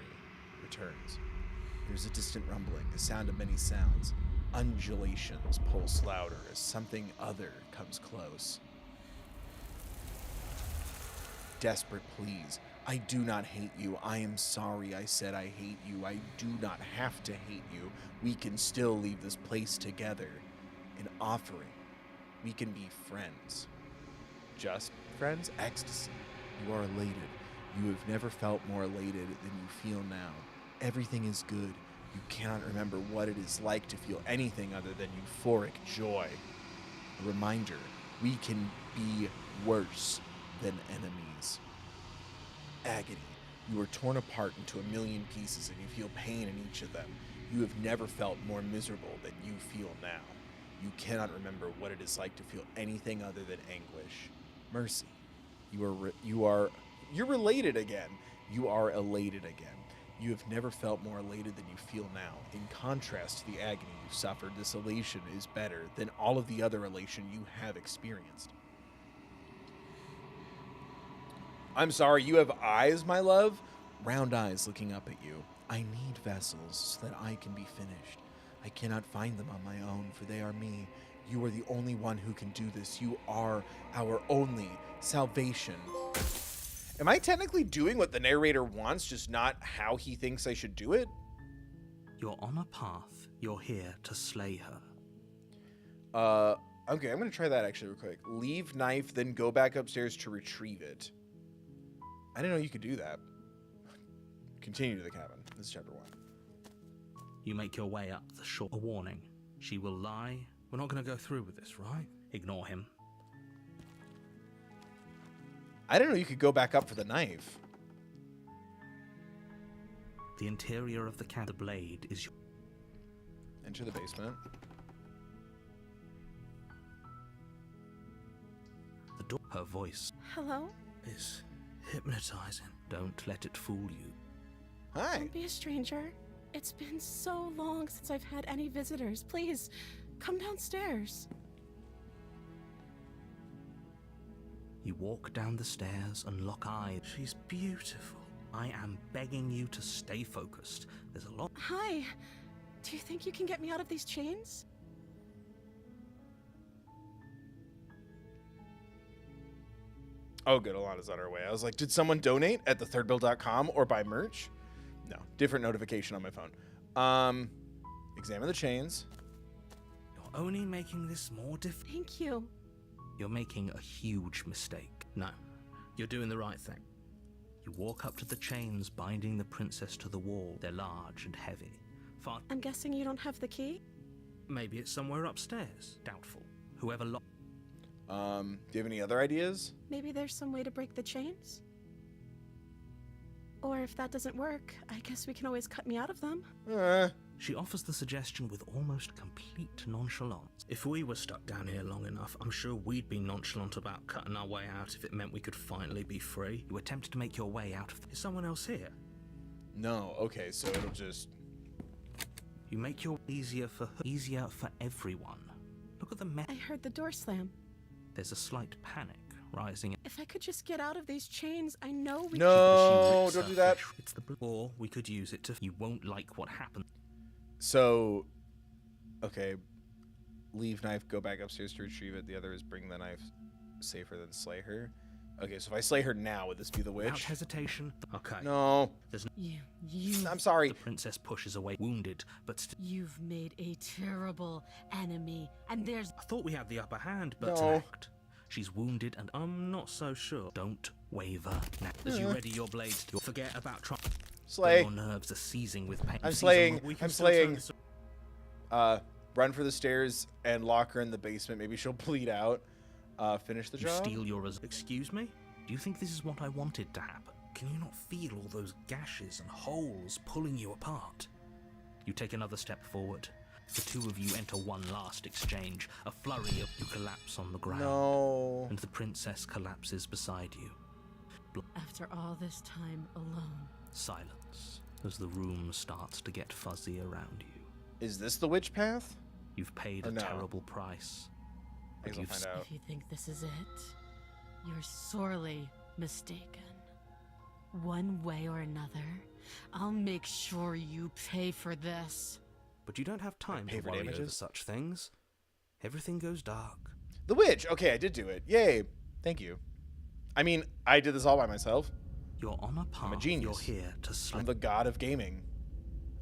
returns. There's a distant rumbling, a sound of many sounds. Undulations pulse louder as something other comes close. Desperate pleas. I do not hate you. I am sorry I said I hate you. I do not have to hate you. We can still leave this place together. An offering. We can be friends. Just friends? Ecstasy. You are elated. You have never felt more elated than you feel now. Everything is good. You cannot remember what it is like to feel anything other than euphoric joy. A reminder, we can be worse than enemies. Agony. You are torn apart into a million pieces and you feel pain in each of them. You have never felt more miserable than you feel now. You cannot remember what it is like to feel anything other than anguish. Mercy. You're related again. You are elated again. You have never felt more elated than you feel now. In contrast to the agony you suffered, this elation is better than all of the other elation you have experienced. I'm sorry, you have eyes, my love? Round eyes looking up at you. I need vessels so that I can be finished. I cannot find them on my own, for they are me. You are the only one who can do this. You are our only salvation. Am I technically doing what the narrator wants, just not how he thinks I should do it? You're on a path. You're here to slay her. Okay, I'm gonna try that actually real quick. Leave knife, then go back upstairs to retrieve it. I didn't know you could do that. Continue to the cabin. This is chapter 1. You make your way up the shore. A warning. She will lie. We're not going to go through with this, right? Ignore him. I didn't know you could go back up for the knife. The interior of the cabin. The blade is your... Enter the basement. The door. Her voice Hello? is hypnotizing. Don't let it fool you. Hi. Don't be a stranger. It's been so long since I've had any visitors. Please, come downstairs. You walk down the stairs and lock eyes. She's beautiful. I am begging you to stay focused. There's a lot... Hi. Do you think you can get me out of these chains? Oh, good. Alana's on her way. I was like, did someone donate at thethirdbill.com or buy merch? No. Different notification on my phone. Examine the chains. You're only making this more difficult. Thank you. You're making a huge mistake. No, you're doing the right thing. You walk up to the chains binding the princess to the wall. They're large and heavy. I'm guessing you don't have the key? Maybe it's somewhere upstairs. Doubtful. Whoever locked... Do you have any other ideas? Maybe there's some way to break the chains? Or if that doesn't work, I guess we can always cut me out of them. She offers the suggestion with almost complete nonchalance. If we were stuck down here long enough, I'm sure we'd be nonchalant about cutting our way out if it meant we could finally be free. You attempted to make your way out of... Is someone else here? No. Okay, so it'll just... You make your easier for her, easier for everyone. Look at the I heard the door slam. There's a slight panic rising. If I could just get out of these chains, I know we No, don't do that. It's the or we could use it to. You won't like what happened. So, okay, leave knife, go back upstairs to retrieve it. The other is bring the knife, save her, then slay her. Okay, so if I slay her now, would this be the Without witch? hesitation. Okay. No. There's You. I'm sorry. The princess pushes away, wounded, but You've made a terrible enemy, and there's I thought we had the upper hand, but No. act. She's wounded, and I'm not so sure. Don't waver. Now, as you ready your blades, you'll forget about trying. Slay. Your nerves are seizing with pain. I'm Seize slaying. on- we can I'm still turn slaying. this- Run for the stairs and lock her in the basement. Maybe she'll bleed out. Finish the You job. steal your excuse me? Do you think this is what I wanted to happen? Can you not feel all those gashes and holes pulling you apart? You take another step forward. The two of you enter one last exchange. A flurry of you collapse on the ground. No. And the princess collapses beside you. after all this time alone. Silence as the room starts to get fuzzy around you. Is this the witch path? You've paid Or a no? terrible price. I guess we'll you've find out. If you think this is it, you're sorely mistaken. One way or another, I'll make sure you pay for this. But you don't have time pay to for worry over damages? such things. Everything goes dark. The witch. Okay, I did do it. Yay. Thank you. I mean, I did this all by myself. You're on a path. I'm a genius. You're here to I'm slay. the god of gaming.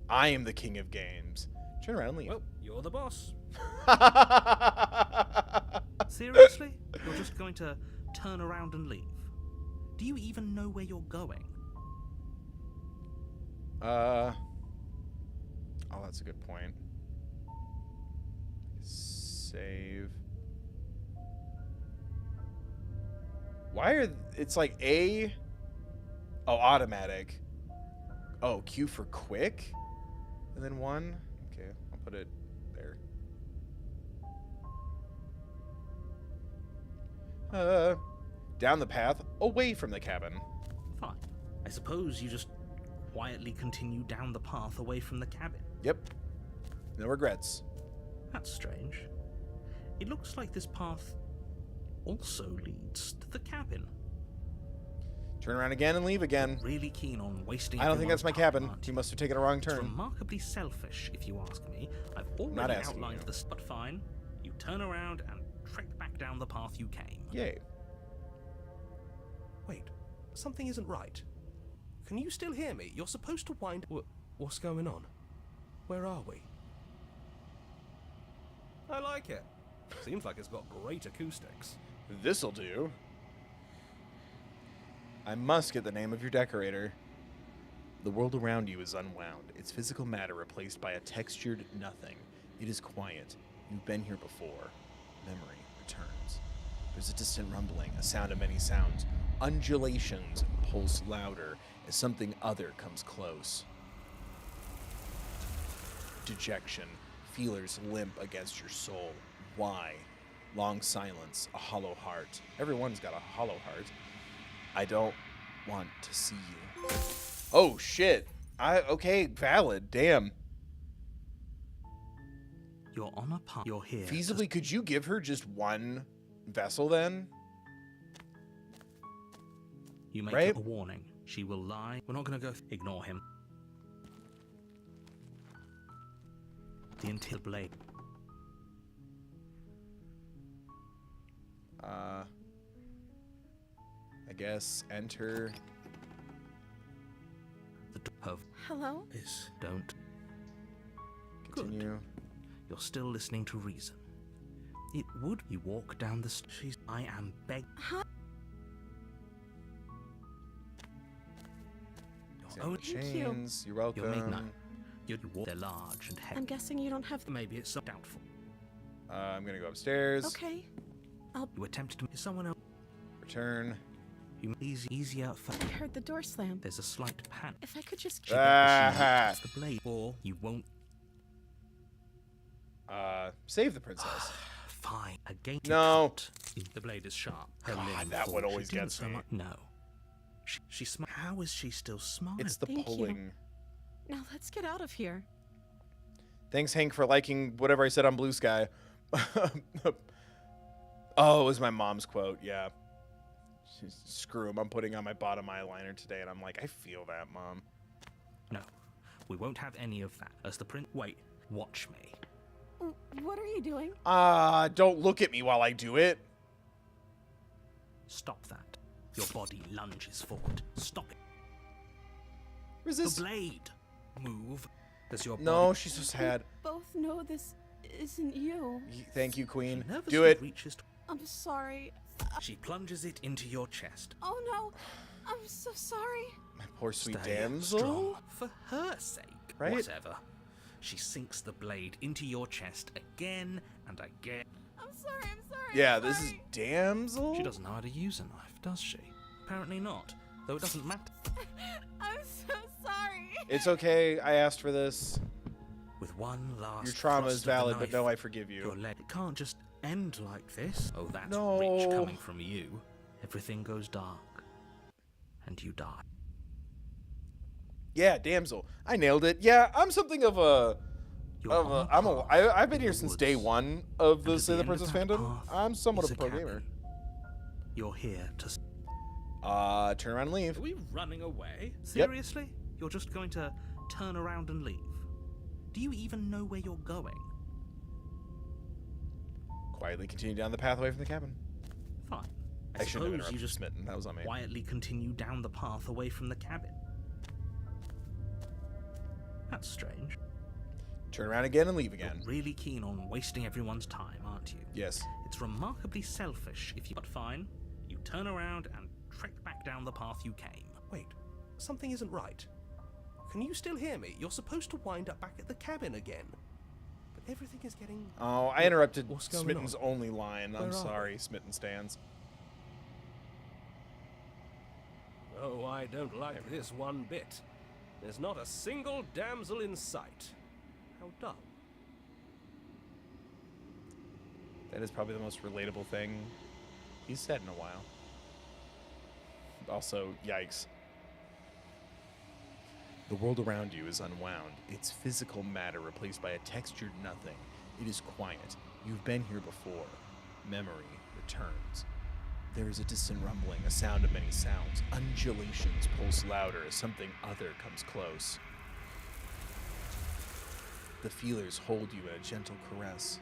I am the king of games. Turn around and leave. Well, you're the boss. Seriously? You're just going to turn around and leave? Do you even know where you're going? Oh, that's a good point. Save. Why are it's like A? Oh, automatic. Oh, Q for quick, and then 1. Okay, I'll put it there. Down the path, away from the cabin. Fine. I suppose you just quietly continue down the path away from the cabin. Yep. No regrets. That's strange. It looks like this path also leads to the cabin. Turn around again and leave again. Really keen on wasting I don't think that's my everyone's time, cabin. aren't You you? must have taken a wrong It's turn. remarkably selfish, if you ask me. I've Not already asking outlined you. the spot. Fine. You turn around and trek back down the path you came. Yay. Wait, something isn't right. Can you still hear me? You're supposed to wind... What's going on? Where are we? I like it. Seems like it's got great acoustics. This'll do. I must get the name of your decorator. The world around you is unwound, its physical matter replaced by a textured nothing. It is quiet. You've been here before. Memory returns. There's a distant rumbling, a sound of many sounds. Undulations pulse louder as something other comes close. Dejection. Feelers limp against your soul. Why? Long silence, a hollow heart. Everyone's got a hollow heart. I don't want to see you. Oh shit. Okay, valid. Damn. You're on a path. You're here. Feasibly, could you give her just one vessel then? You make right? a warning. She will lie. We're not going to go. Ignore him. The until blade. I guess enter. The of Hello? is don't. Continue. You're still listening to reason. It would. You walk down the street. I am beg. Oh, chains. You're welcome. You'll make none. You'd walk. They're large and heavy. I'm guessing you don't have. Maybe it's so doubtful. I'm gonna go upstairs. Okay. You attempt to. Is someone else? Return. You easier for. I heard the door slam. There's a slight panic. If I could just. She Ah. the blade, or you won't. Save the princess. Fine. Again. No. The blade is sharp. Her God, limb that one falls. always She didn't gets so me. much- No. She How is she still smiling? It's the Thank you. pulling. Now let's get out of here. Thanks, Hank, for liking whatever I said on Blue Sky. Oh, it was my mom's quote. Yeah. Screw him. I'm putting on my bottom eyeliner today, and I'm like, I feel that, Mom. No, we won't have any of that. As the Wait, watch me. What are you doing? Don't look at me while I do it. Stop that. Your body lunges forward. Stop it. Resist. The blade. Move. Does your No, body... she's so sad. Both know this isn't you. Thank you, Queen. She nervously Do it. reaches I'm sorry. She plunges it into your chest. Oh no, I'm so sorry. My poor sweet Stay damsel. strong for her sake. Right? Whatever. She sinks the blade into your chest again and again. I'm sorry. Yeah, I'm this is sorry. damsel. She doesn't know how to use a knife, does she? Apparently not. Though it doesn't matter. I'm so sorry. It's okay. I asked for this. With one last Your trauma thrust is of the valid, but knife, no, I forgive your you. leg. It can't just end like this. Oh, that's No. rich coming from you. Everything goes dark. And you die. Yeah, damsel. I nailed it. Yeah, I'm something of a. You're on a path I've been here in the since day woods. one of the And at Say the end of Princess that fandom. path I'm somewhat is of a pro cabin. gamer. You're here to. Turn around and leave. Are we running away? Seriously? You're just going to turn around and leave? Do you even know where you're going? Quietly continue down the path away from the cabin. Fine. I shouldn't have suppose interrupted you just Smitten. That was on me. quietly continue down the path away from the cabin. That's strange. Turn around again and leave again. You're really keen on wasting everyone's time, aren't you? Yes. It's remarkably selfish if you... But fine. You turn around and trek back down the path you came. Wait, something isn't right. Can you still hear me? You're supposed to wind up back at the cabin again. But everything is getting... Oh, I interrupted What's going Smitten's on? only line. I'm Where are sorry, Smitten stands. Oh, I don't like this one bit. There's not a single damsel in sight. How dull. That is probably the most relatable thing he's said in a while. Also, yikes. The world around you is unwound. It's physical matter replaced by a textured nothing. It is quiet. You've been here before. Memory returns. There is a distant rumbling, a sound of many sounds. Undulations pulse louder as something other comes close. The feelers hold you in a gentle caress.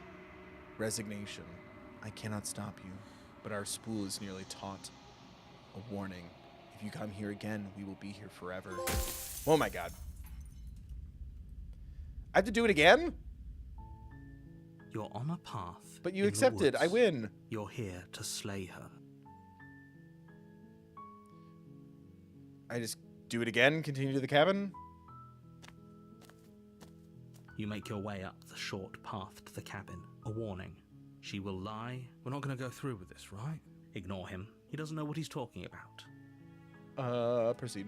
Resignation. I cannot stop you, but our spool is nearly taut. A warning. If you come here again, we will be here forever. Oh my god. I have to do it again? You're on a path. But you in the accepted. I woods. win. You're here to slay her. I just do it again, continue to the cabin? You make your way up the short path to the cabin. A warning. She will lie. We're not going to go through with this, right? Ignore him. He doesn't know what he's talking about. Proceed.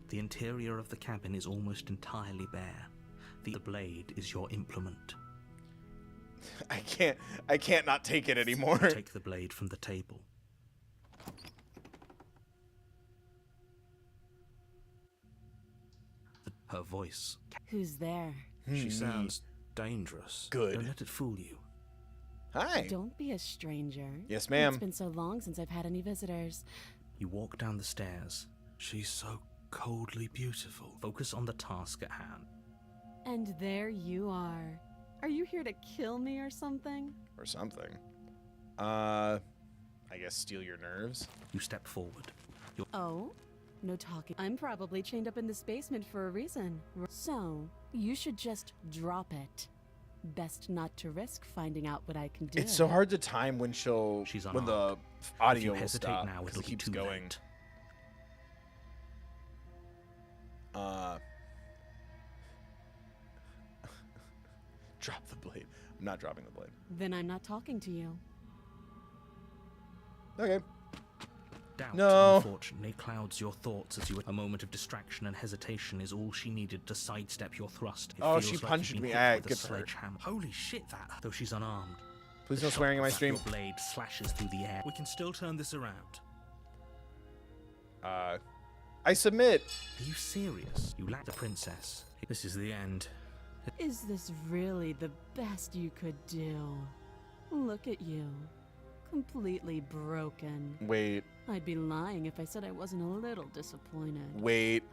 The interior of the cabin is almost entirely bare. The blade is your implement. I can't not take it anymore. Take the blade from the table. Her voice. Who's there? She sounds dangerous. Good. Don't let it fool you. Hi. Don't be a stranger. Yes, ma'am. It's been so long since I've had any visitors. You walk down the stairs. She's so coldly beautiful. Focus on the task at hand. And there you are. Are you here to kill me or something? Or something. I guess steal your nerves. You step forward. Oh? No talking. I'm probably chained up in this basement for a reason. So, you should just drop it. Best not to risk finding out what I can do. It's so hard to time when She's when the unarmed. audio If you will hesitate stop now, because it'll it be keeps too going. late. Drop the blade. I'm not dropping the blade. Then I'm not talking to you. Okay. Doubt, No. unfortunately, clouds your thoughts as you... A moment of distraction and hesitation is all she needed to sidestep your thrust. It Oh, feels she like you've punched been me. hit Ah, with a good for her. sledgehammer. Holy shit, that... Though she's unarmed. Please The no swearing in my shock of stream. Your blade slashes through the air. We can still turn this around. I submit. Are you serious? You lack the princess. This is the end. Is this really the best you could do? Look at you. Completely broken. Wait. I'd be lying if I said I wasn't a little disappointed. Wait.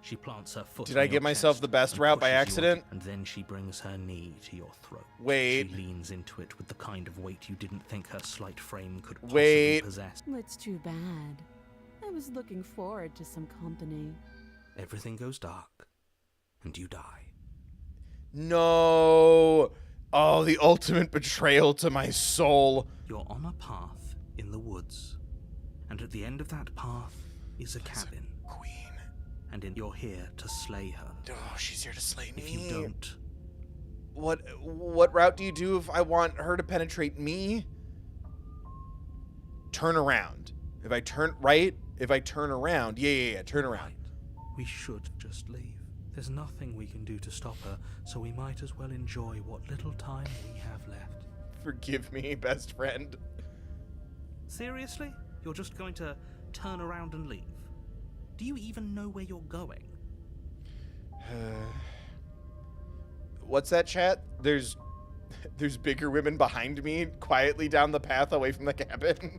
She plants her foot. Did I give myself the best route by accident? And then she brings her knee to your throat. Wait. She leans into it with the kind of weight you didn't think her slight frame could possibly possess. It's too bad. I was looking forward to some company. Everything goes dark, and you die. No. Oh, the ultimate betrayal to my soul. You're on a path in the woods, and at the end of that path is a cabin. Queen. And you're here to slay her. Oh, she's here to slay me. If you don't... What route do you do if I want her to penetrate me? Turn around. If I turn right, if I turn around. Yeah, turn around. Right. We should just leave. There's nothing we can do to stop her, so we might as well enjoy what little time we have left. Forgive me, best friend. Seriously? You're just going to turn around and leave? Do you even know where you're going? What's that, chat? There's bigger women behind me, quietly down the path away from the cabin.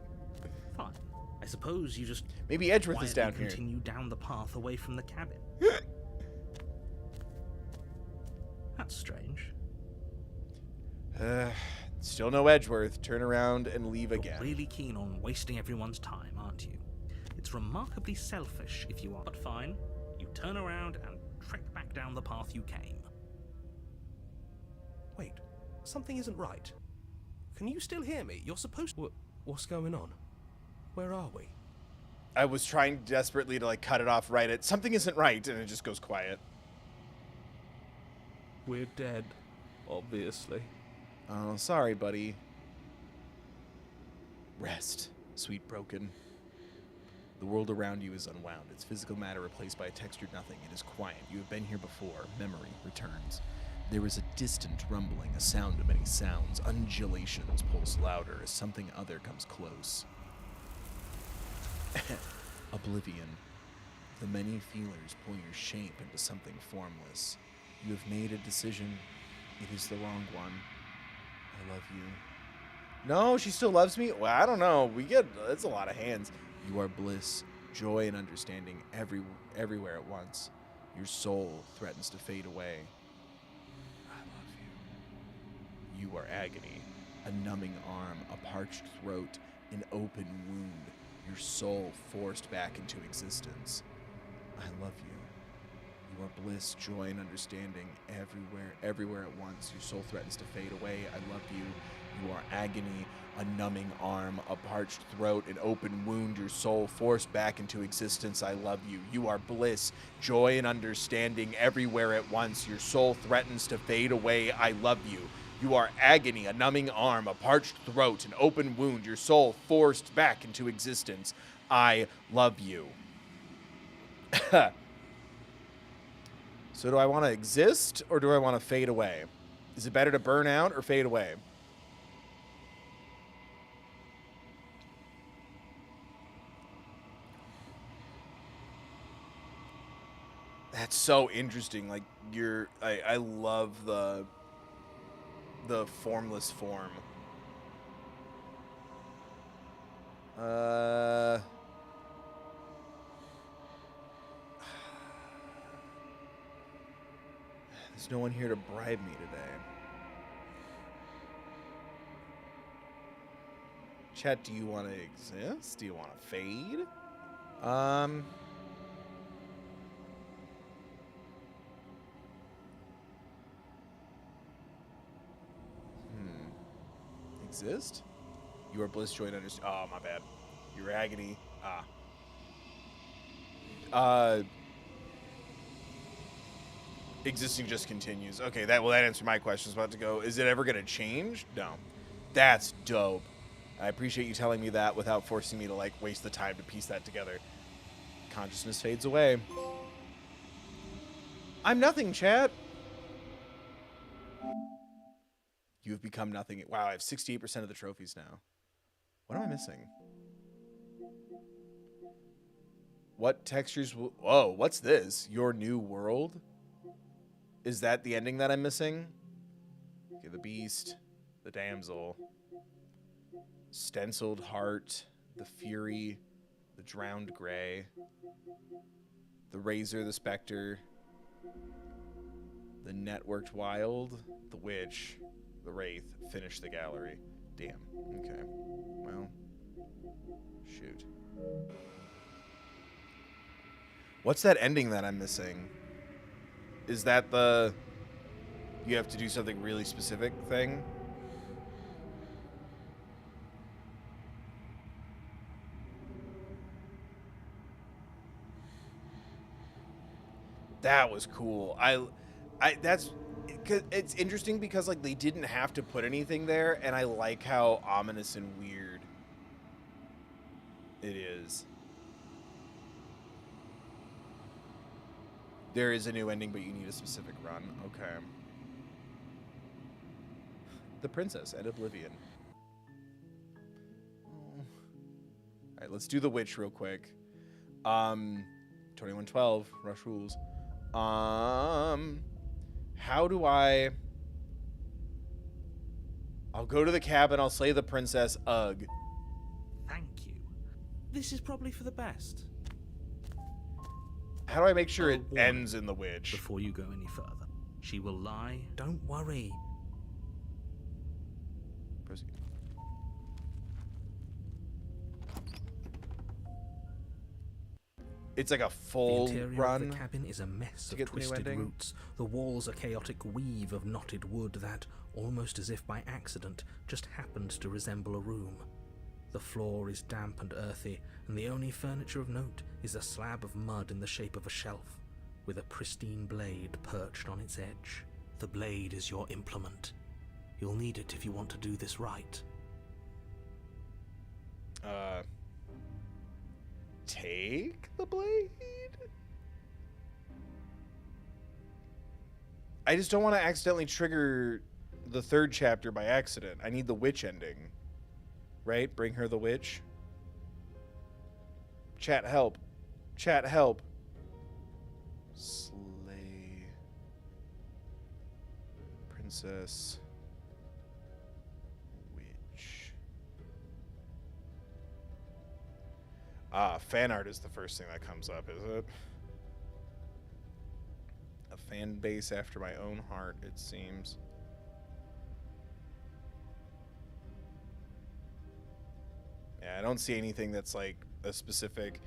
Fine. I suppose you just maybe Edgeworth is down here. Continue down the path away from the cabin. That's strange. Still no Edgeworth. Turn around and leave You're again. Really keen on wasting everyone's time, aren't you? It's remarkably selfish if you are. But fine, you turn around and trek back down the path you came. Wait, something isn't right. Can you still hear me? You're supposed to... What's going on? Where are we? I was trying desperately to cut it off right at something isn't right, and it just goes quiet. We're dead, obviously. Oh, sorry, buddy. Rest, sweet broken. The world around you is unwound. Its physical matter replaced by a textured nothing. It is quiet. You have been here before. Memory returns. There is a distant rumbling, a sound of many sounds. Undulations pulse louder as something other comes close. Oblivion. The many feelers pull your shape into something formless. You have made a decision. It is the wrong one. I love you. No, she still loves me? Well, I don't know. That's a lot of hands. You are bliss, joy, and understanding everywhere at once. Your soul threatens to fade away. I love you. You are agony, a numbing arm, a parched throat, an open wound. Your soul forced back into existence. I love you. You are bliss, joy, and understanding everywhere at once. Your soul threatens to fade away. I love you. You are agony, a numbing arm, a parched throat, an open wound. Your soul forced back into existence. I love you. You are bliss, joy, and understanding everywhere at once. Your soul threatens to fade away. I love you. You are agony, a numbing arm, a parched throat, an open wound. Your soul forced back into existence. I love you. So do I want to exist or do I want to fade away? Is it better to burn out or fade away? That's so interesting. I love the formless form. There's no one here to bribe me today. Chat, do you want to exist? Do you want to fade? Exist? You are bliss, joy, and understanding. Oh, my bad. Your agony. Existing just continues. Okay, that answer my question. I was about to go, is it ever going to change? No. That's dope. I appreciate you telling me that without forcing me to waste the time to piece that together. Consciousness fades away. I'm nothing, chat. You have become nothing. Wow, I have 68% of the trophies now. What am I missing? What textures will... Whoa, what's this? Your new world? Is that the ending that I'm missing? Okay, the beast, the damsel, stenciled heart, the fury, the drowned gray, the razor, the specter, the networked wild, the witch, the wraith, finish the gallery. Damn. Okay. Well, shoot. What's that ending that I'm missing? Is that the you have to do something really specific thing? That was cool. That's cause it's interesting because like they didn't have to put anything there, and I like how ominous and weird it is. There is a new ending, but you need a specific run. Okay. The Princess and Oblivion. Oh. All right, let's do the Witch real quick. 2112 Rush Rules. How do I? I'll go to the cabin. I'll slay the princess. Ugh. Thank you. This is probably for the best. How do I make sure it ends in the witch? Before you go any further, she will lie. Don't worry. Proceed. It's like a full The interior run. of the cabin is a mess of get the new twisted ending? roots. The walls a chaotic weave of knotted wood that, almost as if by accident, just happened to resemble a room. The floor is damp and earthy, and the only furniture of note is a slab of mud in the shape of a shelf, with a pristine blade perched on its edge. The blade is your implement. You'll need it if you want to do this right. Take the blade? I just don't want to accidentally trigger the third chapter by accident. I need the witch ending. Right? Bring her the witch. Chat, help. Chat, help. Slay. Princess. Witch. Fan art is the first thing that comes up, is it? A fan base after my own heart, it seems. Yeah, I don't see anything that's like a specific.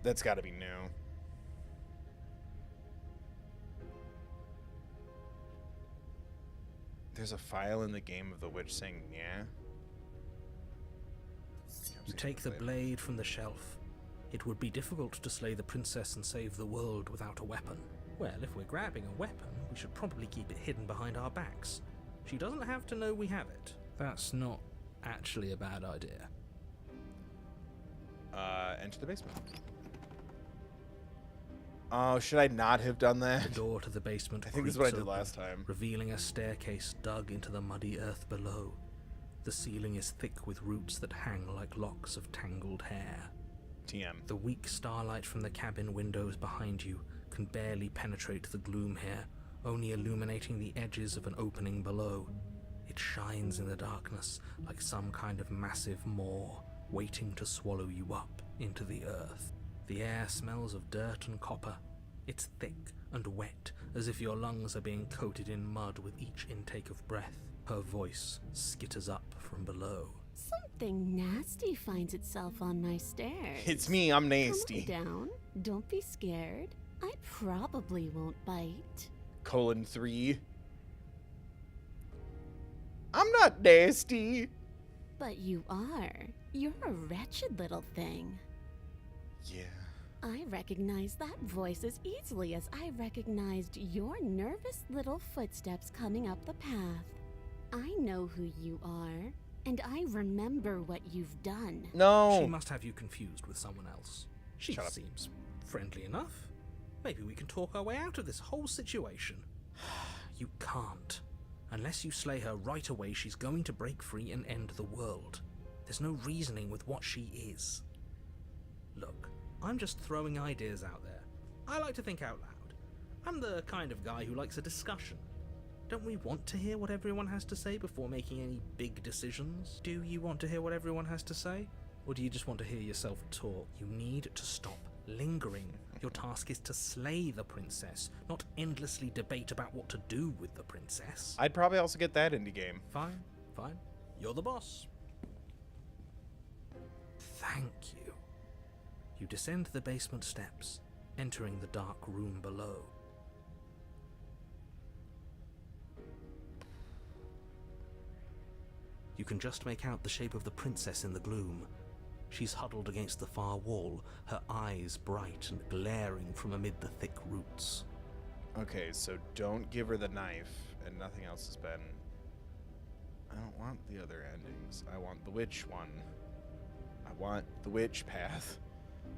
That's got to be new. There's a file in the game of the witch saying, yeah. You take the blade from the shelf. It would be difficult to slay the princess and save the world without a weapon. Well, if we're grabbing a weapon, we should probably keep it hidden behind our backs. She doesn't have to know we have it. That's not actually a bad idea. Enter the basement. Oh, should I not have done that? The door to the basement I think this is what I did last time. Revealing a staircase dug into the muddy earth below. The ceiling is thick with roots that hang like locks of tangled hair. TM. The weak starlight from the cabin windows behind you can barely penetrate the gloom here, only illuminating the edges of an opening below. It shines in the darkness like some kind of massive maw, waiting to swallow you up into the earth. The air smells of dirt and copper. It's thick and wet, as if your lungs are being coated in mud with each intake of breath. Her voice skitters up from below. Something nasty finds itself on my stairs. It's me, I'm nasty. Calm down. Don't be scared. I probably won't bite. :3. I'm not nasty. But you are. You're a wretched little thing. Yeah. I recognize that voice as easily as I recognized your nervous little footsteps coming up the path. I know who you are, and I remember what you've done. No. She must have you confused with someone else. She Shut up. seems friendly enough. Maybe we can talk our way out of this whole situation. You can't. Unless you slay her right away, she's going to break free and end the world. There's no reasoning with what she is. Look, I'm just throwing ideas out there. I like to think out loud. I'm the kind of guy who likes a discussion. Don't we want to hear what everyone has to say before making any big decisions? Do you want to hear what everyone has to say? Or do you just want to hear yourself talk? You need to stop lingering. Your task is to slay the princess, not endlessly debate about what to do with the princess. I'd probably also get that indie game. Fine, fine. You're the boss. Thank you. You descend the basement steps, entering the dark room below. You can just make out the shape of the princess in the gloom. She's huddled against the far wall, her eyes bright and glaring from amid the thick roots. Okay, so don't give her the knife, and nothing else has been... I don't want the other endings. I want the witch one. I want the witch path.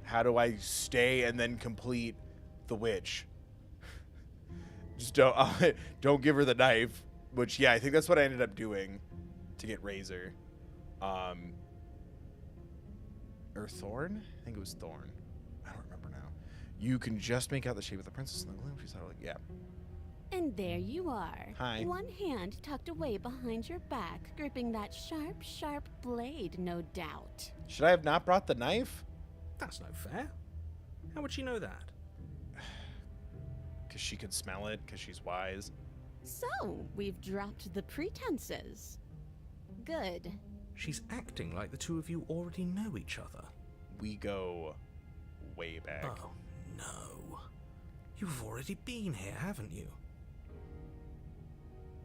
How do I stay and then complete the witch? Just don't give her the knife, which, yeah, I think that's what I ended up doing to get Razor. Or Thorn? I think it was Thorn. I don't remember now. You can just make out the shape of the princess in the gloom. She's like, yeah. And there you are. Hi. One hand tucked away behind your back, gripping that sharp, sharp blade, no doubt. Should I have not brought the knife? That's no fair. How would she know that? Because she could smell it, because she's wise. So, we've dropped the pretenses. Good. She's acting like the two of you already know each other. We go way back. Oh, no. You've already been here, haven't you?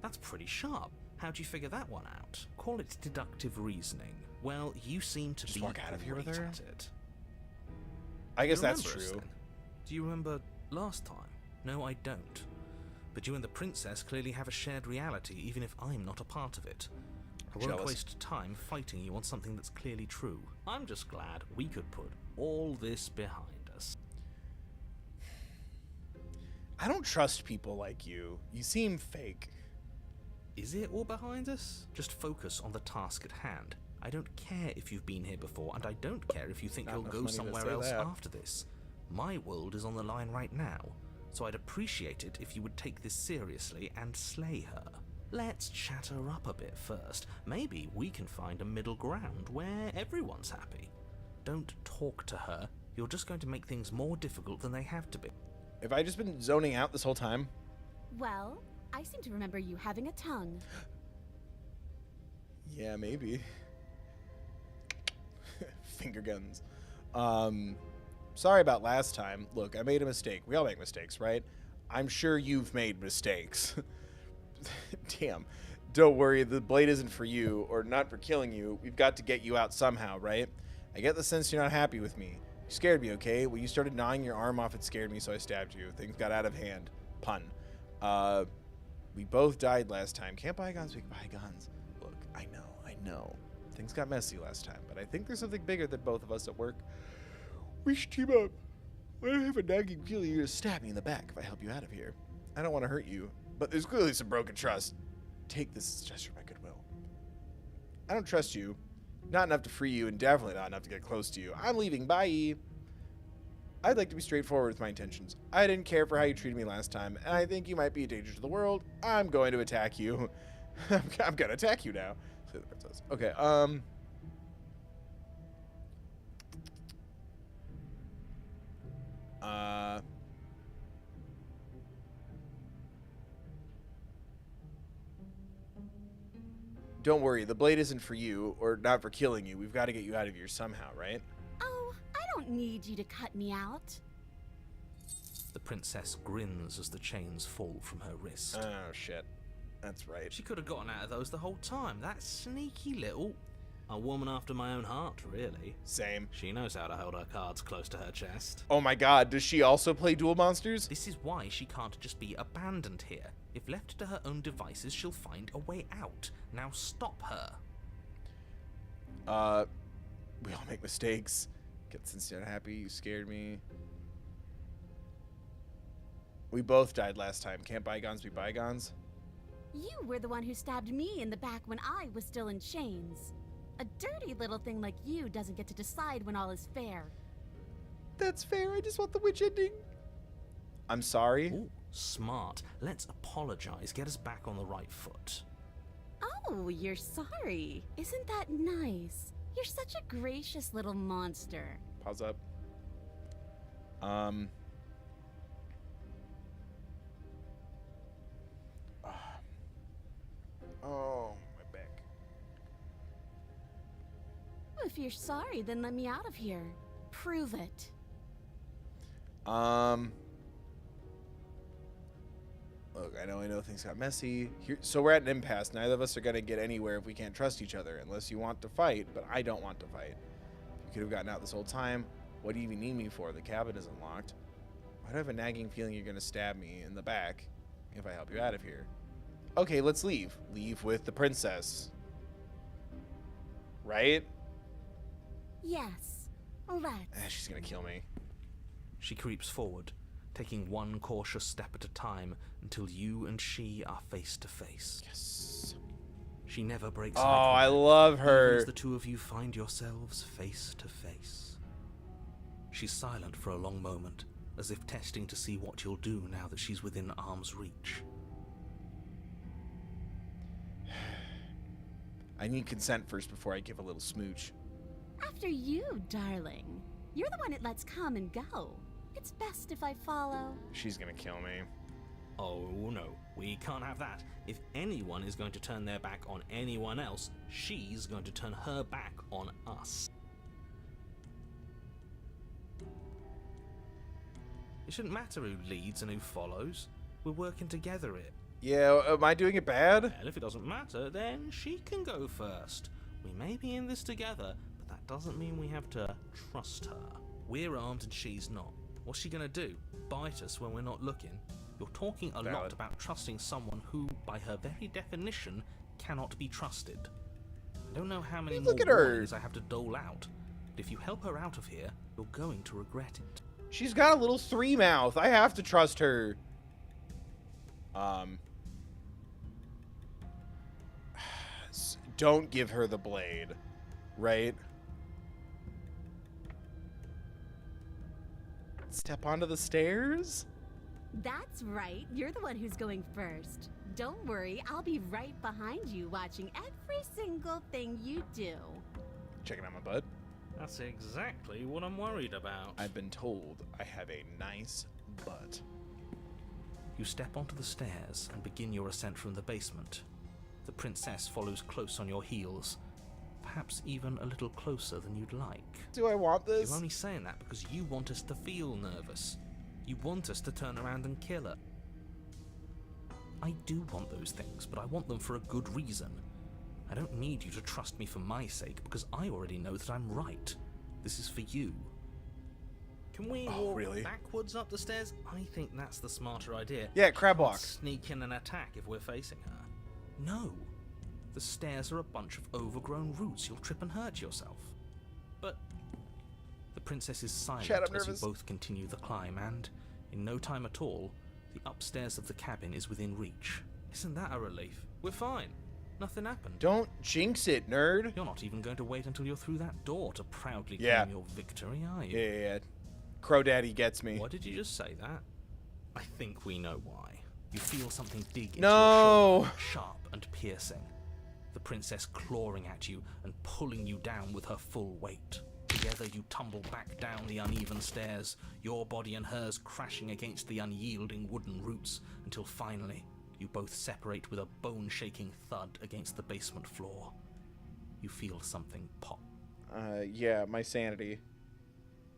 That's pretty sharp. How'd you figure that one out? Call it deductive reasoning. Well, you seem to Just be walk out of here with great her? at it. I guess You that's remember us true. then? Do you remember last time? No, I don't. But you and the princess clearly have a shared reality, even if I'm not a part of it. I won't Jealous. waste time fighting you on something that's clearly true. I'm just glad we could put all this behind us. I don't trust people like you. You seem fake. Is it all behind us? Just focus on the task at hand. I don't care if you've been here before, and I don't care if you think Not you'll enough go money to somewhere say else that. after this. My world is on the line right now, so I'd appreciate it if you would take this seriously and slay her. Let's chat her up a bit first. Maybe we can find a middle ground where everyone's happy. Don't talk to her. You're just going to make things more difficult than they have to be. Have I just been zoning out this whole time? Well, I seem to remember you having a tongue. Yeah, maybe. Finger guns. Sorry about last time. Look, I made a mistake. We all make mistakes, right? I'm sure you've made mistakes. Damn. Don't worry, the blade isn't for you, or not for killing you. We've got to get you out somehow, right? I get the sense you're not happy with me. You scared me, okay? When you started gnawing your arm off, it scared me, so I stabbed you. Things got out of hand. Pun. We both died last time. Can't bygones be bygones? Look, I know. Things got messy last time, but I think there's something bigger than both of us at work. We should team up. I have a nagging feeling you're gonna stab me in the back if I help you out of here. I don't want to hurt you, but there's clearly some broken trust. Take this as a gesture of my goodwill. I don't trust you. Not enough to free you, and definitely not enough to get close to you. I'm leaving. Bye. I'd like to be straightforward with my intentions. I didn't care for how you treated me last time, and I think you might be a danger to the world. I'm going to attack you. I'm gonna attack you now. Say the princess. Okay, don't worry, the blade isn't for you, or not for killing you. We've got to get you out of here somehow, right? Oh, I don't need you to cut me out. The princess grins as the chains fall from her wrist. Oh, shit. That's right. She could have gotten out of those the whole time. That sneaky little... A woman after my own heart, really. Same. She knows how to hold her cards close to her chest. Oh my god, does she also play Duel Monsters? This is why she can't just be abandoned here. If left to her own devices, she'll find a way out. Now stop her. We all make mistakes. Get sincere happy, you scared me. We both died last time. Can't bygones be bygones? You were the one who stabbed me in the back when I was still in chains. A dirty little thing like you doesn't get to decide when all is fair. That's fair, I just want the witch ending. I'm sorry. Ooh, Smart. Let's apologize. Get us back on the right foot. Oh, you're sorry. Isn't that nice? You're such a gracious little monster. Pause up. Oh, my back. If you're sorry, then let me out of here. Prove it. Look, I know things got messy. So we're at an impasse. Neither of us are going to get anywhere if we can't trust each other, unless you want to fight, but I don't want to fight. You could have gotten out this whole time. What do you even need me for? The cabin isn't locked. Why do I have a nagging feeling you're going to stab me in the back if I help you out of here? Okay, let's leave. Leave with the princess. Right? Yes. Let's. She's going to kill me. She creeps forward, taking one cautious step at a time until you and she are face to face. Yes. She never breaks Oh, eye contact, I love her. even as the two of you find yourselves face to face. She's silent for a long moment, as if testing to see what you'll do now that she's within arm's reach. I need consent first before I give a little smooch. After you, darling. You're the one it lets come and go. It's best if I follow. She's going to kill me. Oh no, we can't have that. If anyone is going to turn their back on anyone else, she's going to turn her back on us. It shouldn't matter who leads and who follows. We're working together here. Yeah, am I doing it bad? Well, if it doesn't matter, then she can go first. We may be in this together, but that doesn't mean we have to trust her. We're armed and she's not. What's she gonna do? Bite us when we're not looking? You're talking a lot about trusting someone who, by her very definition, cannot be trusted. I don't know how many more warnings I have to dole out, but if you help her out of here, you're going to regret it. She's got a little three mouth. I have to trust her. Don't give her the blade, right? Step onto the stairs? That's right. You're the one who's going first. Don't worry, I'll be right behind you watching every single thing you do. Checking out my butt. That's exactly what I'm worried about. I've been told I have a nice butt. You step onto the stairs and begin your ascent from the basement. The princess follows close on your heels, perhaps even a little closer than you'd like. Do I want this? You're only saying that because you want us to feel nervous. You want us to turn around and kill her. I do want those things, but I want them for a good reason. I don't need you to trust me for my sake, because I already know that I'm right. This is for you. Can we walk backwards up the stairs? I think that's the smarter idea. Yeah, crab walk. Sneak in and attack if we're facing her. No. The stairs are a bunch of overgrown roots. You'll trip and hurt yourself. But the princess is silent as you both continue the climb, and in no time at all, the upstairs of the cabin is within reach. Isn't that a relief? We're fine. Nothing happened. Don't jinx it, nerd. You're not even going to wait until you're through that door to proudly claim your victory, are you? Yeah. Crow Daddy gets me. Why did you just say that? I think we know why. You feel something dig into your shoulder, sharp and piercing. The princess clawing at you and pulling you down with her full weight. Together you tumble back down the uneven stairs, your body and hers crashing against the unyielding wooden roots, until finally you both separate with a bone-shaking thud against the basement floor. You feel something pop. Yeah, my sanity.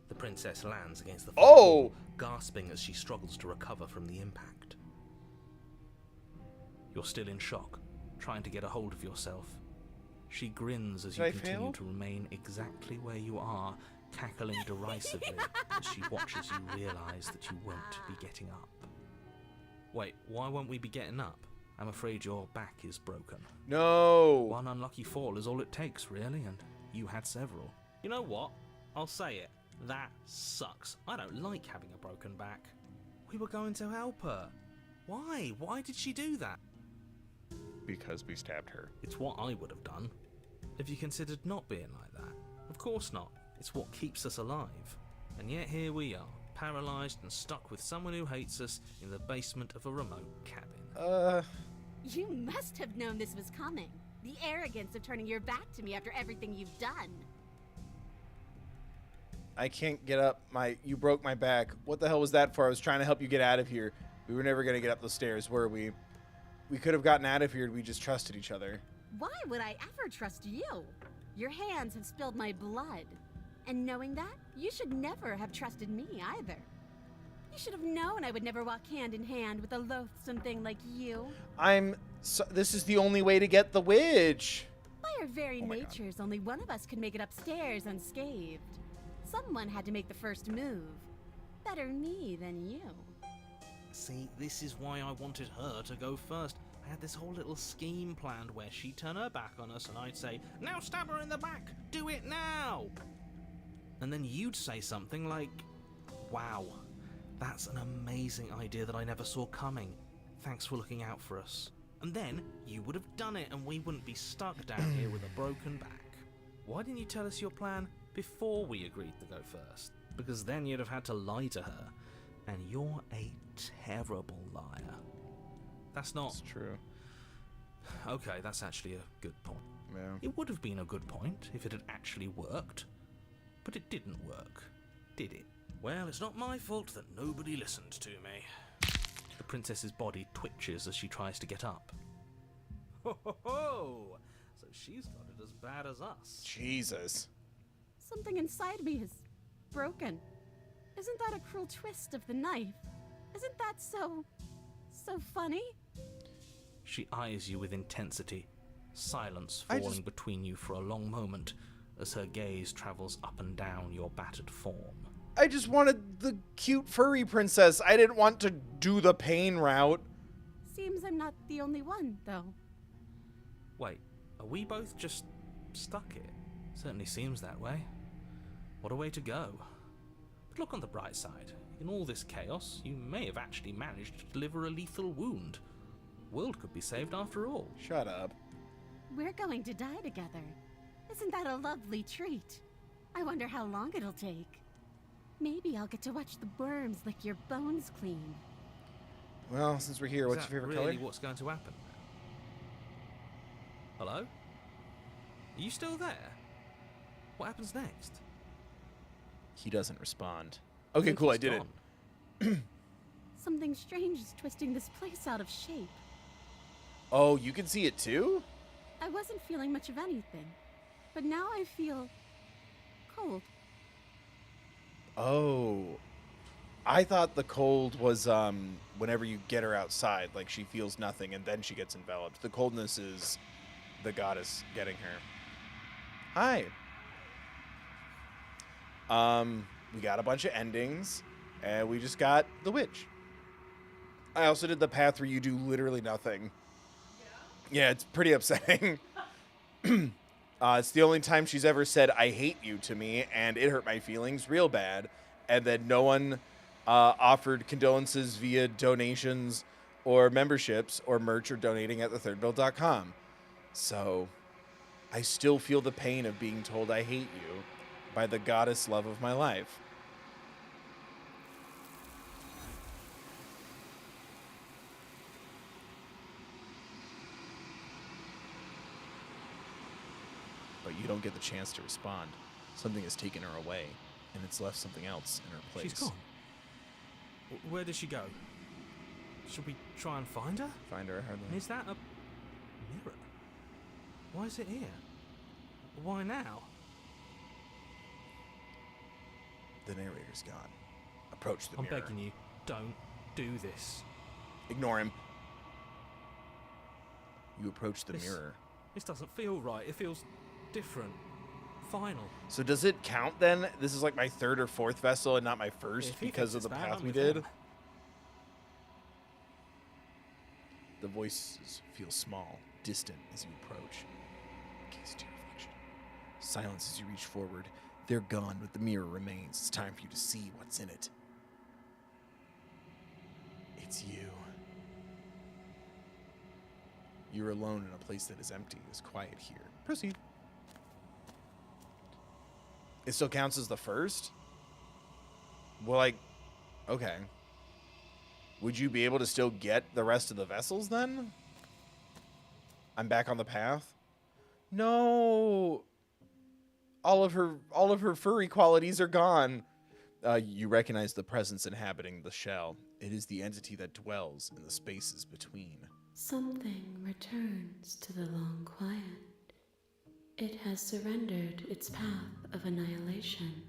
The princess lands against the floor, gasping as she struggles to recover from the impact. You're still in shock, trying to get a hold of yourself. She grins as you continue to remain exactly where you are, cackling derisively as she watches you realize that you won't be getting up. Wait, why won't we be getting up? I'm afraid your back is broken. No! One unlucky fall is all it takes, really, and you had several. You know what? I'll say it. That sucks. I don't like having a broken back. We were going to help her. Why? Why did she do that? Because we stabbed her. It's what I would have done. Have you considered not being like that? Of course not. It's what keeps us alive. And yet here we are, paralyzed and stuck with someone who hates us in the basement of a remote cabin. You must have known this was coming. The arrogance of turning your back to me after everything you've done. I can't get up. You broke my back. What the hell was that for? I was trying to help you get out of here. We were never going to get up the stairs, were we? We could have gotten out of here if we just trusted each other. Why would I ever trust you? Your hands have spilled my blood. And knowing that, you should never have trusted me either. You should have known I would never walk hand in hand with a loathsome thing like you. This is the only way to get the witch. By our very natures, only one of us could make it upstairs unscathed. Someone had to make the first move. Better me than you. See, this is why I wanted her to go first. I had this whole little scheme planned where she'd turn her back on us and I'd say, "Now stab her in the back! Do it now!" And then you'd say something like, "Wow, that's an amazing idea that I never saw coming. Thanks for looking out for us." And then you would have done it and we wouldn't be stuck down here with a broken back. Why didn't you tell us your plan before we agreed to go first? Because then you'd have had to lie to her. And you're a terrible liar. That's not... That's true. Okay, that's actually a good point. Yeah. It would have been a good point if it had actually worked. But it didn't work, did it? Well, it's not my fault that nobody listened to me. The princess's body twitches as she tries to get up. Ho ho ho! So she's got it as bad as us. Jesus. Something inside me is broken. Isn't that a cruel twist of the knife? Isn't that so funny? She eyes you with intensity, silence falling between you for a long moment as her gaze travels up and down your battered form. I just wanted the cute furry princess. I didn't want to do the pain route. Seems I'm not the only one, though. Wait, are we both just stuck here? Certainly seems that way. What a way to go. But look on the bright side. In all this chaos, you may have actually managed to deliver a lethal wound. World could be saved after all. Shut up. We're going to die together. Isn't that a lovely treat? I wonder how long it'll take. Maybe I'll get to watch the worms lick your bones clean. Well, since we're here, what's your favorite really color? What's going to happen? Hello? Are you still there? What happens next? He doesn't respond. Okay, cool, I did it. Something strange is twisting this place out of shape. Oh, you can see it too? I wasn't feeling much of anything, but now I feel cold. Oh. I thought the cold was whenever you get her outside, like she feels nothing and then she gets enveloped. The coldness is the goddess getting her. Hi. We got a bunch of endings, and we just got the witch. I also did the path where you do literally nothing. Yeah, it's pretty upsetting. It's the only time she's ever said, "I hate you" to me, and it hurt my feelings real bad. And then no one offered condolences via donations or memberships or merch or donating at thethirdbill.com. So I still feel the pain of being told I hate you by the goddess love of my life. But you don't get the chance to respond. Something has taken her away, and it's left something else in her place. She's gone. Where did she go? Should we try and find her? Find her, hardly. Is that a mirror? Why is it here? Why now? The narrator's gone. Approach the I'm mirror. begging you, don't do this. Ignore him. You approach the mirror. This doesn't feel right. It feels different. Final. So does it count then? This is like my third or fourth vessel and not my first If he because thinks of the it's bad, path I'm we with did? him. The voices feel small, distant as you approach. Gaze to your reflection. Silence as you reach forward. They're gone, but the mirror remains. It's time for you to see what's in it. It's you. You're alone in a place that is empty. It's quiet here. Proceed. It still counts as the first? Well, like, Okay. Would you be able to still get the rest of the vessels then? I'm back on the path. No. All of her furry qualities are gone. You recognize the presence inhabiting the shell. It is the entity that dwells in the spaces between. Something returns to the long quiet. It has surrendered its path of annihilation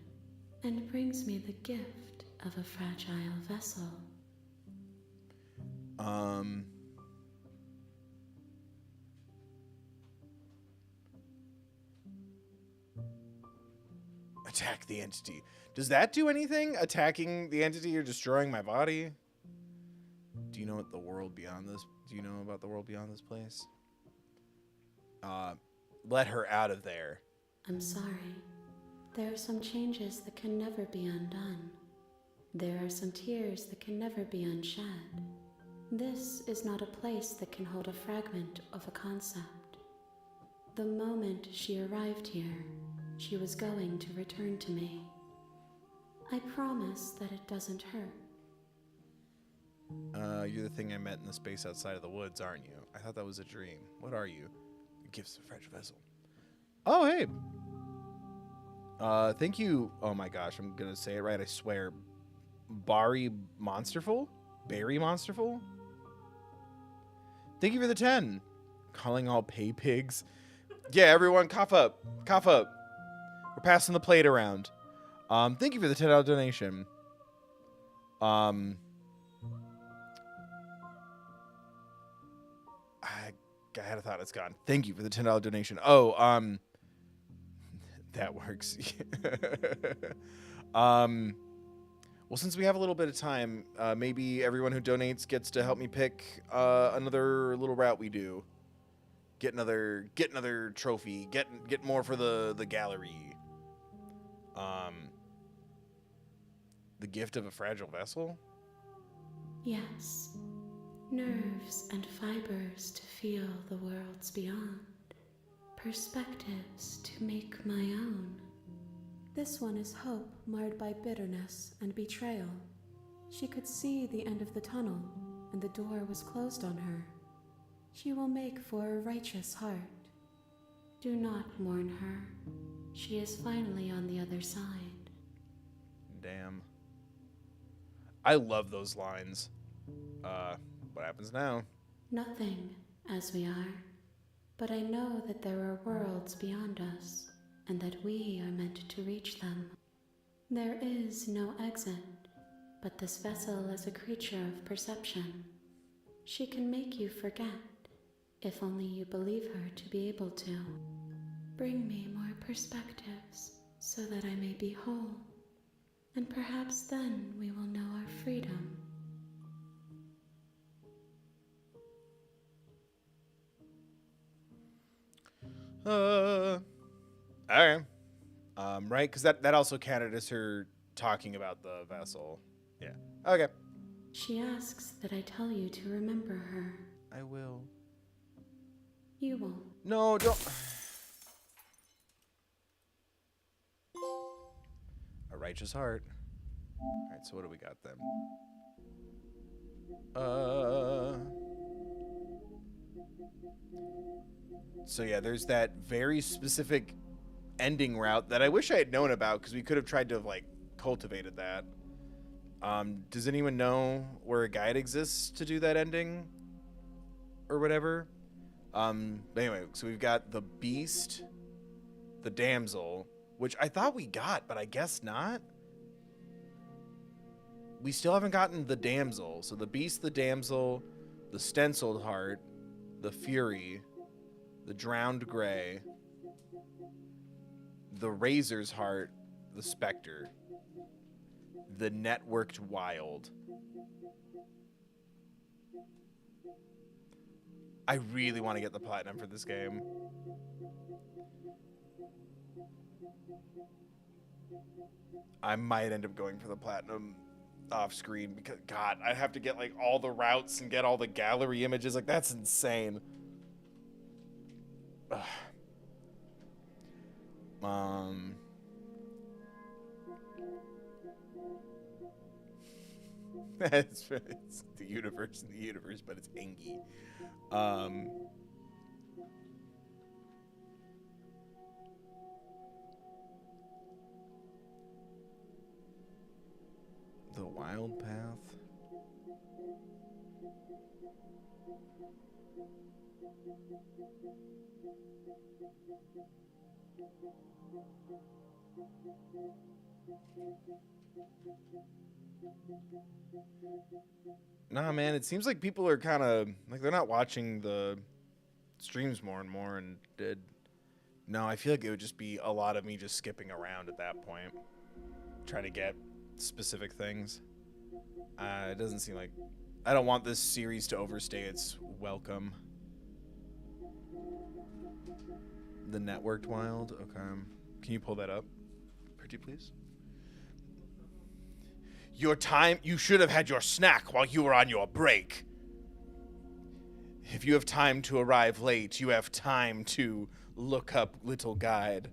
and brings me the gift of a fragile vessel. Attack the entity. Does that do anything? Attacking the entity or destroying my body? Do you know what the world beyond this? Do you know about the world beyond this place? Let her out of there. I'm sorry. There are some changes that can never be undone. There are some tears that can never be unshed. This is not a place that can hold a fragment of a concept. The moment she arrived here, she was going to return to me. I promise that it doesn't hurt. You're the thing I met in the space outside of the woods, aren't you? I thought that was a dream. What are you? Gifts of fragile vessel. Oh, hey. Thank you. Oh my gosh, I'm gonna say it right. I swear. Barry Monsterful? Barry Monsterful? Thank you for the 10. Calling all pay pigs. Yeah, everyone, cough up. Cough up. We're passing the plate around. Thank you for the $10 donation. I had a thought, it's gone. Thank you for the $10 donation. Oh, that works. Well, since we have a little bit of time, maybe everyone who donates gets to help me pick another little route we do. Get another trophy. Get more for the gallery. The gift of a fragile vessel? Yes. Nerves and fibers to feel the worlds beyond. Perspectives to make my own. This one is hope marred by bitterness and betrayal. She could see the end of the tunnel, and the door was closed on her. She will make for a righteous heart. Do not mourn her. She is finally on the other side. Damn. I love those lines. What happens now? Nothing, as we are. But I know that there are worlds beyond us, and that we are meant to reach them. There is no exit, but this vessel is a creature of perception. She can make you forget, if only you believe her to be able to. Bring me more perspectives, so that I may be whole, and perhaps then we will know our freedom. Alright. Right? Because that also counted as her talking about the vessel. Yeah. Okay. She asks that I tell you to remember her. I will. You won't. No, don't. A righteous heart. Alright, so what do we got then? So yeah, there's that very specific ending route that I wish I had known about, because we could have tried to have, like, cultivated that. Does anyone know where a guide exists to do that ending? Or whatever? But anyway, so we've got the beast, the damsel, which I thought we got, but I guess not. We still haven't gotten the damsel. So the beast, the damsel, the stenciled heart, the fury, the drowned gray, the razor's heart, the specter, the networked wild. I really want to get the platinum for this game. I might end up going for the platinum off screen because, God, I'd have to get, like, all the routes and get all the gallery images. Like, that's insane. Ugh. it's the universe in the universe, but it's Engi. The Wild Path. Nah, man, it seems like people are kind of like they're not watching the streams more and more, and no, I feel like it would just be a lot of me just skipping around at that point, trying to get specific things. It doesn't seem like I don't want this series to overstay its welcome. The Networked Wild. Okay, can you pull that up, pretty please? Your time, you should have had your snack while you were on your break. If you have time to arrive late, you have time to look up Little Guide.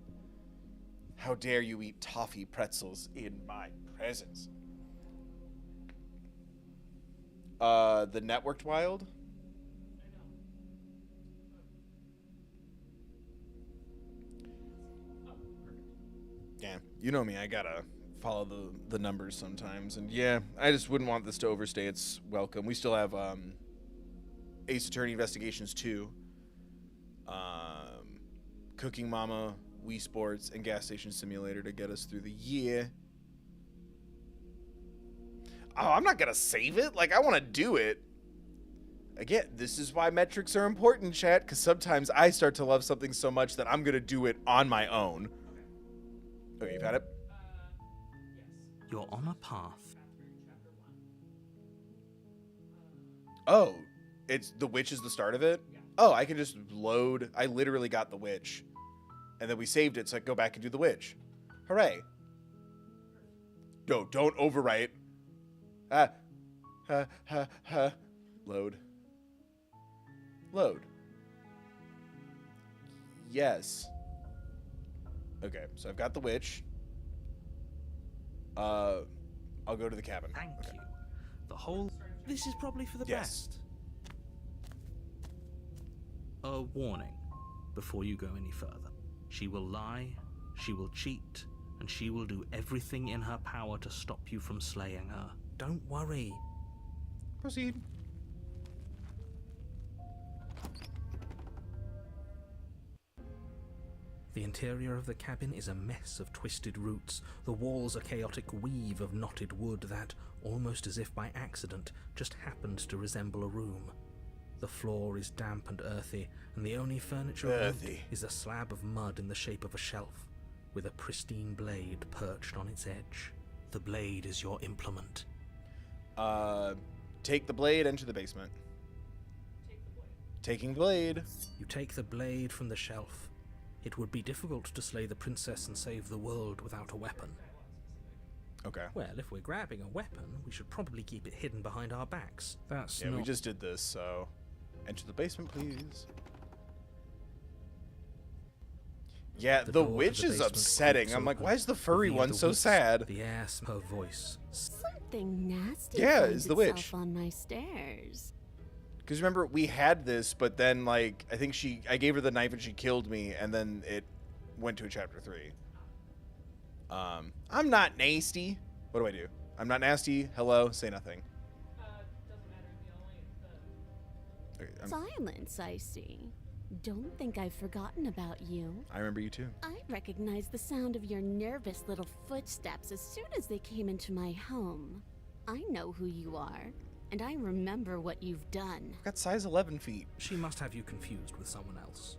How dare you eat toffee pretzels in my presence? The Networked Wild? Yeah, you know me, I gotta follow the numbers sometimes, and yeah, I just wouldn't want this to overstay its welcome. We still have Ace Attorney Investigations 2, Cooking Mama, Wii Sports, and Gas Station Simulator to get us through the year. Oh, I'm not gonna save it. Like, I want to do it. Again, this is why metrics are important, chat, because sometimes I start to love something so much that I'm gonna do it on my own. Okay, you've had it? You're on a path. Oh, it's the witch is the start of it? Oh, I can just load. I literally got the witch. And then we saved it, so I can go back and do the witch. Hooray. No, don't overwrite. Load. Load. Yes. Okay, so I've got the witch. I'll go to the cabin. Thank you. The whole... This is probably for the best. A warning before you go any further. She will lie, she will cheat, and she will do everything in her power to stop you from slaying her. Don't worry. Proceed. The interior of the cabin is a mess of twisted roots. The walls a chaotic weave of knotted wood that, almost as if by accident, just happened to resemble a room. The floor is damp and earthy, and the only furniture Earthy. is a slab of mud in the shape of a shelf, with a pristine blade perched on its edge. The blade is your implement. Take the blade, enter the basement. Taking the blade. You take the blade from the shelf. It would be difficult to slay the princess and save the world without a weapon. Okay. Well, if we're grabbing a weapon, we should probably keep it hidden behind our backs. That's Yeah, not... we just did this, so... Enter the basement, please. Yeah, the door to witch the is basement upsetting. creaks I'm like, open, why is the furry revealing one the so witch, sad? The air, her voice. Something nasty Yeah, finds it's the witch. itself on my stairs. Because remember, we had this, but then, like, I think I gave her the knife and she killed me, and then it went to a chapter 3. I'm not nasty. What do I do? I'm not nasty. Hello. Say nothing. Okay, Silence, I see. Don't think I've forgotten about you. I remember you too. I recognized the sound of your nervous little footsteps as soon as they came into my home. I know who you are, and I remember what you've done. I've got size 11 feet. She must have you confused with someone else.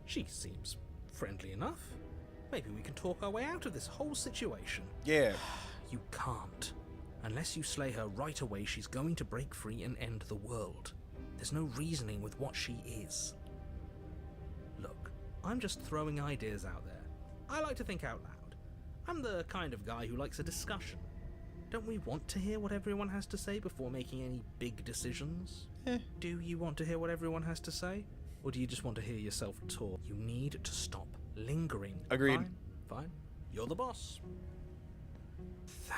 She seems friendly enough. Maybe we can talk our way out of this whole situation. Yeah. You can't. Unless you slay her right away, she's going to break free and end the world. There's no reasoning with what she is. Look, I'm just throwing ideas out there. I like to think out loud. I'm the kind of guy who likes a discussion. Don't we want to hear what everyone has to say before making any big decisions? Do you want to hear what everyone has to say? Or do you just want to hear yourself talk? You need to stop lingering. Agreed. Fine. You're the boss.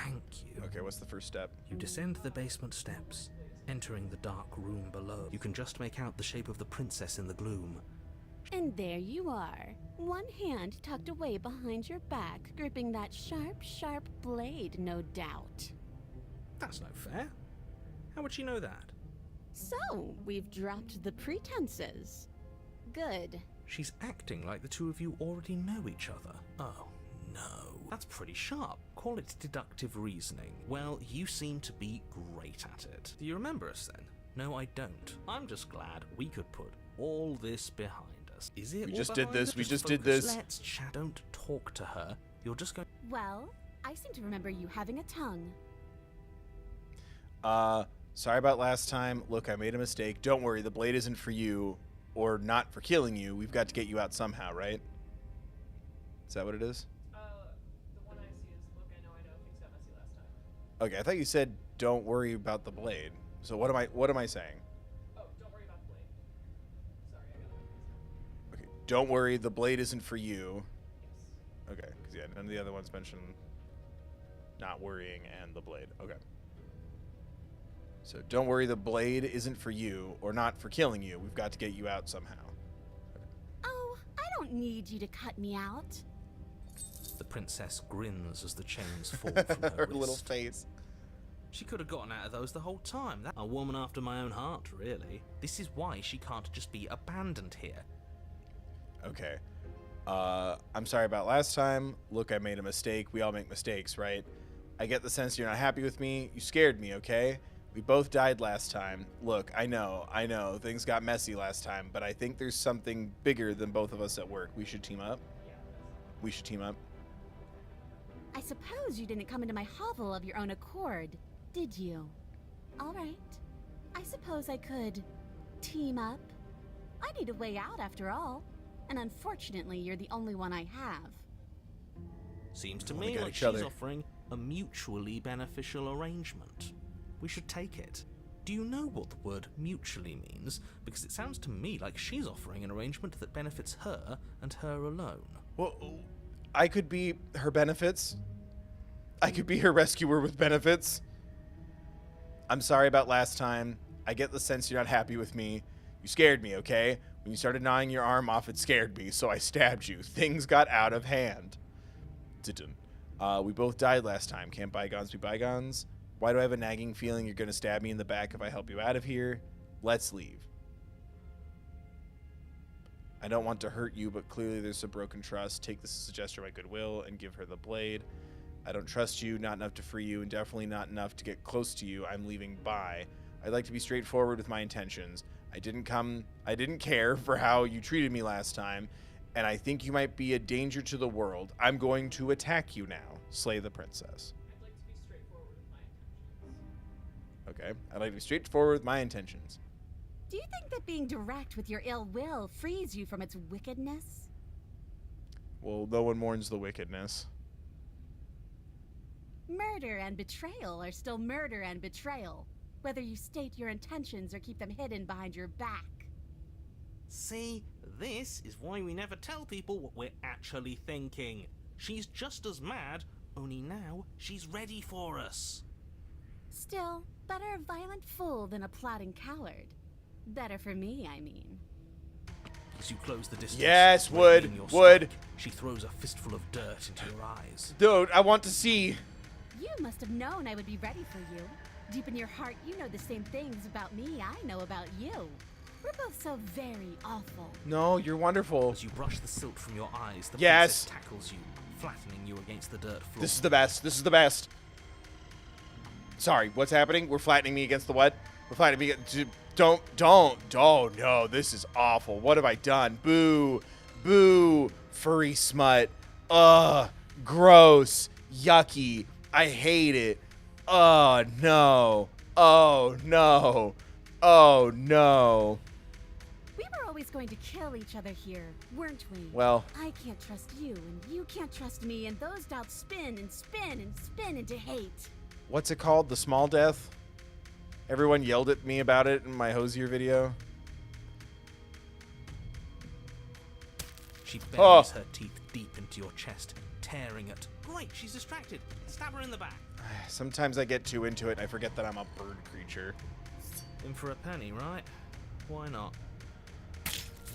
Thank you. Okay, what's the first step? You descend the basement steps, entering the dark room below. You can just make out the shape of the princess in the gloom. And there you are, one hand tucked away behind your back, gripping that sharp, sharp blade, no doubt. That's no fair. How would she know that? So, we've dropped the pretenses. Good. She's acting like the two of you already know each other. Oh, no. That's pretty sharp. Call it deductive reasoning. Well, you seem to be great at it. Do you remember us then? No, I don't. I'm just glad we could put all this behind us. Is it? We all just did behind this. us? We just focus. did this. Let's chat. Don't talk to her. You're just going. Well, I seem to remember you having a tongue. Sorry about last time. Look, I made a mistake. Don't worry, the blade isn't for you, or not for killing you. We've got to get you out somehow, right? Is that what it is? The one I see is, look, I know, things got messy last time. Okay, I thought you said don't worry about the blade. So what am I saying? Oh, don't worry about the blade. Sorry, I got it. Okay, don't worry, the blade isn't for you. Yes. Okay, because yeah, none of the other ones mention not worrying and the blade. Okay. So don't worry, the blade isn't for you, or not for killing you. We've got to get you out somehow. Oh, I don't need you to cut me out. The princess grins as the chains fall from her Her wrist. little face. She could have gotten out of those the whole time. That's a woman after my own heart, really. This is why she can't just be abandoned here. Okay. I'm sorry about last time. Look, I made a mistake. We all make mistakes, right? I get the sense you're not happy with me. You scared me, okay? We both died last time. Look, I know, things got messy last time, but I think there's something bigger than both of us at work. We should team up. We should team up. I suppose you didn't come into my hovel of your own accord, did you? All right. I suppose I could team up. I need a way out after all, and unfortunately, you're the only one I have. Seems to Only me got like each she's other. offering a mutually beneficial arrangement. We should take it. Do you know what the word mutually means? Because it sounds to me like she's offering an arrangement that benefits her and her alone. Well, I could be her benefits. I could be her rescuer with benefits. I'm sorry about last time. I get the sense you're not happy with me. You scared me, okay? When you started gnawing your arm off, it scared me, so I stabbed you. Things got out of hand. We both died last time. Can't bygones be bygones? Why do I have a nagging feeling you're going to stab me in the back if I help you out of here? Let's leave. I don't want to hurt you, but clearly there's some broken trust. Take this as a gesture of my goodwill and give her the blade. I don't trust you, not enough to free you, and definitely not enough to get close to you. I'm leaving by. I'd like to be straightforward with my intentions. I didn't care for how you treated me last time, and I think you might be a danger to the world. I'm going to attack you now. Slay the princess. Okay, I'd like to be straightforward with my intentions. Do you think that being direct with your ill will frees you from its wickedness? Well, no one mourns the wickedness. Murder and betrayal are still murder and betrayal, whether you state your intentions or keep them hidden behind your back. See, this is why we never tell people what we're actually thinking. She's just as mad, only now she's ready for us. Still, better a violent fool than a plotting coward. Better for me, I mean. As you close the distance, Yes, revealing your would. strike, she throws a fistful of dirt into your eyes. Dude, I want to see. You must have known I would be ready for you. Deep in your heart, you know the same things about me I know about you. We're both so very awful. No, you're wonderful. As you brush the silt from your eyes, the Yes. princess tackles you, flattening you against the dirt floor. This is the best. This is the best. Sorry, what's happening? We're flattening me against the what? We're flattening me against... Don't. Oh, no, this is awful. What have I done? Boo. Boo. Furry smut. Ugh. Gross. Yucky. I hate it. Oh, no. Oh, no. Oh, no. We were always going to kill each other here, weren't we? Well... I can't trust you, and you can't trust me, and those doubts spin and spin and spin into hate. What's it called? The small death? Everyone yelled at me about it in my Hosier video. She buries her teeth deep into your chest, tearing at Great, she's distracted. Stab her in the back. Sometimes I get too into it and I forget that I'm a bird creature. In for a penny, right? Why not?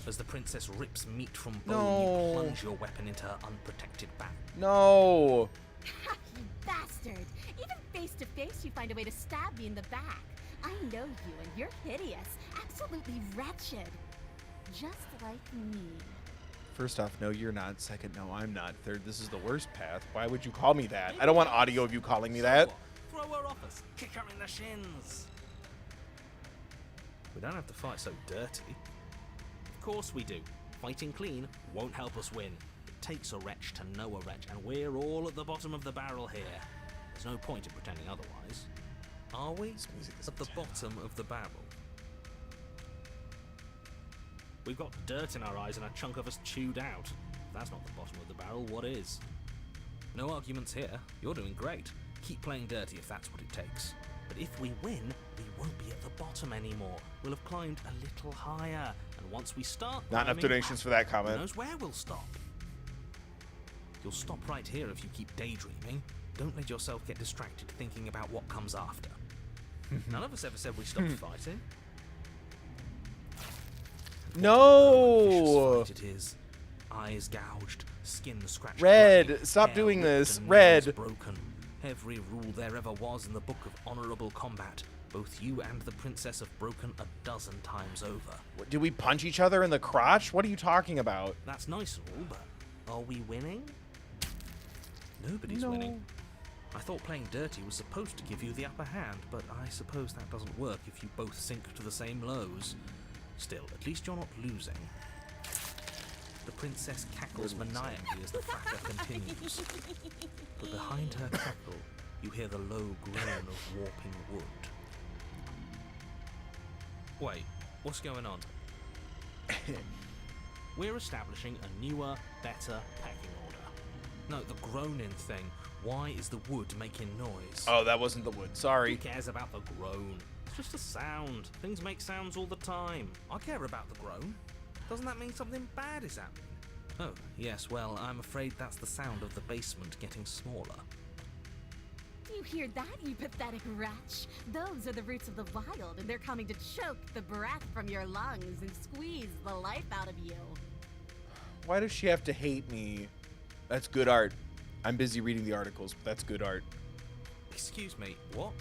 As the princess rips meat from bone, you plunge your weapon into her unprotected back. No! You bastard! Even face to face, you find a way to stab me in the back. I know you, and you're hideous. Absolutely wretched. Just like me. First off, no, you're not. Second, no, I'm not. Third, this is the worst path. Why would you call me that? I don't want audio of you calling me that. Throw her off us. Kick her in the shins. We don't have to fight so dirty. Of course we do. Fighting clean won't help us win. It takes a wretch to know a wretch, and we're all at the bottom of the barrel here. There's no point in pretending otherwise. Are we? At the bottom of the barrel. We've got dirt in our eyes and a chunk of us chewed out. If that's not the bottom of the barrel, what is? No arguments here. You're doing great. Keep playing dirty if that's what it takes. But if we win, we won't be at the bottom anymore. We'll have climbed a little higher. And once we start Not enough donations for that who comment. knows where we'll stop? You'll stop right here if you keep daydreaming. Don't let yourself get distracted thinking about what comes after. None of us ever said we stopped fighting. No! Fight it is. Eyes gouged, skin scratched. Red, dry, stop hair doing ripped this. and Red. nails broken. Every rule there ever was in the book of honorable combat. Both you and the princess have broken 12 times over. Did we punch each other in the crotch? What are you talking about? That's nice and all, but are we winning? Nobody's No. winning. I thought playing dirty was supposed to give you the upper hand, but I suppose that doesn't work if you both sink to the same lows. Still, at least you're not losing. The princess cackles maniacally as the fracas continues. But behind her cackle, you hear the low groan of warping wood. Wait, what's going on? We're establishing a newer, better pecking order. No, the groaning thing. Why is the wood making noise? Oh, that wasn't the wood. Sorry. Who cares about the groan? It's just a sound. Things make sounds all the time. I care about the groan. Doesn't that mean something bad is happening? Oh, yes, well, I'm afraid that's the sound of the basement getting smaller. Do you hear that, you pathetic wretch? Those are the roots of the wild, and they're coming to choke the breath from your lungs and squeeze the life out of you. Why does she have to hate me? That's good art. I'm busy reading the articles, but that's good art. Excuse me, what?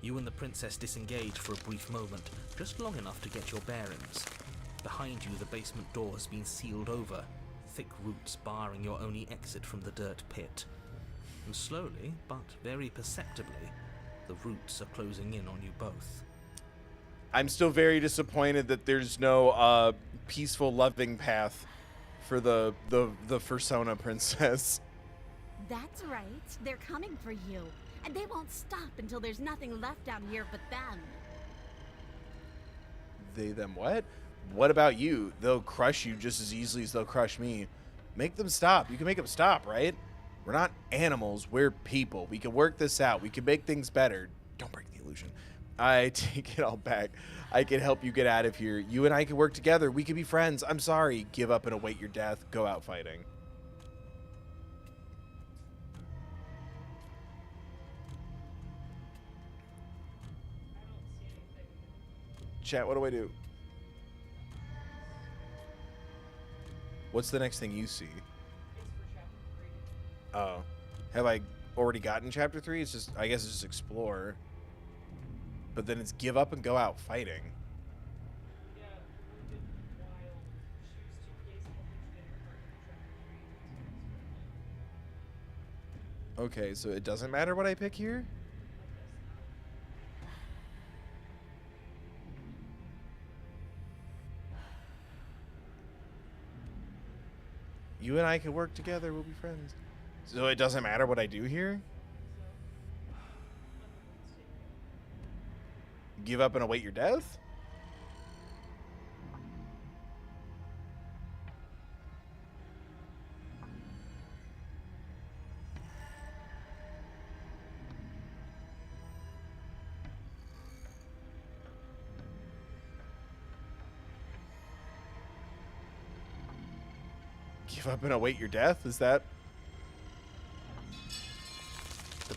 You and the princess disengage for a brief moment, just long enough to get your bearings. Behind you, the basement door has been sealed over, thick roots barring your only exit from the dirt pit. And slowly, but very perceptibly, the roots are closing in on you both. I'm still very disappointed that there's no peaceful, loving path for the Fursona princess. That's right. They're coming for you. And they won't stop until there's nothing left down here but them. They, them, what? What about you? They'll crush you just as easily as they'll crush me. Make them stop. You can make them stop, right? We're not animals. We're people. We can work this out. We can make things better. Don't break the illusion. I take it all back. I can help you get out of here. You and I can work together. We can be friends. I'm sorry. Give up and await your death. Go out fighting. Chat, what do I do? What's the next thing you see? Oh. Have I already gotten chapter 3? It's just, I guess it's just explore. But then it's give up and go out fighting. Okay, so it doesn't matter what I pick here? You and I can work together, we'll be friends. So it doesn't matter what I do here? Give up and await your death? Give up and await your death? Is that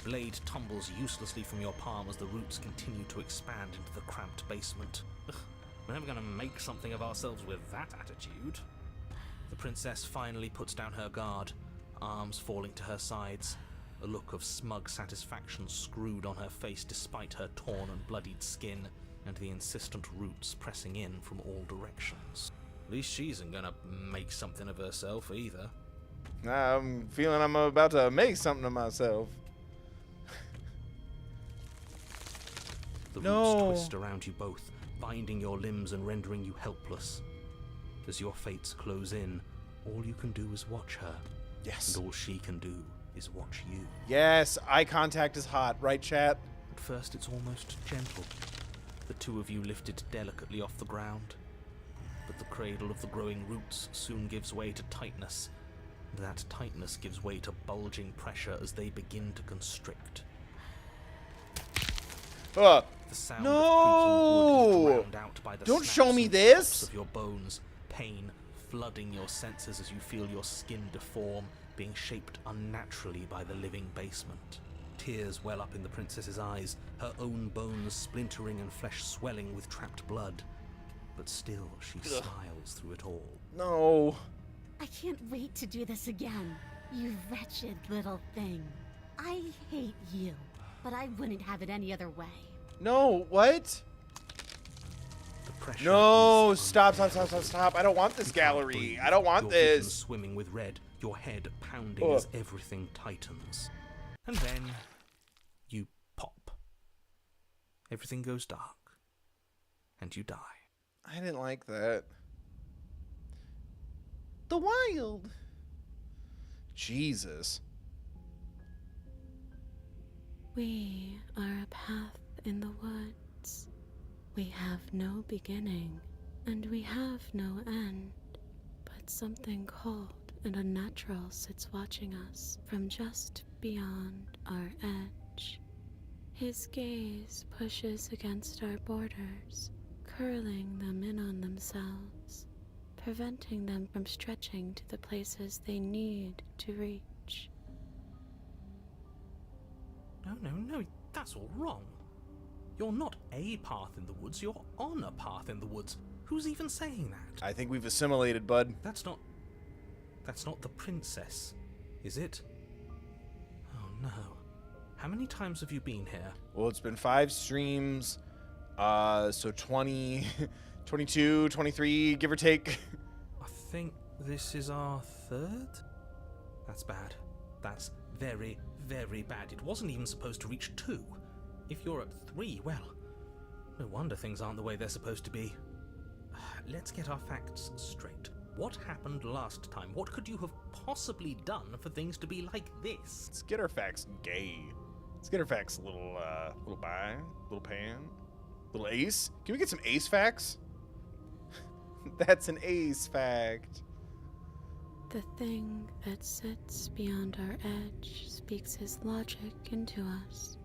blade tumbles uselessly from your palm as the roots continue to expand into the cramped basement. Ugh, we're never going to make something of ourselves with that attitude. The princess finally puts down her guard, arms falling to her sides, a look of smug satisfaction screwed on her face despite her torn and bloodied skin and the insistent roots pressing in from all directions. At least she isn't going to make something of herself either. I'm feeling I'm about to make something of myself. The roots twist around you both, binding your limbs and rendering you helpless. As your fates close in, all you can do is watch her. Yes. And all she can do is watch you. Yes, eye contact is hot, right, chat? At first it's almost gentle. The two of you lifted delicately off the ground. But the cradle of the growing roots soon gives way to tightness. And that tightness gives way to bulging pressure as they begin to constrict. The sound of creaking wood is drowned out by the Don't snaps show me and this! pops of your bones, pain flooding your senses as you feel your skin deform, being shaped unnaturally by the living basement. Tears well up in the princess's eyes, her own bones splintering and flesh swelling with trapped blood. But still, she smiles through it all. No. I can't wait to do this again, you wretched little thing. I hate you, but I wouldn't have it any other way. No, what? The pressure No, is stop. unbearable. I don't want this You can't gallery. breathe, I don't want your vision this. swimming with red, your head pounding as everything tightens. And then you pop. Everything goes dark. And you die. I didn't like that. The wild. Jesus. We are a path in the woods. We have no beginning, and we have no end. But something cold and unnatural sits watching us from just beyond our edge. His gaze pushes against our borders, curling them in on themselves, preventing them from stretching to the places they need to reach. No, that's all wrong. You're not a path in the woods, you're on a path in the woods. Who's even saying that? I think we've assimilated, bud. That's not the princess, is it? Oh no. How many times have you been here? Well, it's been 5 streams, so 20, 22, 23, give or take. I think this is our 3rd? That's bad. That's very, very bad. It wasn't even supposed to reach 2. If you're at 3, well, no wonder things aren't the way they're supposed to be. Let's get our facts straight. What happened last time? What could you have possibly done for things to be like this? Let's get our facts gay. Let's get our facts a little bi, little pan, little ace. Can we get some ace facts? That's an ace fact. The thing that sits beyond our edge speaks his logic into us.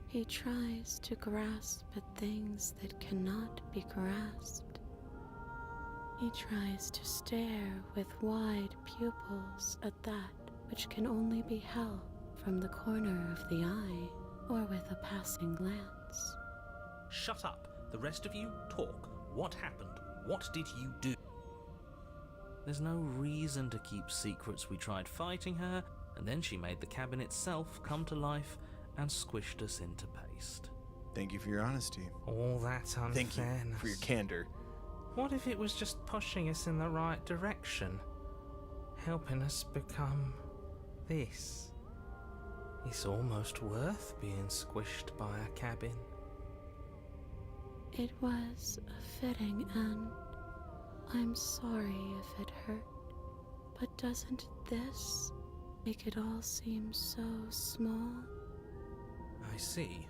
He tries to grasp at things that cannot be grasped. He tries to stare with wide pupils at that which can only be held from the corner of the eye or with a passing glance. Shut up. The rest of you talk. What happened? What did you do? There's no reason to keep secrets. We tried fighting her, and then she made the cabin itself come to life and squished us into paste. Thank you for your honesty. All that unfairness. Thank you for your candor. What if it was just pushing us in the right direction? Helping us become this? It's almost worth being squished by a cabin. It was a fitting end. I'm sorry if it hurt, but doesn't this make it all seem so small? I see.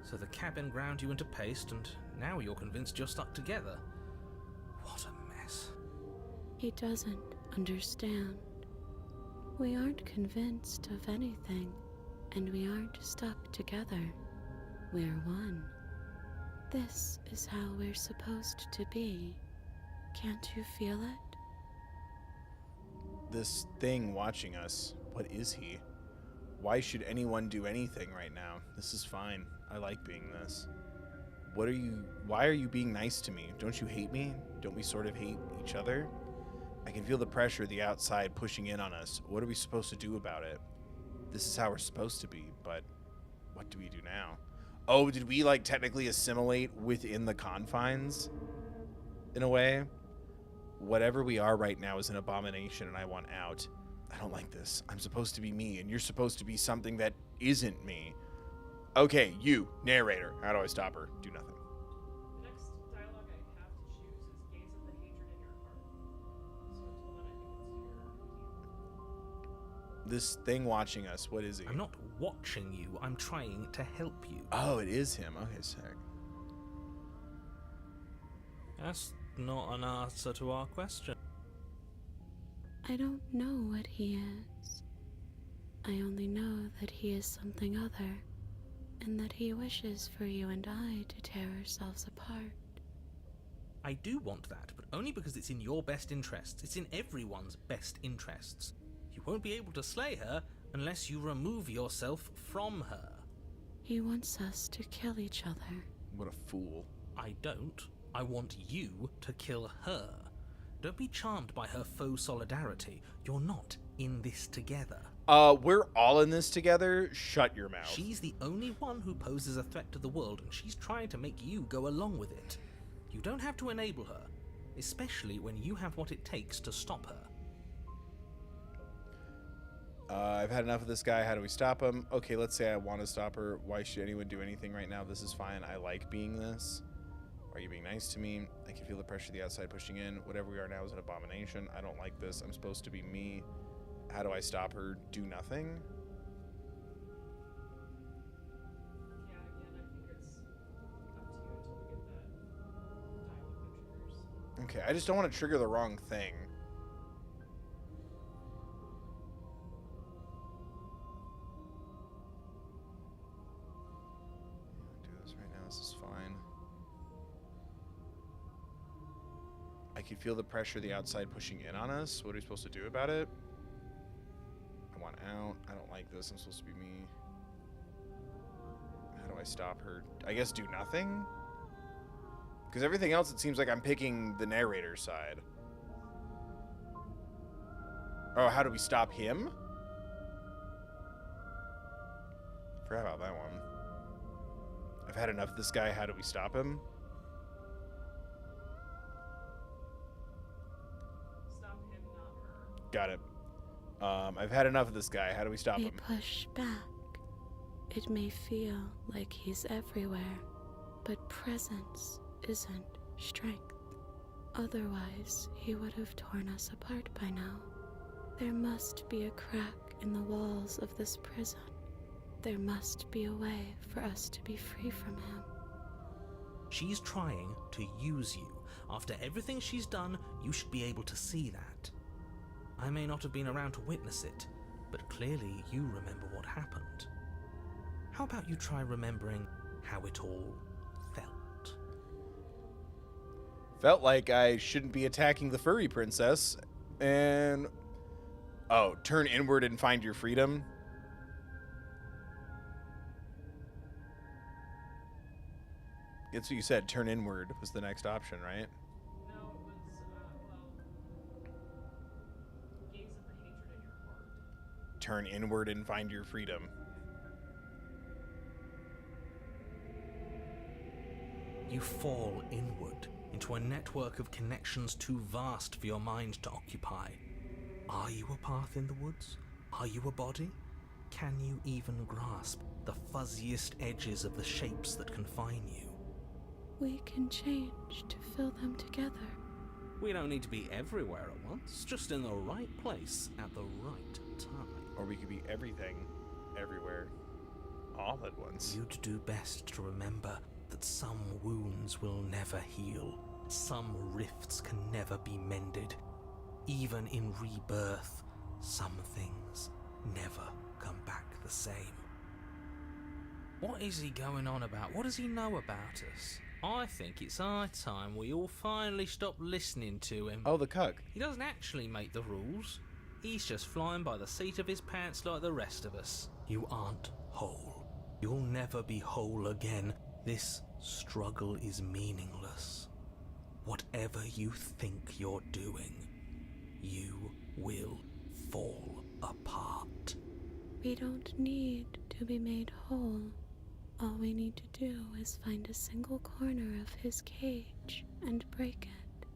So the cabin ground you into paste, and now you're convinced you're stuck together. What a mess. He doesn't understand. We aren't convinced of anything, and we aren't stuck together. We're one. This is how we're supposed to be. Can't you feel it? This thing watching us, what is he? Why should anyone do anything right now? This is fine. I like being this. Why are you being nice to me? Don't you hate me? Don't we sort of hate each other? I can feel the pressure of the outside pushing in on us. What are we supposed to do about it? This is how we're supposed to be, but what do we do now? Oh, did we like technically assimilate within the confines? In a way? Whatever we are right now is an abomination and I want out. I don't like this. I'm supposed to be me and you're supposed to be something that isn't me. Okay, you, narrator. How do I stop her? Do nothing. The next dialogue I have to choose is gaze at the hatred in your heart. So until then, I think it's your This thing watching us, what is he? I'm not watching you, I'm trying to help you. Oh, it is him. Okay, sick. That's not an answer to our question. I don't know what he is. I only know that he is something other, and that he wishes for you and I to tear ourselves apart. I do want that, but only because it's in your best interests. It's in everyone's best interests. You won't be able to slay her unless you remove yourself from her. He wants us to kill each other. What a fool. I don't. I want you to kill her. Don't be charmed by her faux solidarity. You're not in this together. We're all in this together. Shut your mouth. She's the only one who poses a threat to the world, and she's trying to make you go along with it. You don't have to enable her, especially when you have what it takes to stop her. I've had enough of this guy. How do we stop him? Okay, let's say I want to stop her. Why should anyone do anything right now? This is fine. I like being this. Are you being nice to me? I can feel the pressure of the outside pushing in. Whatever we are now is an abomination. I don't like this. I'm supposed to be me. How do I stop her? Do nothing? Yeah, again, I think it's up to you until we get that dialogue that triggers. Okay, I just don't want to trigger the wrong thing. Do this right now. This is fine. I can feel the pressure of the outside pushing in on us. What are we supposed to do about it? I want out. I don't like this. I'm supposed to be me. How do I stop her? I guess do nothing? Because everything else, it seems like I'm picking the narrator's side. Oh, how do we stop him? Forgot about that one. I've had enough of this guy. How do we stop him? Stop him, not her. Got it. I've had enough of this guy. How do we stop We him? push back. It may feel like he's everywhere, but presence isn't strength. Otherwise, he would have torn us apart by now. There must be a crack in the walls of this prison. There must be a way for us to be free from him. She's trying to use you. After everything she's done, you should be able to see that. I may not have been around to witness it, but clearly you remember what happened. How about you try remembering how it all felt? Felt like I shouldn't be attacking the furry princess. And... oh, turn inward and find your freedom. That's what you said. Turn inward was the next option, right? No, it was, gaze at the hatred in your heart. Turn inward and find your freedom. You fall inward into a network of connections too vast for your mind to occupy. Are you a path in the woods? Are you a body? Can you even grasp the fuzziest edges of the shapes that confine you? We can change to fill them together. We don't need to be everywhere at once, just in the right place at the right time. Or we could be everything, everywhere, all at once. You'd do best to remember that some wounds will never heal. Some rifts can never be mended. Even in rebirth, some things never come back the same. What is he going on about? What does he know about us? I think it's high time we all finally stop listening to him. Oh, the cuck. He doesn't actually make the rules. He's just flying by the seat of his pants like the rest of us. You aren't whole. You'll never be whole again. This struggle is meaningless. Whatever you think you're doing, you will fall apart. We don't need to be made whole. All we need to do is find a single corner of his cage and break it.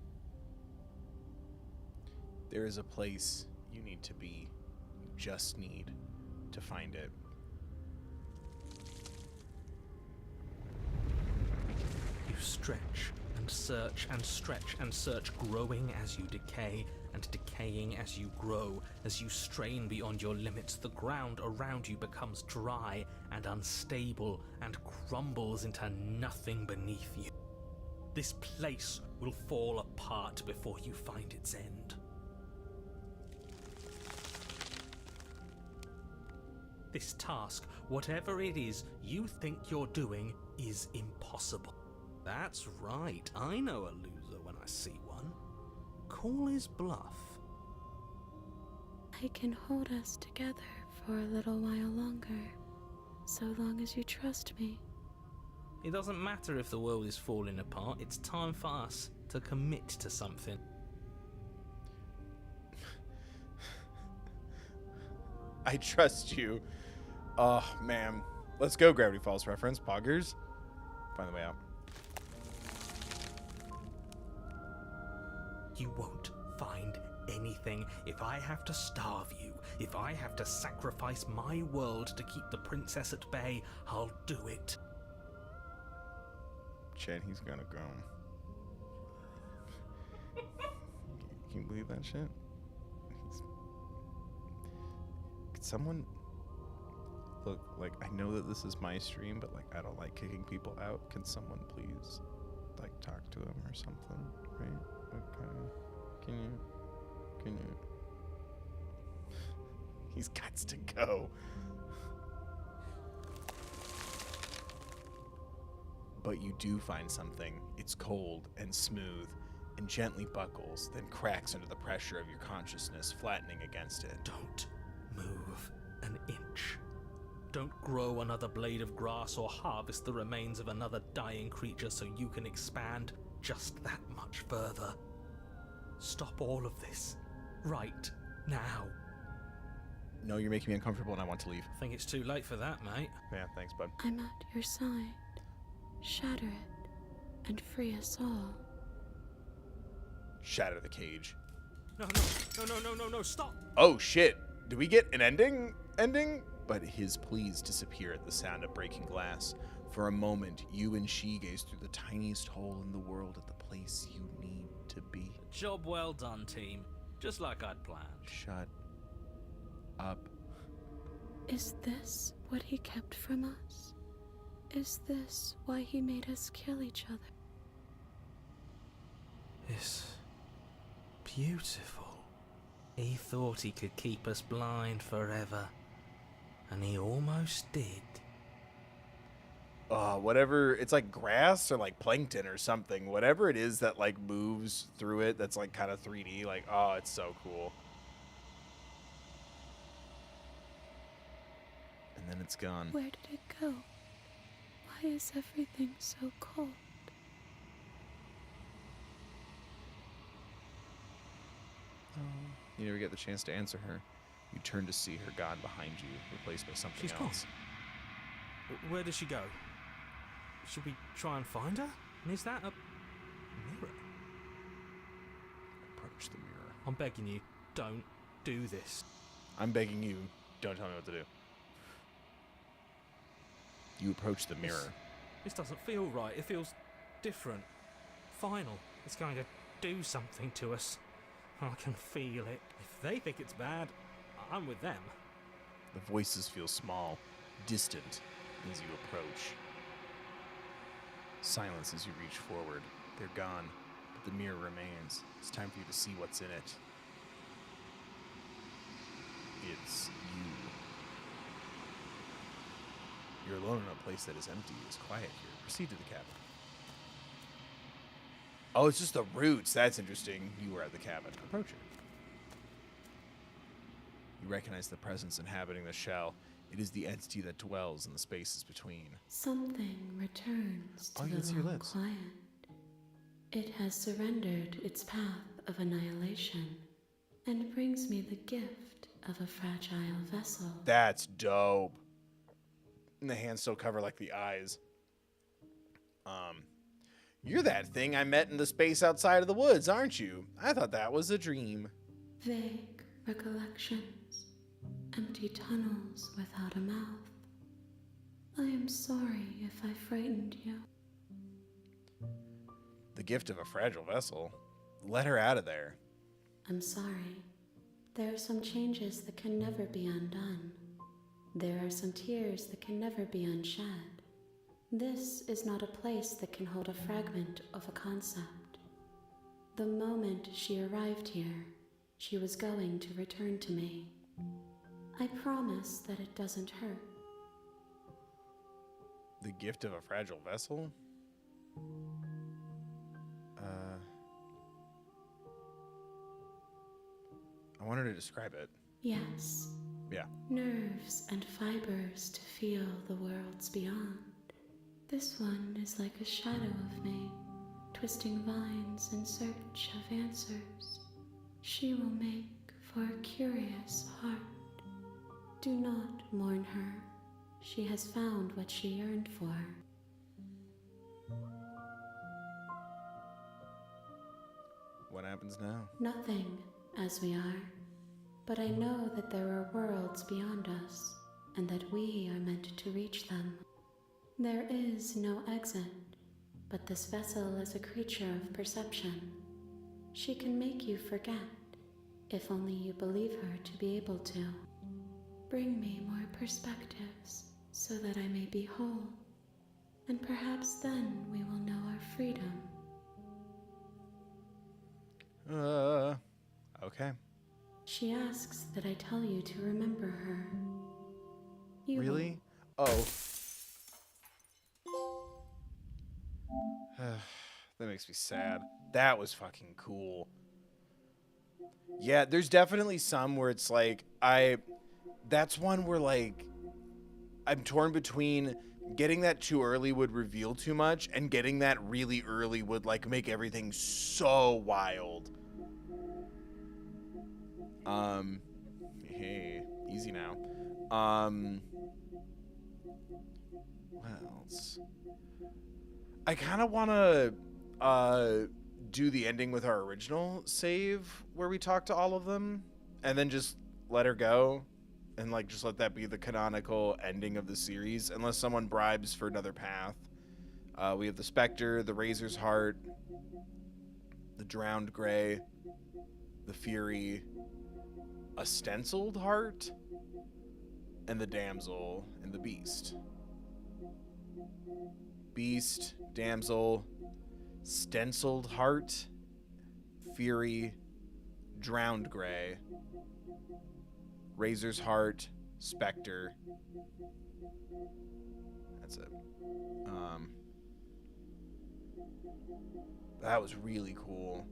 There is a place you need to be. You just need to find it. You stretch and search and stretch and search, growing as you decay and decaying as you grow. As you strain beyond your limits, the ground around you becomes dry and unstable and crumbles into nothing beneath you. This place will fall apart before you find its end. This task, whatever it is you think you're doing, is impossible. That's right, I know a loser when I see one. Call his bluff. I can hold us together for a little while longer, so long as you trust me. It doesn't matter if the world is falling apart, it's time for us to commit to something. I trust you. Oh, man. Let's go, Gravity Falls reference. Poggers. Find the way out. You won't find anything. If I have to starve you, if I have to sacrifice my world to keep the princess at bay, I'll do it. Chad, he's gonna go. Can you believe that shit? Could someone... Look, like, I know that this is my stream, but, like, I don't like kicking people out. Can someone please, like, talk to him or something, right? Okay. Can you... He's got to go. But you do find something. It's cold and smooth and gently buckles, then cracks under the pressure of your consciousness, flattening against it. Don't move an inch. Don't grow another blade of grass or harvest the remains of another dying creature so you can expand just that much further. Stop all of this. Right now. No, you're making me uncomfortable and I want to leave. I think it's too late for that, mate. Yeah, thanks, bud. I'm at your side. Shatter it, and free us all. Shatter the cage. No, stop! Oh, shit. Do we get an ending? But his pleas disappear at the sound of breaking glass. For a moment, you and she gaze through the tiniest hole in the world at the place you need to be. Job well done, team. Just like I'd planned. Shut up. Is this what he kept from us? Is this why he made us kill each other? It's beautiful. He thought he could keep us blind forever, and he almost did. Whatever, it's like grass or like plankton or something. Whatever it is that like moves through it that's like kind of 3D, like, oh, it's so cool. And then it's gone. Where did it go? Why is everything so cold? You never get the chance to answer her. You turn to see her gone behind you, replaced by something She's else. gone. Where does she go? Should we try and find her? And is that a mirror? Approach the mirror. I'm begging you, don't do this. I'm begging you, don't tell me what to do. You approach the mirror. This doesn't feel right. It feels different. Final. It's going to do something to us. I can feel it. If they think it's bad, I'm with them. The voices feel small, distant, as you approach. Silence as you reach forward. They're gone, but the mirror remains. It's time for you to see what's in it. It's you. You're alone in a place that is empty. It's quiet here. Proceed to the cabin. Oh, it's just the roots. That's interesting. You were at the cabin. Approach it. You recognize the presence inhabiting the shell. It is the entity that dwells in the spaces between. Something returns to You can see the your long lips. quiet. It has surrendered its path of annihilation and brings me the gift of a fragile vessel. That's dope. And the hands still cover like the eyes. You're that thing I met in the space outside of the woods, aren't you? I thought that was a dream. Vague recollections, empty tunnels without a mouth. I am sorry if I frightened you. The gift of a fragile vessel. Let her out of there. I'm sorry. There are some changes that can never be undone. There are some tears that can never be unshed. This is not a place that can hold a fragment of a concept. The moment she arrived here, she was going to return to me. I promise that it doesn't hurt. The gift of a fragile vessel? I wanted to describe it. Yes. Yeah. Nerves and fibers to feel the worlds beyond. This one is like a shadow of me, twisting vines in search of answers. She will make for a curious heart. Do not mourn her. She has found what she yearned for. What happens now? Nothing, as we are. But I know that there are worlds beyond us, and that we are meant to reach them. There is no exit, but this vessel is a creature of perception. She can make you forget, if only you believe her to be able to. Bring me more perspectives, so that I may be whole, and perhaps then we will know our freedom. Okay. She asks that I tell you to remember her. You Really? Oh. That makes me sad. That was fucking cool. Yeah, there's definitely some where it's like, that's one where like, I'm torn between getting that too early would reveal too much, and getting that really early would like make everything so wild. Hey, easy now. What else? I kind of want to do the ending with our original save where we talk to all of them and then just let her go and like just let that be the canonical ending of the series unless someone bribes for another path. We have the Spectre, the Razor's Heart, the Drowned Gray, the Fury, a Stenciled Heart, and the Damsel and the Beast. Beast, Damsel, Stenciled Heart, Fury, Drowned Gray, Razor's Heart, Spectre. That's it. That was really cool.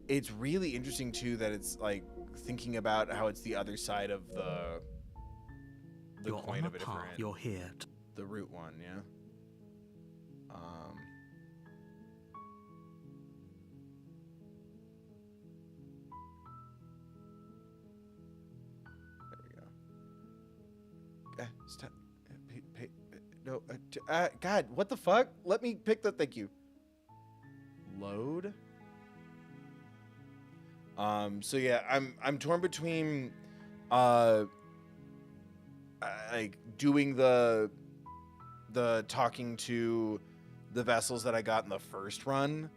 It's really interesting too that it's like thinking about how it's the other side of the You're coin on of a a path. different, You're here. the root one, yeah. There we go. Stop. No. God, what the fuck? Let me pick the. Thank you. Load. So yeah, I'm torn between like doing the talking to the vessels that I got in the first run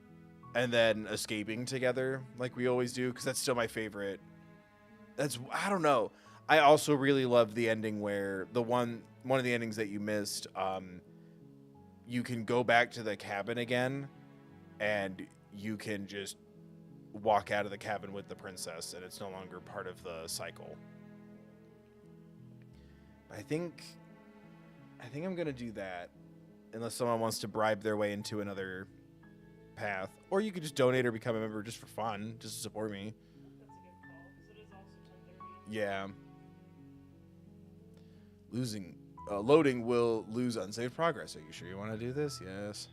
and then escaping together like we always do, because that's still my favorite. I don't know. I also really love the ending where one of the endings that you missed, you can go back to the cabin again and you can just walk out of the cabin with the princess and it's no longer part of the cycle. I think I'm gonna do that unless someone wants to bribe their way into another path, or you could just donate or become a member just for fun, just to support me. That's a good call, because it is also 10:30. Yeah. Loading will lose unsaved progress. Are you sure you want to do this? Yes.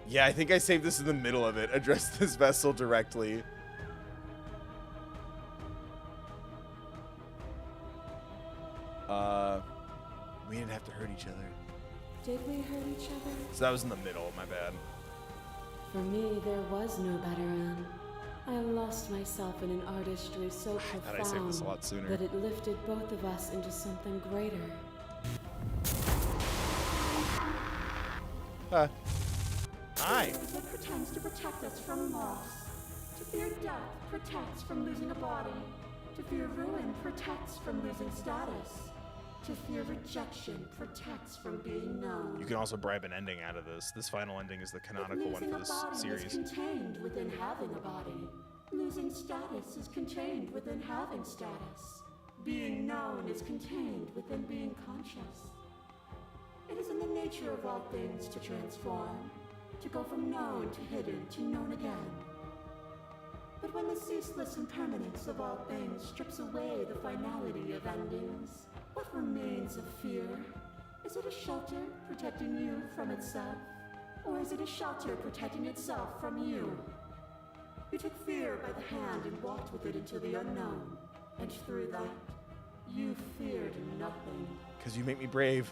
Yeah, I think I saved this in the middle of it. Address this vessel directly. We didn't have to hurt each other. Did we hurt each other? So that was in the middle, my bad. For me, there was no better end. I lost myself in an artistry so Thought I saved this a lot sooner. profound that it lifted both of us into something greater. Hi. It pretends to protect us from loss. To fear death protects from losing a body. To fear ruin protects from losing status. To fear rejection protects from being known. You can also bribe an ending out of this. This final ending is the canonical one for this series. Losing a body is contained within having a body. Losing status is contained within having status. Being known is contained within being conscious. It is in the nature of all things to transform, to go from known to hidden to known again. But when the ceaseless impermanence of all things strips away the finality of endings, what remains of fear? Is it a shelter protecting you from itself? Or is it a shelter protecting itself from you? You took fear by the hand and walked with it into the unknown. And through that, you feared nothing. Because you make me brave.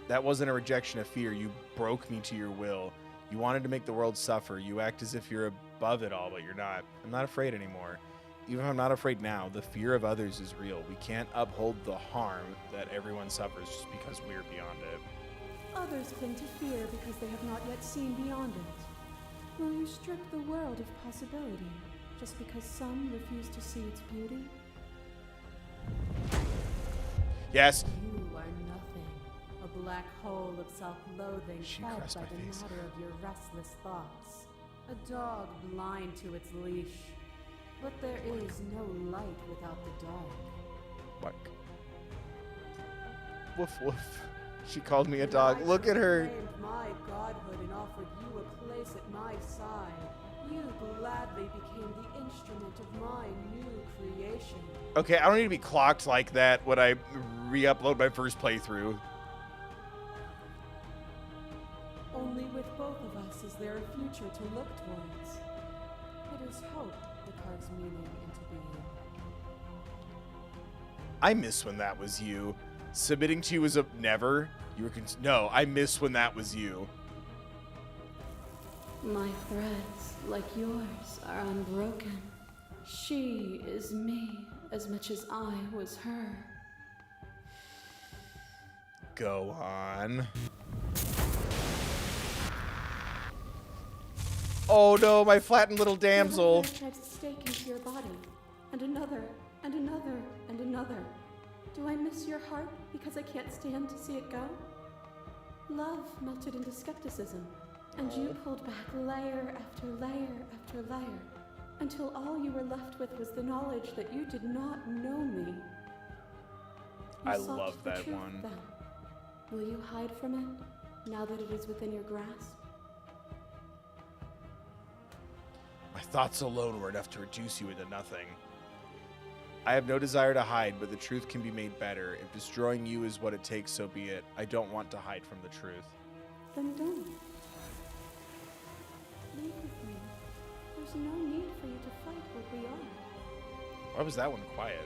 That wasn't a rejection of fear. You broke me to your will. You wanted to make the world suffer. You act as if you're above it all, but you're not. I'm not afraid anymore. Even if I'm not afraid now, the fear of others is real. We can't uphold the harm that everyone suffers just because we're beyond it. Others cling to fear because they have not yet seen beyond it. Will you strip the world of possibility just because some refuse to see its beauty? Yes. You are nothing. A black hole of self-loathing She fed crushed by my the face. matter of your restless thoughts. A dog blind to its leash. But there is no light without the dark. What? Woof woof. She called me a dog. Look at her. Proclaimed my godhood and offered you a place at my side. You gladly became the instrument of my new creation. Okay, I don't need to be clocked like that when I re-upload my first playthrough. Only with both of us is there a future to look towards. It is hope that carves meaning into being. I miss when that was you. Submitting to you was a never. You were no, I miss when that was you. My threads, like yours, are unbroken. She is me as much as I was her. Go on. Oh no, my flattened little damsel. Another drives a stake into your body, and another, and another, and another. Do I miss your heart because I can't stand to see it go? Love melted into skepticism, and you pulled back layer after layer after layer, until all you were left with was the knowledge that you did not know me. You I sought love the that truth, one. Then. Will you hide from it, now that it is within your grasp? My thoughts alone were enough to reduce you into nothing. I have no desire to hide, but the truth can be made better. If destroying you is what it takes, so be it. I don't want to hide from the truth. Then don't. Leave with me. There's no need for you to fight what we are. Why was that one quiet?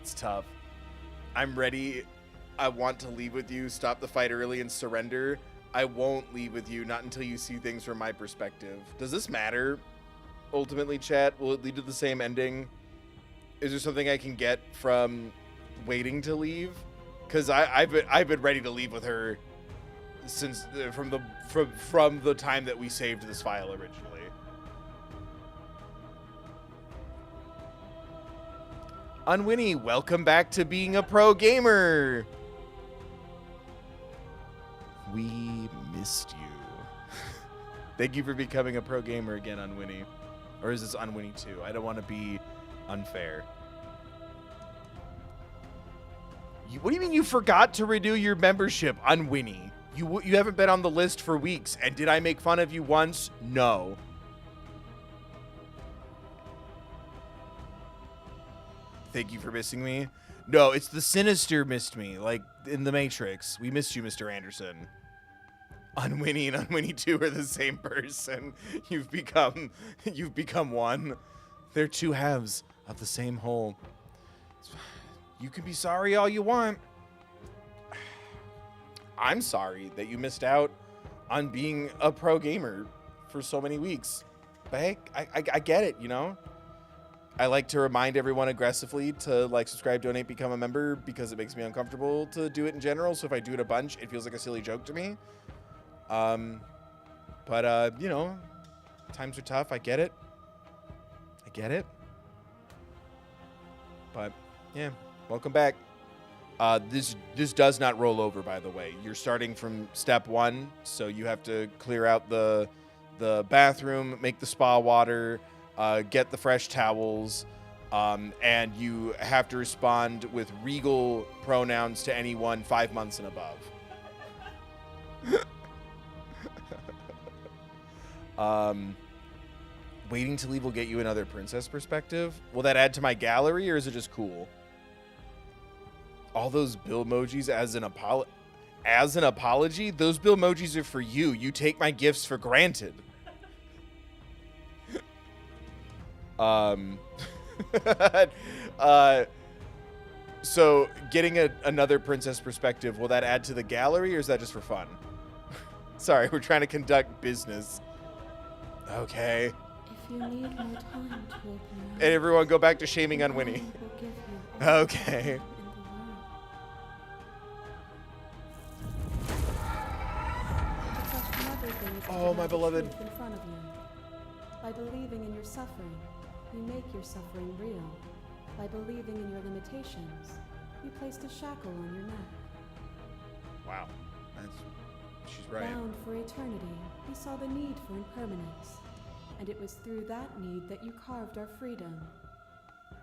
It's tough. I'm ready. I want to leave with you, stop the fight early, and surrender. I won't leave with you, not until you see things from my perspective. Does this matter? Ultimately, chat, will it lead to the same ending? Is there something I can get from waiting to leave? Because I've been ready to leave with her since from the time that we saved this file originally. Unwinnie, welcome back to being a pro gamer. We missed you. Thank you for becoming a pro gamer again, Unwinnie. Or is this Unwinnie 2? I don't want to be unfair. What do you mean you forgot to renew your membership, Unwinnie? You haven't been on the list for weeks, and did I make fun of you once? No. Thank you for missing me. No, it's the Sinister missed me, like in the Matrix. We missed you, Mr. Anderson. Unwinnie and Unwinnie 2 are the same person. You've become one. They're two halves of the same whole. You can be sorry all you want. I'm sorry that you missed out on being a pro gamer for so many weeks. But hey, I get it, you know? I like to remind everyone aggressively to like, subscribe, donate, become a member because it makes me uncomfortable to do it in general. So if I do it a bunch, it feels like a silly joke to me. You know, times are tough. I get it. But yeah, welcome back. This does not roll over, by the way. You're starting from step 1, so you have to clear out the bathroom, make the spa water, get the fresh towels, and you have to respond with regal pronouns to anyone 5 months and above. Waiting to leave will get you another princess perspective. Will that add to my gallery, or is it just cool? All those bill emojis as an apology? Those bill emojis are for you. You take my gifts for granted. So getting another princess perspective, will that add to the gallery, or is that just for fun? Sorry, we're trying to conduct business. Okay. If you need more time to open your And everyone go back to shaming Unwinnie. I will give you all the Okay. time in the world. To question everything is to Oh, my deny the beloved. truth in front of you. By believing in your suffering, you make your suffering real. By believing in your limitations, you placed a shackle on your neck. Wow. She's right. Bound for eternity, you saw the need for impermanence. And it was through that need that you carved our freedom.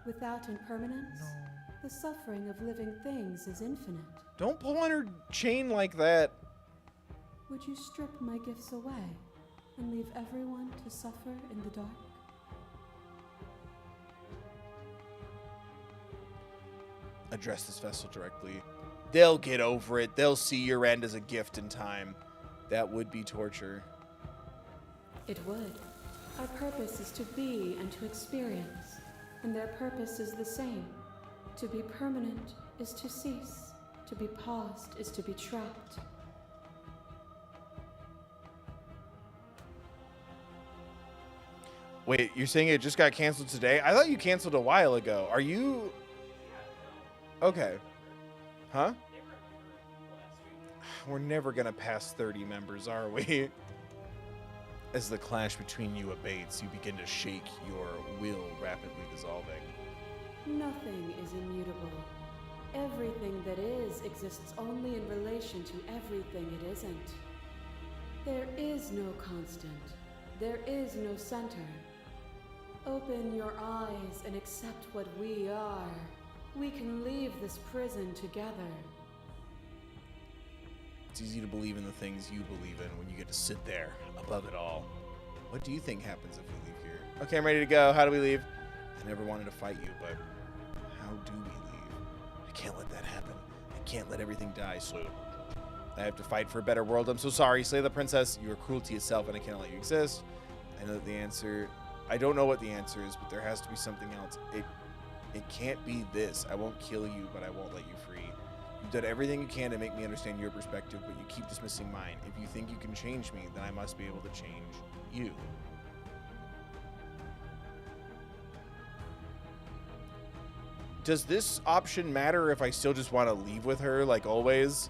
Without impermanence, the suffering of living things is infinite. Don't pull on her chain like that. Would you strip my gifts away and leave everyone to suffer in the dark? Address this vessel directly. They'll get over it. They'll see your end as a gift in time. That would be torture. It would. Our purpose is to be and to experience, and their purpose is the same. To be permanent is to cease. To be paused is to be trapped. Wait, you're saying it just got canceled today? I thought you canceled a while ago. Are you... Okay. Huh? We're never gonna pass 30 members, are we? As the clash between you abates, you begin to shake, your will rapidly dissolving. Nothing is immutable. Everything that is exists only in relation to everything it isn't. There is no constant. There is no center. Open your eyes and accept what we are. We can leave this prison together. It's easy to believe in the things you believe in when you get to sit there above it all. What do you think happens if we leave here? Okay, I'm ready to go. How do we leave? I never wanted to fight you, but how do we leave? I can't let that happen. I can't let everything die, so I have to fight for a better world. I'm so sorry. Slay the princess. You are cruel to yourself, and I cannot let you exist. I know that the answer... I don't know what the answer is, but there has to be something else. It can't be this. I won't kill you, but I won't let you free. You've done everything you can to make me understand your perspective, but you keep dismissing mine. If you think you can change me, then I must be able to change you. Does this option matter if I still just want to leave with her, like always?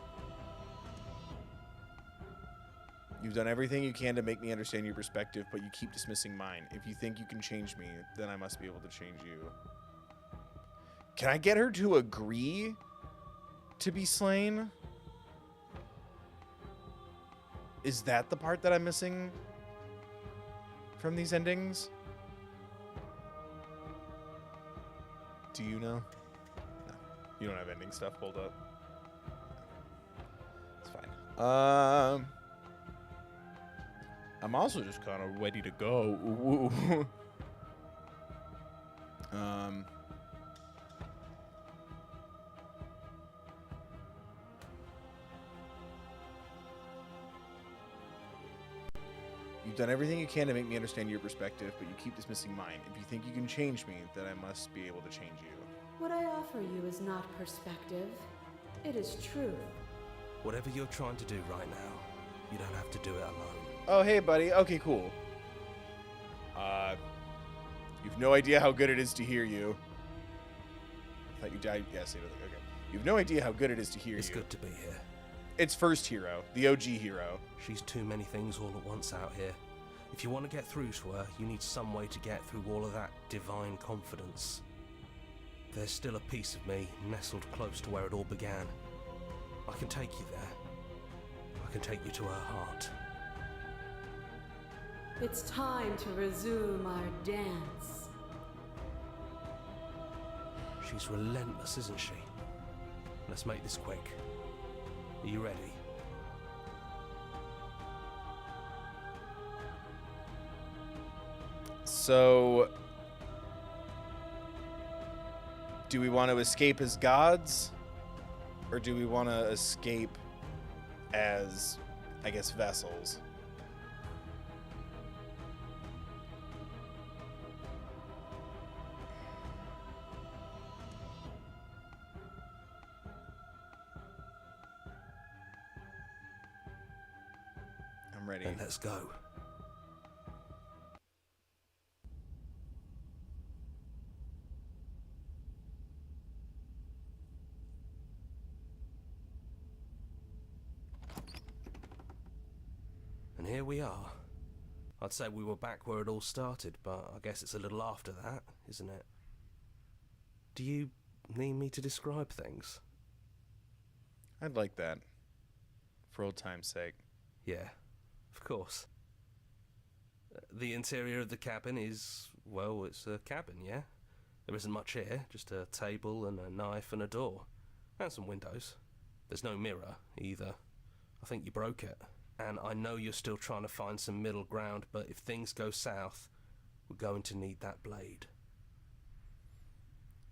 You've done everything you can to make me understand your perspective, but you keep dismissing mine. If you think you can change me, then I must be able to change you. Can I get her to agree to be slain? Is that the part that I'm missing from these endings? Do you know? No. You don't have ending stuff pulled up. I'm also just kind of ready to go. Ooh. You've done everything you can to make me understand your perspective, but you keep dismissing mine. If you think you can change me, then I must be able to change you. What I offer you is not perspective. It is truth. Whatever you're trying to do right now, you don't have to do it alone. Oh, hey, buddy. Okay, cool. You've no idea how good it is to hear you. I thought you died. Yes, okay. You've no idea how good it is to hear you. It's good to be here. It's first hero, the OG hero. She's too many things all at once out here. If you want to get through to her, you need some way to get through all of that divine confidence. There's still a piece of me nestled close to where it all began. I can take you there. I can take you to her heart. It's time to resume our dance. She's relentless, isn't she? Let's make this quick. Are you ready? So, do we want to escape as gods? Or do we want to escape as, I guess, vessels? I'm ready. Then let's go. And here we are. I'd say we were back where it all started, but I guess it's a little after that, isn't it? Do you need me to describe things? I'd like that. For old time's sake. Yeah, of course. The interior of the cabin is, well, it's a cabin, yeah? There isn't much here, just a table and a knife and a door. And some windows. There's no mirror, either. I think you broke it. And I know you're still trying to find some middle ground, but if things go south, we're going to need that blade.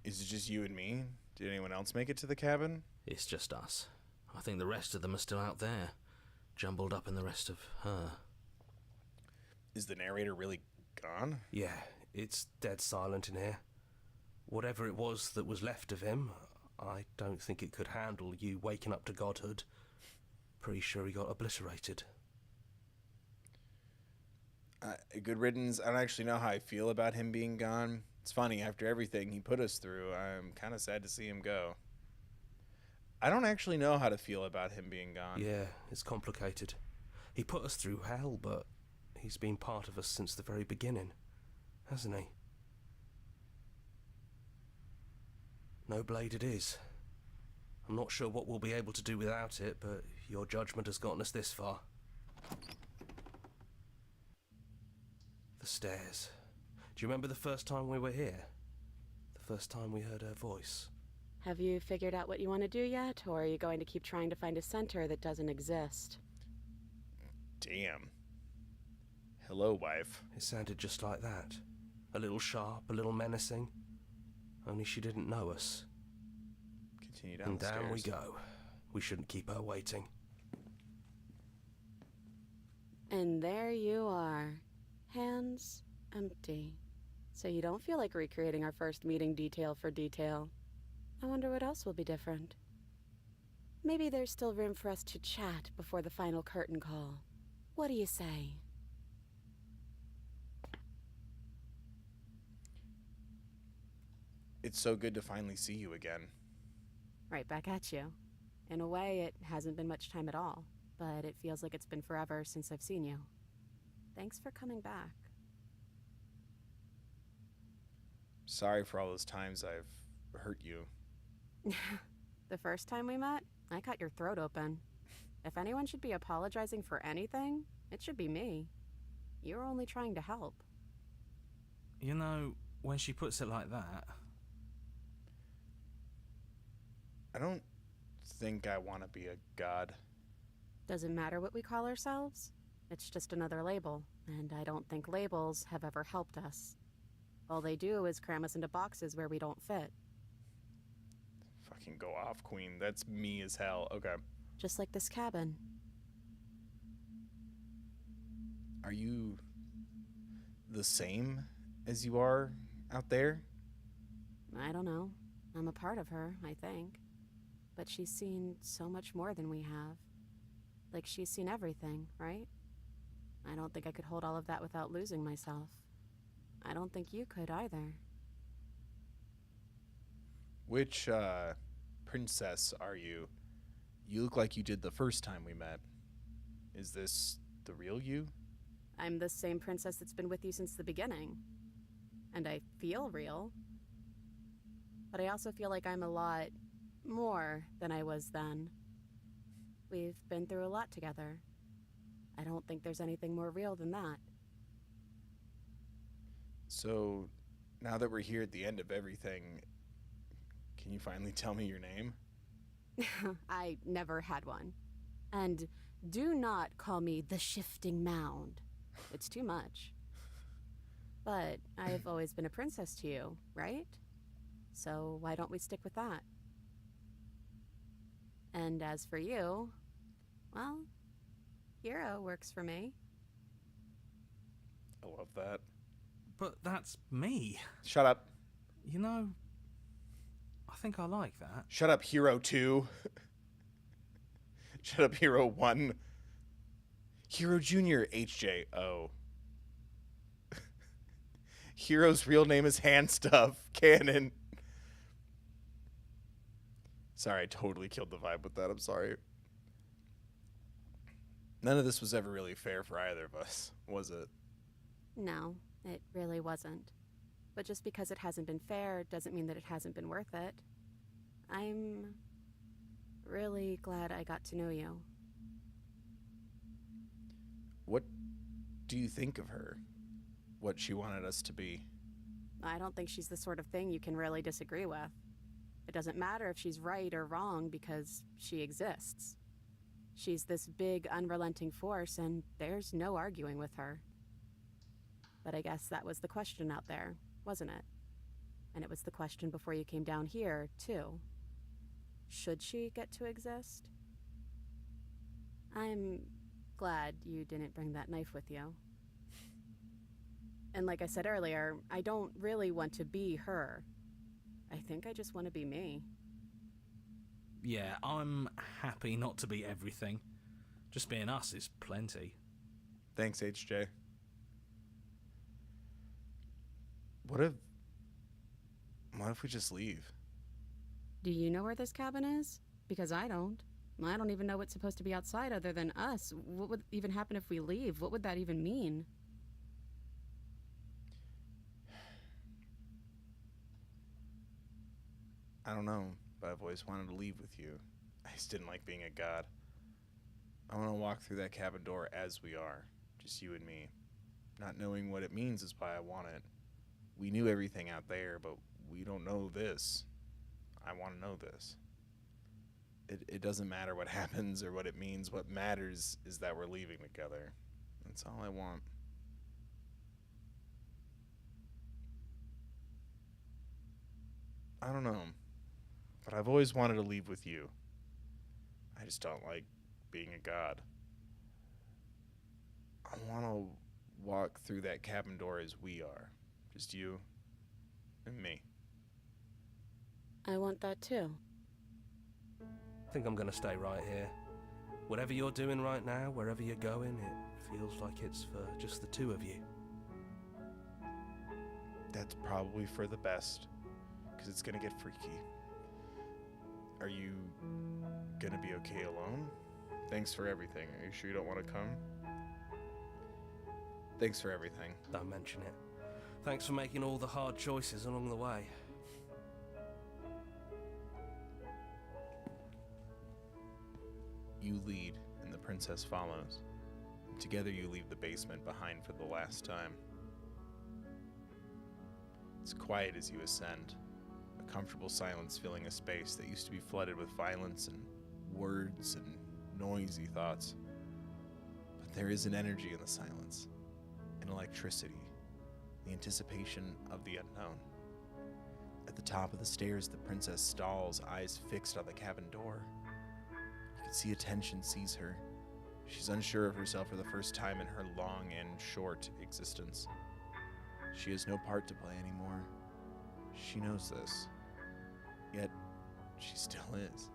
Is it just you and me? Did anyone else make it to the cabin? It's just us. I think the rest of them are still out there, jumbled up in the rest of her. Is the narrator really gone? Yeah, it's dead silent in here. Whatever it was that was left of him, I don't think it could handle you waking up to godhood. Pretty sure he got obliterated. Good riddance. I don't actually know how I feel about him being gone. It's funny, after everything he put us through, I'm kind of sad to see him go. I don't actually know how to feel about him being gone. Yeah, it's complicated. He put us through hell, but he's been part of us since the very beginning, hasn't he? No blade it is. I'm not sure what we'll be able to do without it, but your judgment has gotten us this far. The stairs. Do you remember the first time we were here? The first time we heard her voice? Have you figured out what you want to do yet, or are you going to keep trying to find a center that doesn't exist? Damn. Hello, wife. It sounded just like that. A little sharp, a little menacing. Only she didn't know us. Continue down And the stairs. down we go. We shouldn't keep her waiting. And there you are. Hands empty. So you don't feel like recreating our first meeting detail for detail. I wonder what else will be different. Maybe there's still room for us to chat before the final curtain call. What do you say? It's so good to finally see you again. Right back at you. In a way, it hasn't been much time at all, but it feels like it's been forever since I've seen you. Thanks for coming back. Sorry for all those times I've hurt you. The first time we met, I cut your throat open. If anyone should be apologizing for anything, it should be me. You were only trying to help. You know, when she puts it like that... I don't think I want to be a god. Doesn't matter what we call ourselves. It's just another label, and I don't think labels have ever helped us. All they do is cram us into boxes where we don't fit. Fucking go off, Queen. That's me as hell. Okay. Just like this cabin. Are you the same as you are out there? I don't know. I'm a part of her, I think. But she's seen so much more than we have. Like, she's seen everything, right? I don't think I could hold all of that without losing myself. I don't think you could either. Which, princess are you? You look like you did the first time we met. Is this the real you? I'm the same princess that's been with you since the beginning. And I feel real. But I also feel like I'm a lot more than I was then. We've been through a lot together. I don't think there's anything more real than that. So, now that we're here at the end of everything, can you finally tell me your name? I never had one. And do not call me the Shifting Mound. It's too much. But I've always been a princess to you, right? So why don't we stick with that? And as for you, well, hero works for me. I love that. But that's me. Shut up. You know, I think I like that. Shut up, Hero 2. Shut up, Hero 1. Hero Jr. HJO. Hero's real name is Hand Stuff. Canon. Sorry, I totally killed the vibe with that. I'm sorry. None of this was ever really fair for either of us, was it? No, it really wasn't. But just because it hasn't been fair doesn't mean that it hasn't been worth it. I'm really glad I got to know you. What do you think of her? What she wanted us to be? I don't think she's the sort of thing you can really disagree with. It doesn't matter if she's right or wrong because she exists. She's this big, unrelenting force, and there's no arguing with her. But I guess that was the question out there, wasn't it? And it was the question before you came down here, too. Should she get to exist? I'm glad you didn't bring that knife with you. And like I said earlier, I don't really want to be her. I think I just want to be me. Yeah, I'm happy not to be everything. Just being us is plenty. Thanks, HJ. What if we just leave? Do you know where this cabin is? Because I don't. I don't even know what's supposed to be outside other than us. What would even happen if we leave? What would that even mean? I don't know, but I've always wanted to leave with you. I just didn't like being a god. I want to walk through that cabin door as we are, just you and me. Not knowing what it means is why I want it. We knew everything out there, but we don't know this. I want to know this. It doesn't matter what happens or what it means. What matters is that we're leaving together. That's all I want. I don't know, but I've always wanted to leave with you. I just don't like being a god. I want to walk through that cabin door as we are. Just you and me. I want that too. I think I'm gonna stay right here. Whatever you're doing right now, wherever you're going, it feels like it's for just the two of you. That's probably for the best, because it's gonna get freaky. Are you gonna be okay alone? Thanks for everything. Are you sure you don't want to come? Thanks for everything. Don't mention it. Thanks for making all the hard choices along the way. You lead, and the princess follows. Together you leave the basement behind for the last time. It's quiet as you ascend, a comfortable silence filling a space that used to be flooded with violence and words and noisy thoughts. But there is an energy in the silence, an electricity, the anticipation of the unknown. At the top of the stairs, the princess stalls, eyes fixed on the cabin door. You can see attention seize her. She's unsure of herself for the first time in her long and short existence. She has no part to play anymore. She knows this. Yet, she still is.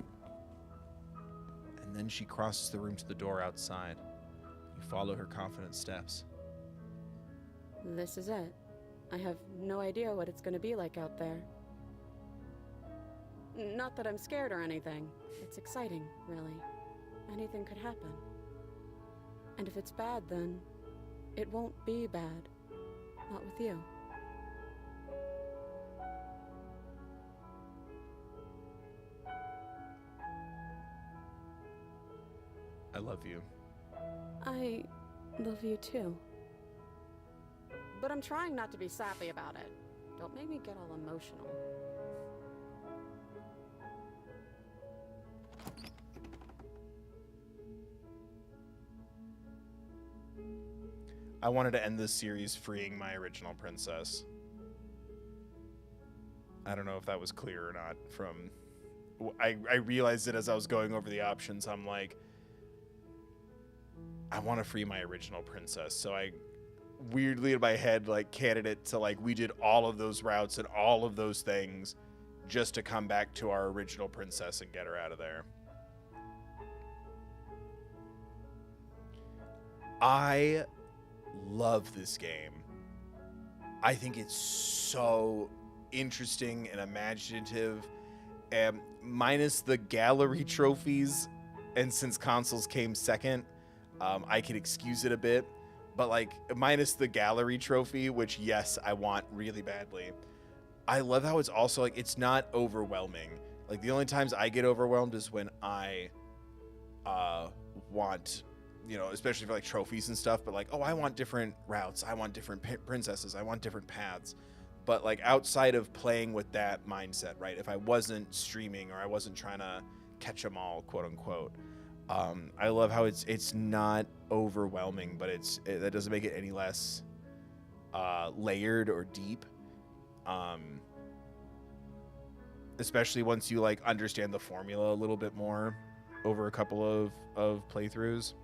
And then she crosses the room to the door outside. You follow her confident steps. This is it. I have no idea what it's going to be like out there. Not that I'm scared or anything. It's exciting, really. Anything could happen. And if it's bad, then it won't be bad. Not with you. I love you. I love you too. But I'm trying not to be sappy about it. Don't make me get all emotional. I wanted to end this series freeing my original princess. I don't know if that was clear or not from... I realized it as I was going over the options. I'm like, I want to free my original princess. So I weirdly in my head, like, candidate to, like, we did all of those routes and all of those things just to come back to our original princess and get her out of there. I love this game. I think it's so interesting and imaginative, and minus the gallery trophies, and since consoles came second, I can excuse it a bit, but like minus the gallery trophy, which yes, I want really badly. I love how it's also like, it's not overwhelming. Like the only times I get overwhelmed is when I want, you know, especially for like trophies and stuff, but like, oh, I want different routes, I want different princesses, I want different paths. But like outside of playing with that mindset, right? If I wasn't streaming or I wasn't trying to catch them all, quote unquote, I love how it's not overwhelming, but that doesn't make it any less layered or deep. Especially once you like understand the formula a little bit more over a couple of playthroughs.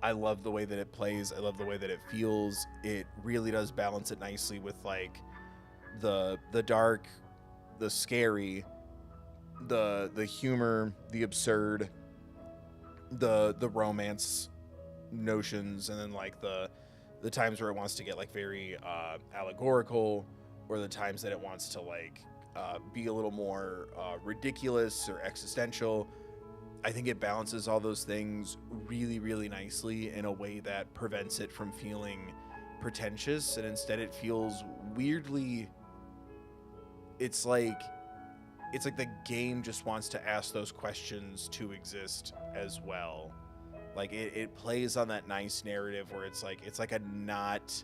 I love the way that it plays. I love the way that it feels. It really does balance it nicely with like the dark, the scary, the humor, the absurd, the romance notions, and then like the times where it wants to get like very allegorical, or the times that it wants to like be a little more ridiculous or existential. I think it balances all those things really, really nicely in a way that prevents it from feeling pretentious, and instead it feels weirdly, it's like the game just wants to ask those questions to exist as well. Like it plays on that nice narrative where it's like a not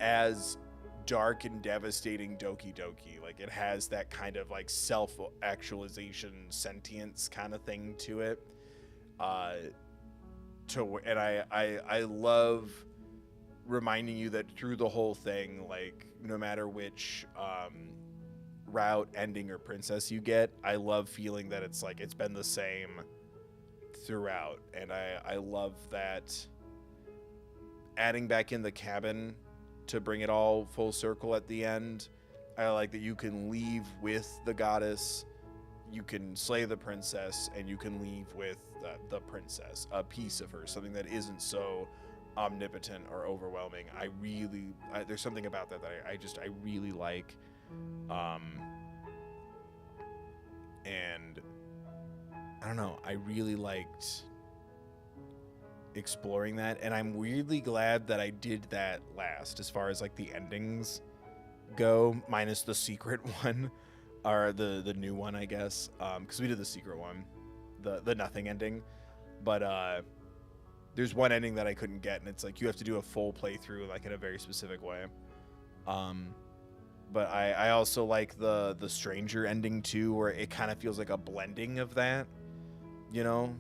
as dark and devastating Doki Doki. Like it has that kind of like self-actualization sentience kind of thing to it. And I love reminding you that through the whole thing, like no matter which route, ending, or princess you get, I love feeling that it's like it's been the same throughout. And I love that adding back in the cabin to bring it all full circle at the end. I like that you can leave with the goddess, you can slay the princess, and you can leave with the princess, a piece of her, something that isn't so omnipotent or overwhelming. There's something about that I really like. And I don't know, I really liked exploring that, and I'm weirdly glad that I did that last as far as like the endings go, minus the secret one, or the new one, I guess, because we did the secret one, the nothing ending, but there's one ending that I couldn't get, and it's like you have to do a full playthrough like in a very specific way. but I also like the stranger ending too, where it kind of feels like a blending of that, you know.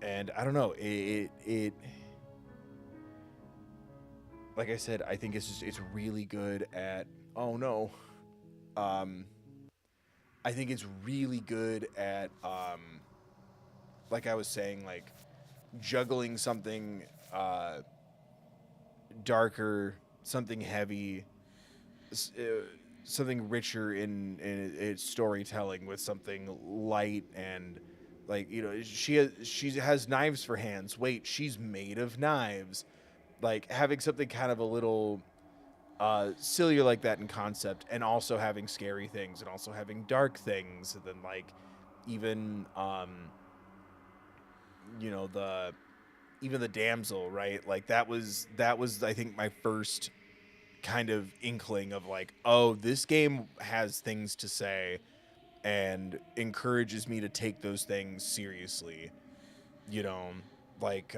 And I don't know, it like I said, I think it's really good at, oh no, I think it's really good at like I was saying, like juggling something darker, something heavy, something richer in its storytelling with something light and, like, you know, she has knives for hands. Wait, she's made of knives. Like having something kind of a little sillier like that in concept, and also having scary things, and also having dark things, and then like even you know, the damsel, right? Like that was I think my first kind of inkling of like, oh, this game has things to say and encourages me to take those things seriously, you know. Like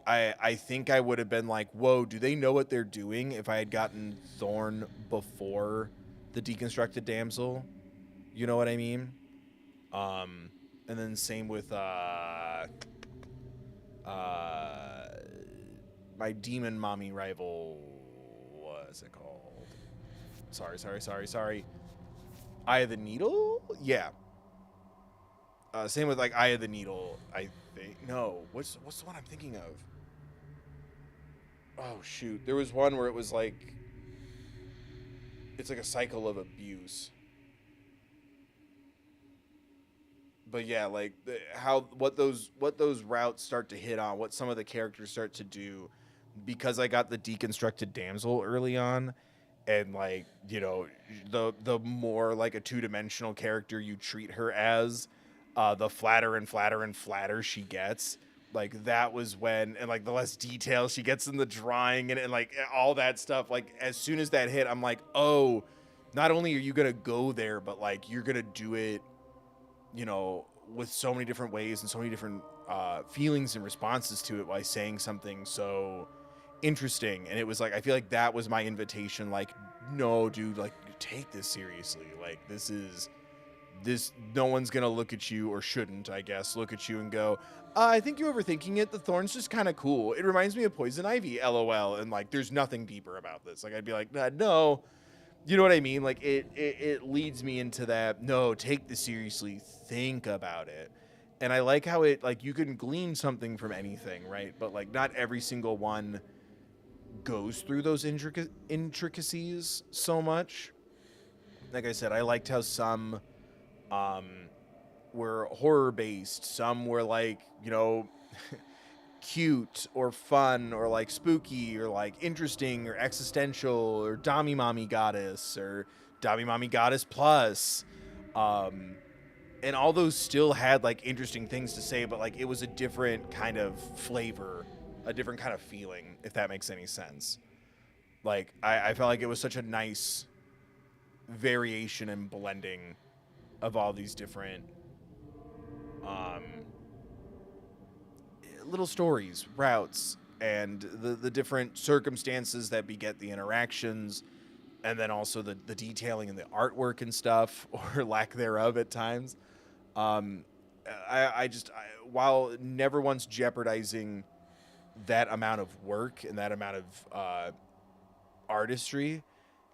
I think I would have been like, whoa, do they know what they're doing if I had gotten Thorn before the deconstructed damsel? You know what I mean? And then same with my demon mommy rival. What is it called? Sorry. Eye of the Needle? Yeah. Same with like Eye of the Needle. I think no. What's the one I'm thinking of? Oh shoot, there was one where it was like, it's like a cycle of abuse. But yeah, like what those routes start to hit on, what some of the characters start to do, because I got the deconstructed damsel early on, and like, you know, the more like a two-dimensional character you treat her as, the flatter and flatter and flatter she gets. Like that was when, and like the less detail she gets in the drawing, and like all that stuff, like as soon as that hit, I'm like, oh, not only are you gonna go there, but like you're gonna do it, you know, with so many different ways and so many different feelings and responses to it by saying something so interesting. And it was like, I feel like that was my invitation, like, no dude, like take this seriously, like this no one's gonna look at you, or shouldn't, I guess, look at you and go, I think you're overthinking it, the thorn's just kind of cool, it reminds me of poison ivy, lol, and like there's nothing deeper about this. Like I'd be like, no, you know what I mean? Like it leads me into that, no, take this seriously, think about it. And I like how it, like, you can glean something from anything, right? But like not every single one goes through those intricacies so much. Like I said, I liked how some were horror based, some were like, you know, cute or fun or like spooky or like interesting or existential, or Dami Mommy Goddess or Dami Mommy Goddess Plus. And all those still had like interesting things to say, but like it was a different kind of flavor, a different kind of feeling, if that makes any sense. Like I felt like it was such a nice variation and blending of all these different little stories, routes, and the different circumstances that beget the interactions, and then also the detailing and the artwork and stuff, or lack thereof at times. Um, while never once jeopardizing that amount of work and that amount of artistry,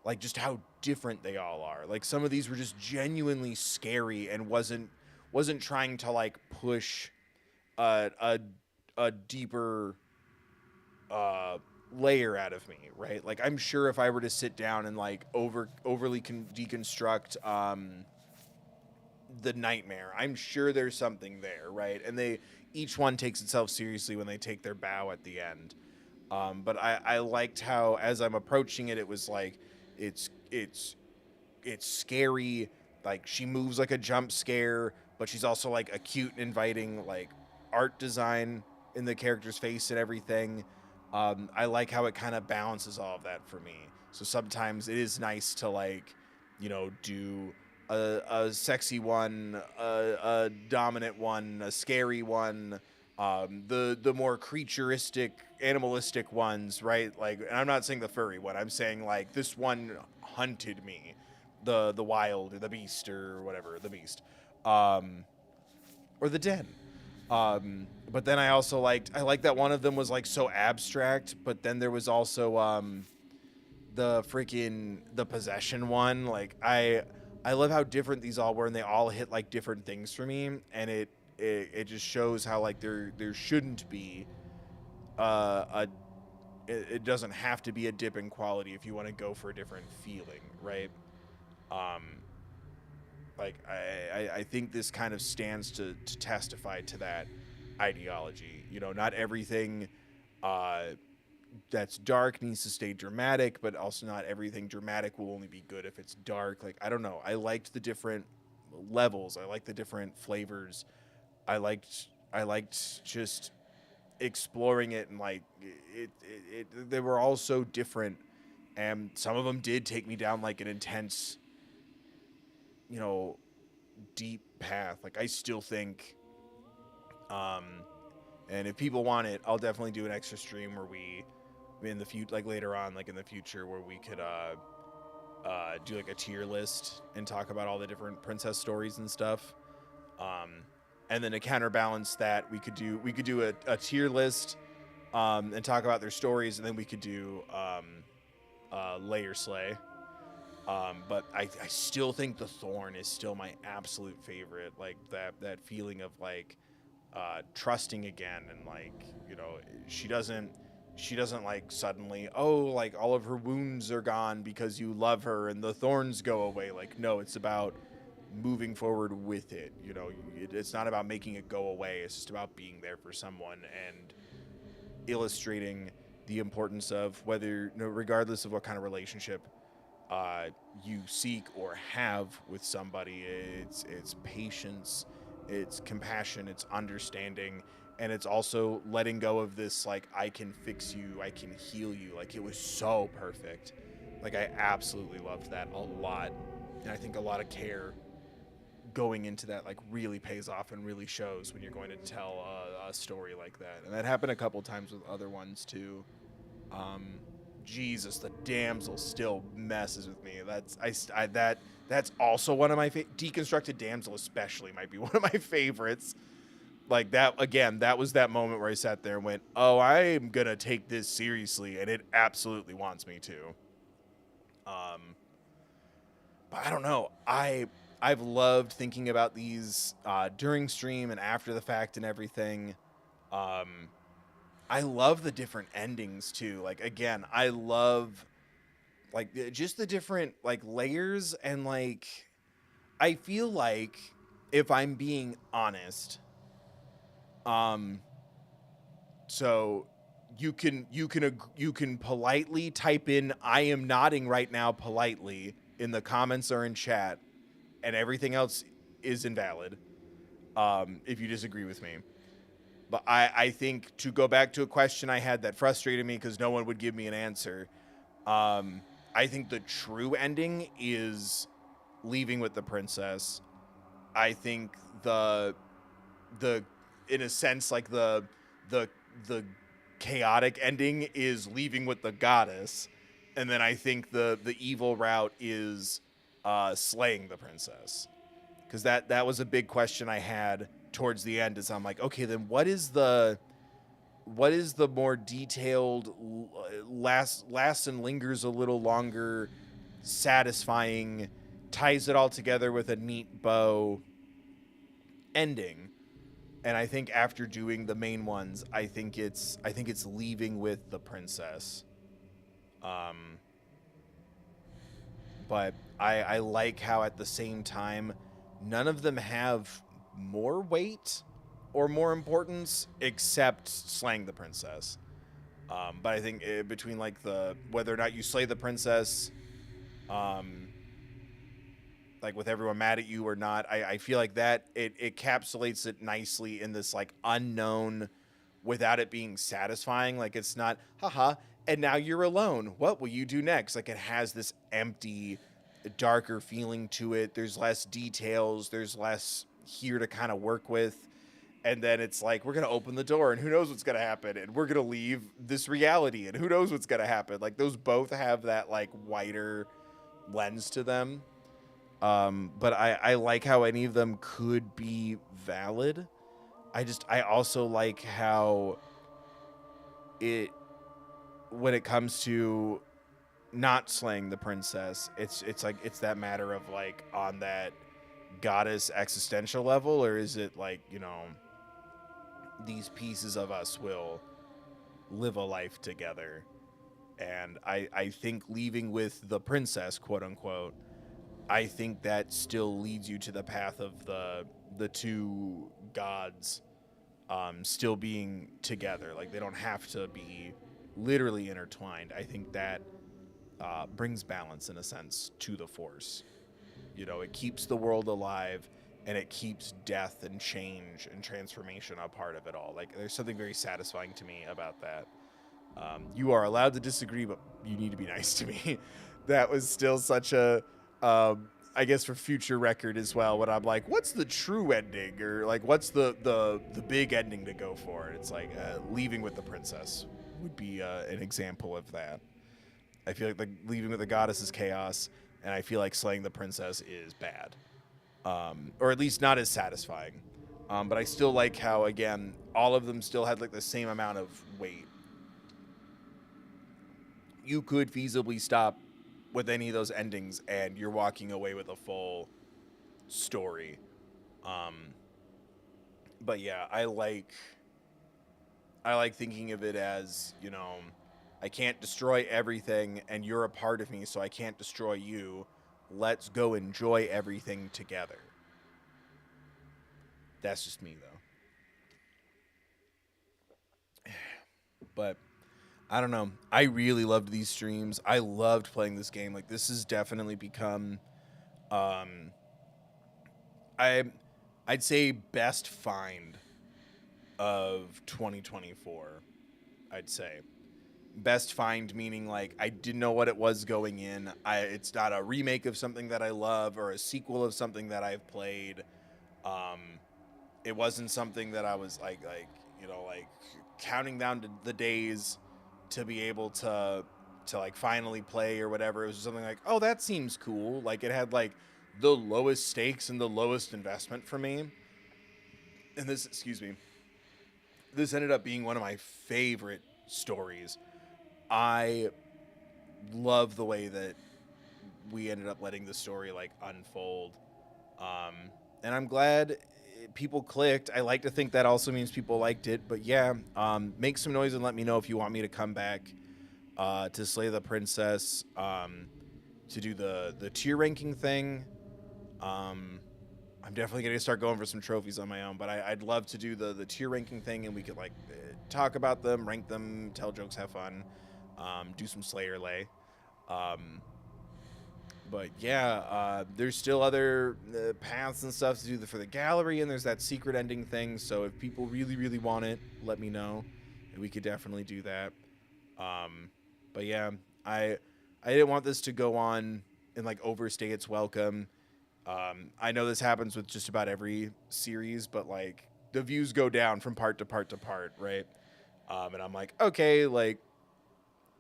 like just how different they all are. Like some of these were just genuinely scary and wasn't trying to like push a deeper layer out of me, right? Like I'm sure if I were to sit down and like overly deconstruct the nightmare, I'm sure there's something there, right? And each one takes itself seriously when they take their bow at the end. But I liked how, as I'm approaching it, it was like it's scary. Like she moves like a jump scare, but she's also like a cute and inviting like art design in the character's face and everything. I like how it kind of balances all of that for me. So sometimes it is nice to like, you know, do a sexy one, a dominant one, a scary one, The more creaturistic, animalistic ones, right? Like, and I'm not saying the furry one. I'm saying like this one hunted me, the wild or the beast or whatever, the beast, or the den. But then I also liked that one of them was like so abstract, but then there was also the possession one. Like I love how different these all were, and they all hit like different things for me, and it just shows how like there shouldn't be it doesn't have to be a dip in quality if you want to go for a different feeling, right? Um, like I think this kind of stands to testify to that ideology. You know, not everything that's dark needs to stay dramatic, but also not everything dramatic will only be good if it's dark. Like, I don't know. I liked the different levels. I liked the different flavors. I liked just exploring it, and like they were all so different, and some of them did take me down like an intense, you know, deep path. Like, I still think and if people want it, I'll definitely do an extra stream where we in the future, like later on, like in the future, where we could do like a tier list and talk about all the different princess stories and stuff. And then to counterbalance that, we could do a tier list and talk about their stories, and then we could do layer slay. But I still think the Thorn is still my absolute favorite. Like that feeling of like trusting again, and like, you know, she doesn't like suddenly, oh, like all of her wounds are gone because you love her and the thorns go away. Like, no, it's about moving forward with it. You know, it's not about making it go away. It's just about being there for someone and illustrating the importance of whether, you know, regardless of what kind of relationship you seek or have with somebody, it's patience, it's compassion, it's understanding, and it's also letting go of this like, I can fix you, I can heal you. Like, it was so perfect. Like, I absolutely loved that a lot, and I think a lot of care going into that like really pays off and really shows when you're going to tell a story like that. And that happened a couple times with other ones too. Jesus, the damsel still messes with me. That's also one of my deconstructed damsel especially might be one of my favorites. Like, that again, that was that moment where I sat there and went, oh, I'm gonna take this seriously, and it absolutely wants me to. But I don't know, I've loved thinking about these during stream and after the fact and everything. I love the different endings too. Like, again, I love like just the different like layers, and like, I feel like, if I'm being honest, so you can politely type in I am nodding right now politely in the comments or in chat, and everything else is invalid if you disagree with me. But I think, to go back to a question I had that frustrated me because no one would give me an answer, I think the true ending is leaving with the princess. I think the in a sense, like the chaotic ending is leaving with the goddess, and then I think the evil route is slaying the princess, because that was a big question I had towards the end. Is I'm like, okay, then what is the more detailed, lasts and lingers a little longer, satisfying, ties it all together with a neat bow ending? And I think after doing the main ones, I think it's leaving with the princess. But I like how at the same time none of them have more weight or more importance except slaying the princess. But I think between like the whether or not you slay the princess, like with everyone mad at you or not, I feel like that it encapsulates it nicely in this like unknown, without it being satisfying. Like, it's not haha and now you're alone, what will you do next? Like, it has this empty, darker feeling to it. There's less details, there's less here to kind of work with, And then it's like, we're going to open the door and who knows what's going to happen. And we're going to leave this reality and who knows what's going to happen. Like those both have that like wider lens to them. But I like how any of them could be valid. I also like how when it comes to not slaying the princess, it's like, it's that matter of like on that goddess existential level, or is it like, you know, these pieces of us will live a life together. And I think leaving with the princess, quote unquote, I think that still leads you to the path of the two gods still being together. Like they don't have to be literally intertwined. I think that brings balance in a sense to the Force. You know, it keeps the world alive and it keeps death and change and transformation a part of it all. Like there's something very satisfying to me about that. You are allowed to disagree, but you need to be nice to me. That was still such a, I guess for future record as well, when I'm like, what's the true ending? Or like, what's the big ending to go for? And it's like, leaving with the princess would be an example of that. I feel like leaving with the goddess is chaos, and I feel like slaying the princess is bad. Or at least not as satisfying. But I still like how, again, all of them still had like the same amount of weight. You could feasibly stop with any of those endings and you're walking away with a full story. But yeah, I like thinking of it as, you know, I can't destroy everything and you're a part of me, so I can't destroy you. Let's go enjoy everything together. That's just me, though. But I don't know. I really loved these streams. I loved playing this game. Like, this has definitely become, I'd say best find of 2024. I'd say best find meaning like I didn't know what it was going in. It's not a remake of something that I love or a sequel of something that I've played. It wasn't something that I was like you know, like counting down to the days to be able to like finally play or whatever. It was just something like, oh, that seems cool. Like it had like the lowest stakes and the lowest investment for me. And this, excuse me, this ended up being one of my favorite stories. I love the way that we ended up letting the story like unfold. And I'm glad people clicked. I like to think that also means people liked it, but yeah, make some noise and let me know if you want me to come back to slay the princess, to do the tier ranking thing. I'm definitely going to start going for some trophies on my own, but I'd love to do the tier ranking thing, and we could like talk about them, rank them, tell jokes, have fun, do some Slayer lay. But yeah, there's still other paths and stuff to do for the gallery, and there's that secret ending thing. So if people really, really want it, let me know, and we could definitely do that. But yeah, I didn't want this to go on and like overstay its welcome. I know this happens with just about every series, but like the views go down from part to part to part, right? And I'm like, okay, like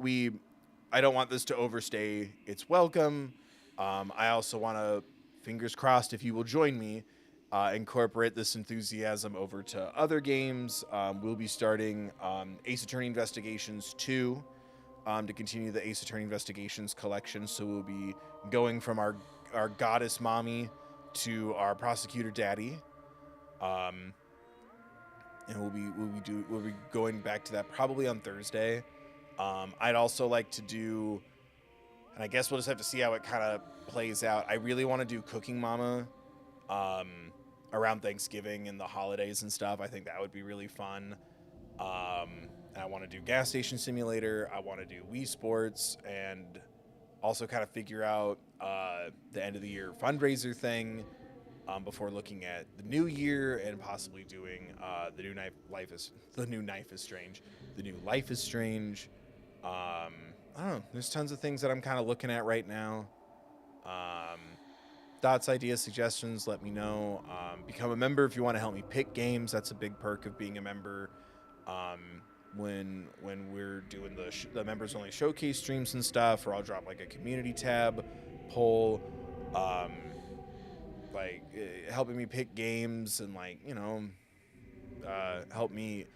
I don't want this to overstay its welcome. I also want to, fingers crossed, if you will join me, incorporate this enthusiasm over to other games. We'll be starting Ace Attorney Investigations 2 to continue the Ace Attorney Investigations collection. So we'll be going from our goddess mommy to our prosecutor daddy. And we'll be going back to that probably on Thursday. I'd also like to do, and I guess we'll just have to see how it kind of plays out. I really want to do Cooking Mama around Thanksgiving and the holidays and stuff. I think that would be really fun. I want to do Gas Station Simulator. I want to do Wii Sports, and also kind of figure out the end of the year fundraiser thing before looking at the new year and possibly doing the new Life is Strange. I don't know. There's tons of things that I'm kind of looking at right now. thoughts, ideas, suggestions, let me know. Become a member if you want to help me pick games. That's a big perk of being a member. When we're doing the members only showcase streams and stuff, or I'll drop like a community tab poll, helping me pick games and help me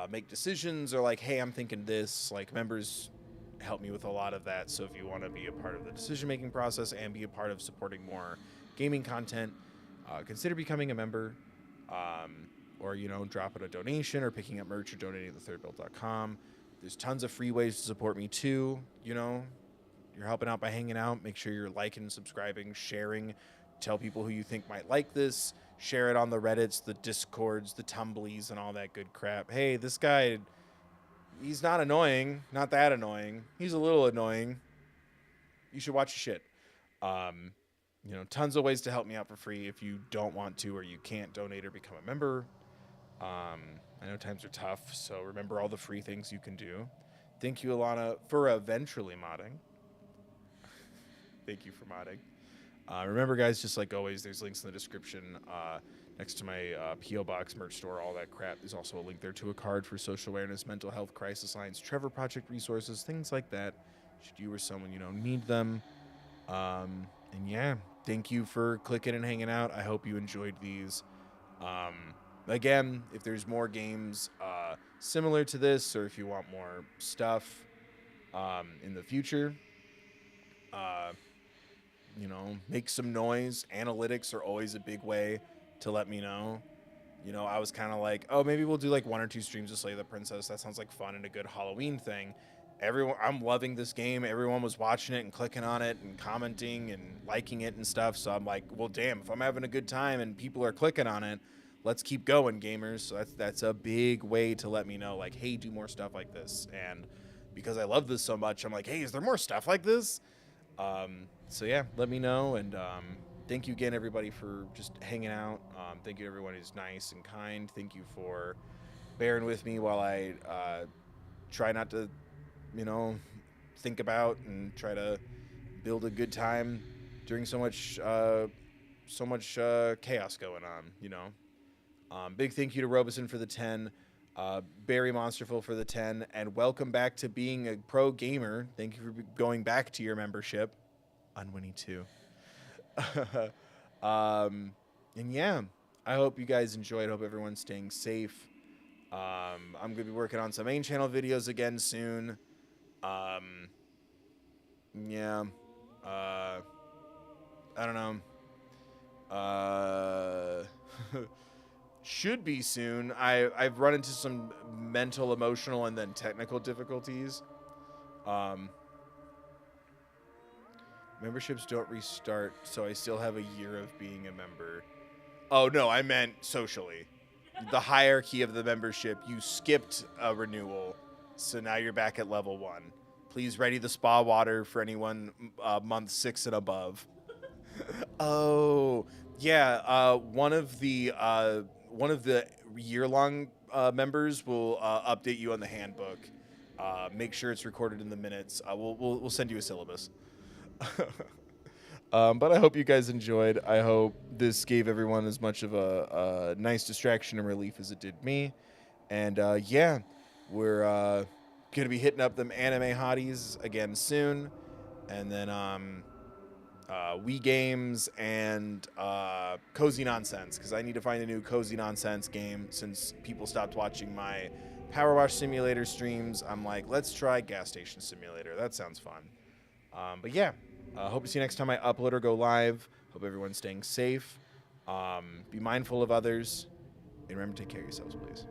make decisions, or like, hey, I'm thinking this. Like, members help me with a lot of that. So if you want to be a part of the decision making process and be a part of supporting more gaming content, consider becoming a member. Or dropping a donation or picking up merch or donating to thethirdbill.com. There's tons of free ways to support me too. You're helping out by hanging out. Make sure you're liking, subscribing, sharing. Tell people who you think might like this. Share it on the Reddits, the Discords, the Tumblies, and all that good crap. Hey, this guy, he's not annoying. Not that annoying. He's a little annoying. You should watch your shit. Tons of ways to help me out for free if you don't want to or you can't donate or become a member. I know times are tough, so remember all the free things you can do. Thank you, Alana, for eventually modding. Thank you for modding. Remember, guys, just like always, there's links in the description next to my P.O. Box, merch store, all that crap. There's also a link there to a card for social awareness, mental health, crisis lines, Trevor Project resources, things like that, should you or someone need them. And yeah, thank you for clicking and hanging out. I hope you enjoyed these. Again, if there's more games similar to this, or if you want more stuff in the future, make some noise. Analytics are always a big way to let me know. I was kind of like, oh, maybe we'll do like 1 or 2 streams of Slay the Princess. That sounds like fun and a good Halloween thing. I'm loving this game. Everyone was watching it and clicking on it and commenting and liking it and stuff. So I'm like, well, damn, if I'm having a good time and people are clicking on it, let's keep going, gamers. So that's a big way to let me know, like, hey, do more stuff like this. And because I love this so much, I'm like, hey, is there more stuff like this? So yeah, let me know. And thank you again, everybody, for just hanging out. Thank you to everyone who's nice and kind. Thank you for bearing with me while I try not to think about and try to build a good time during so much chaos going on. Big thank you to Robeson for the 10, Barry Monsterful for the 10, and welcome back to being a pro gamer. Thank you for going back to your membership. Unwinnie too. And yeah, I hope you guys enjoyed. I hope everyone's staying safe. I'm going to be working on some main channel videos again soon. Yeah. I don't know. Should be soon. I've run into some mental, emotional, and then technical difficulties. Memberships don't restart, so I still have a year of being a member. Oh, no, I meant socially. The hierarchy of the membership, you skipped a renewal, so now you're back at level 1. Please ready the spa water for anyone month 6 and above. Oh, yeah. One of the year-long members will update you on the handbook. Make sure it's recorded in the minutes. We'll send you a syllabus. But I hope you guys enjoyed. I hope this gave everyone as much of a nice distraction and relief as it did me. And yeah, we're going to be hitting up them anime hotties again soon. And then Wii games and Cozy Nonsense, because I need to find a new Cozy Nonsense game since people stopped watching my Power Wash Simulator streams. I'm like, let's try Gas Station Simulator. That sounds fun. But yeah, hope to see you next time I upload or go live. Hope everyone's staying safe. Be mindful of others. And remember to take care of yourselves, please.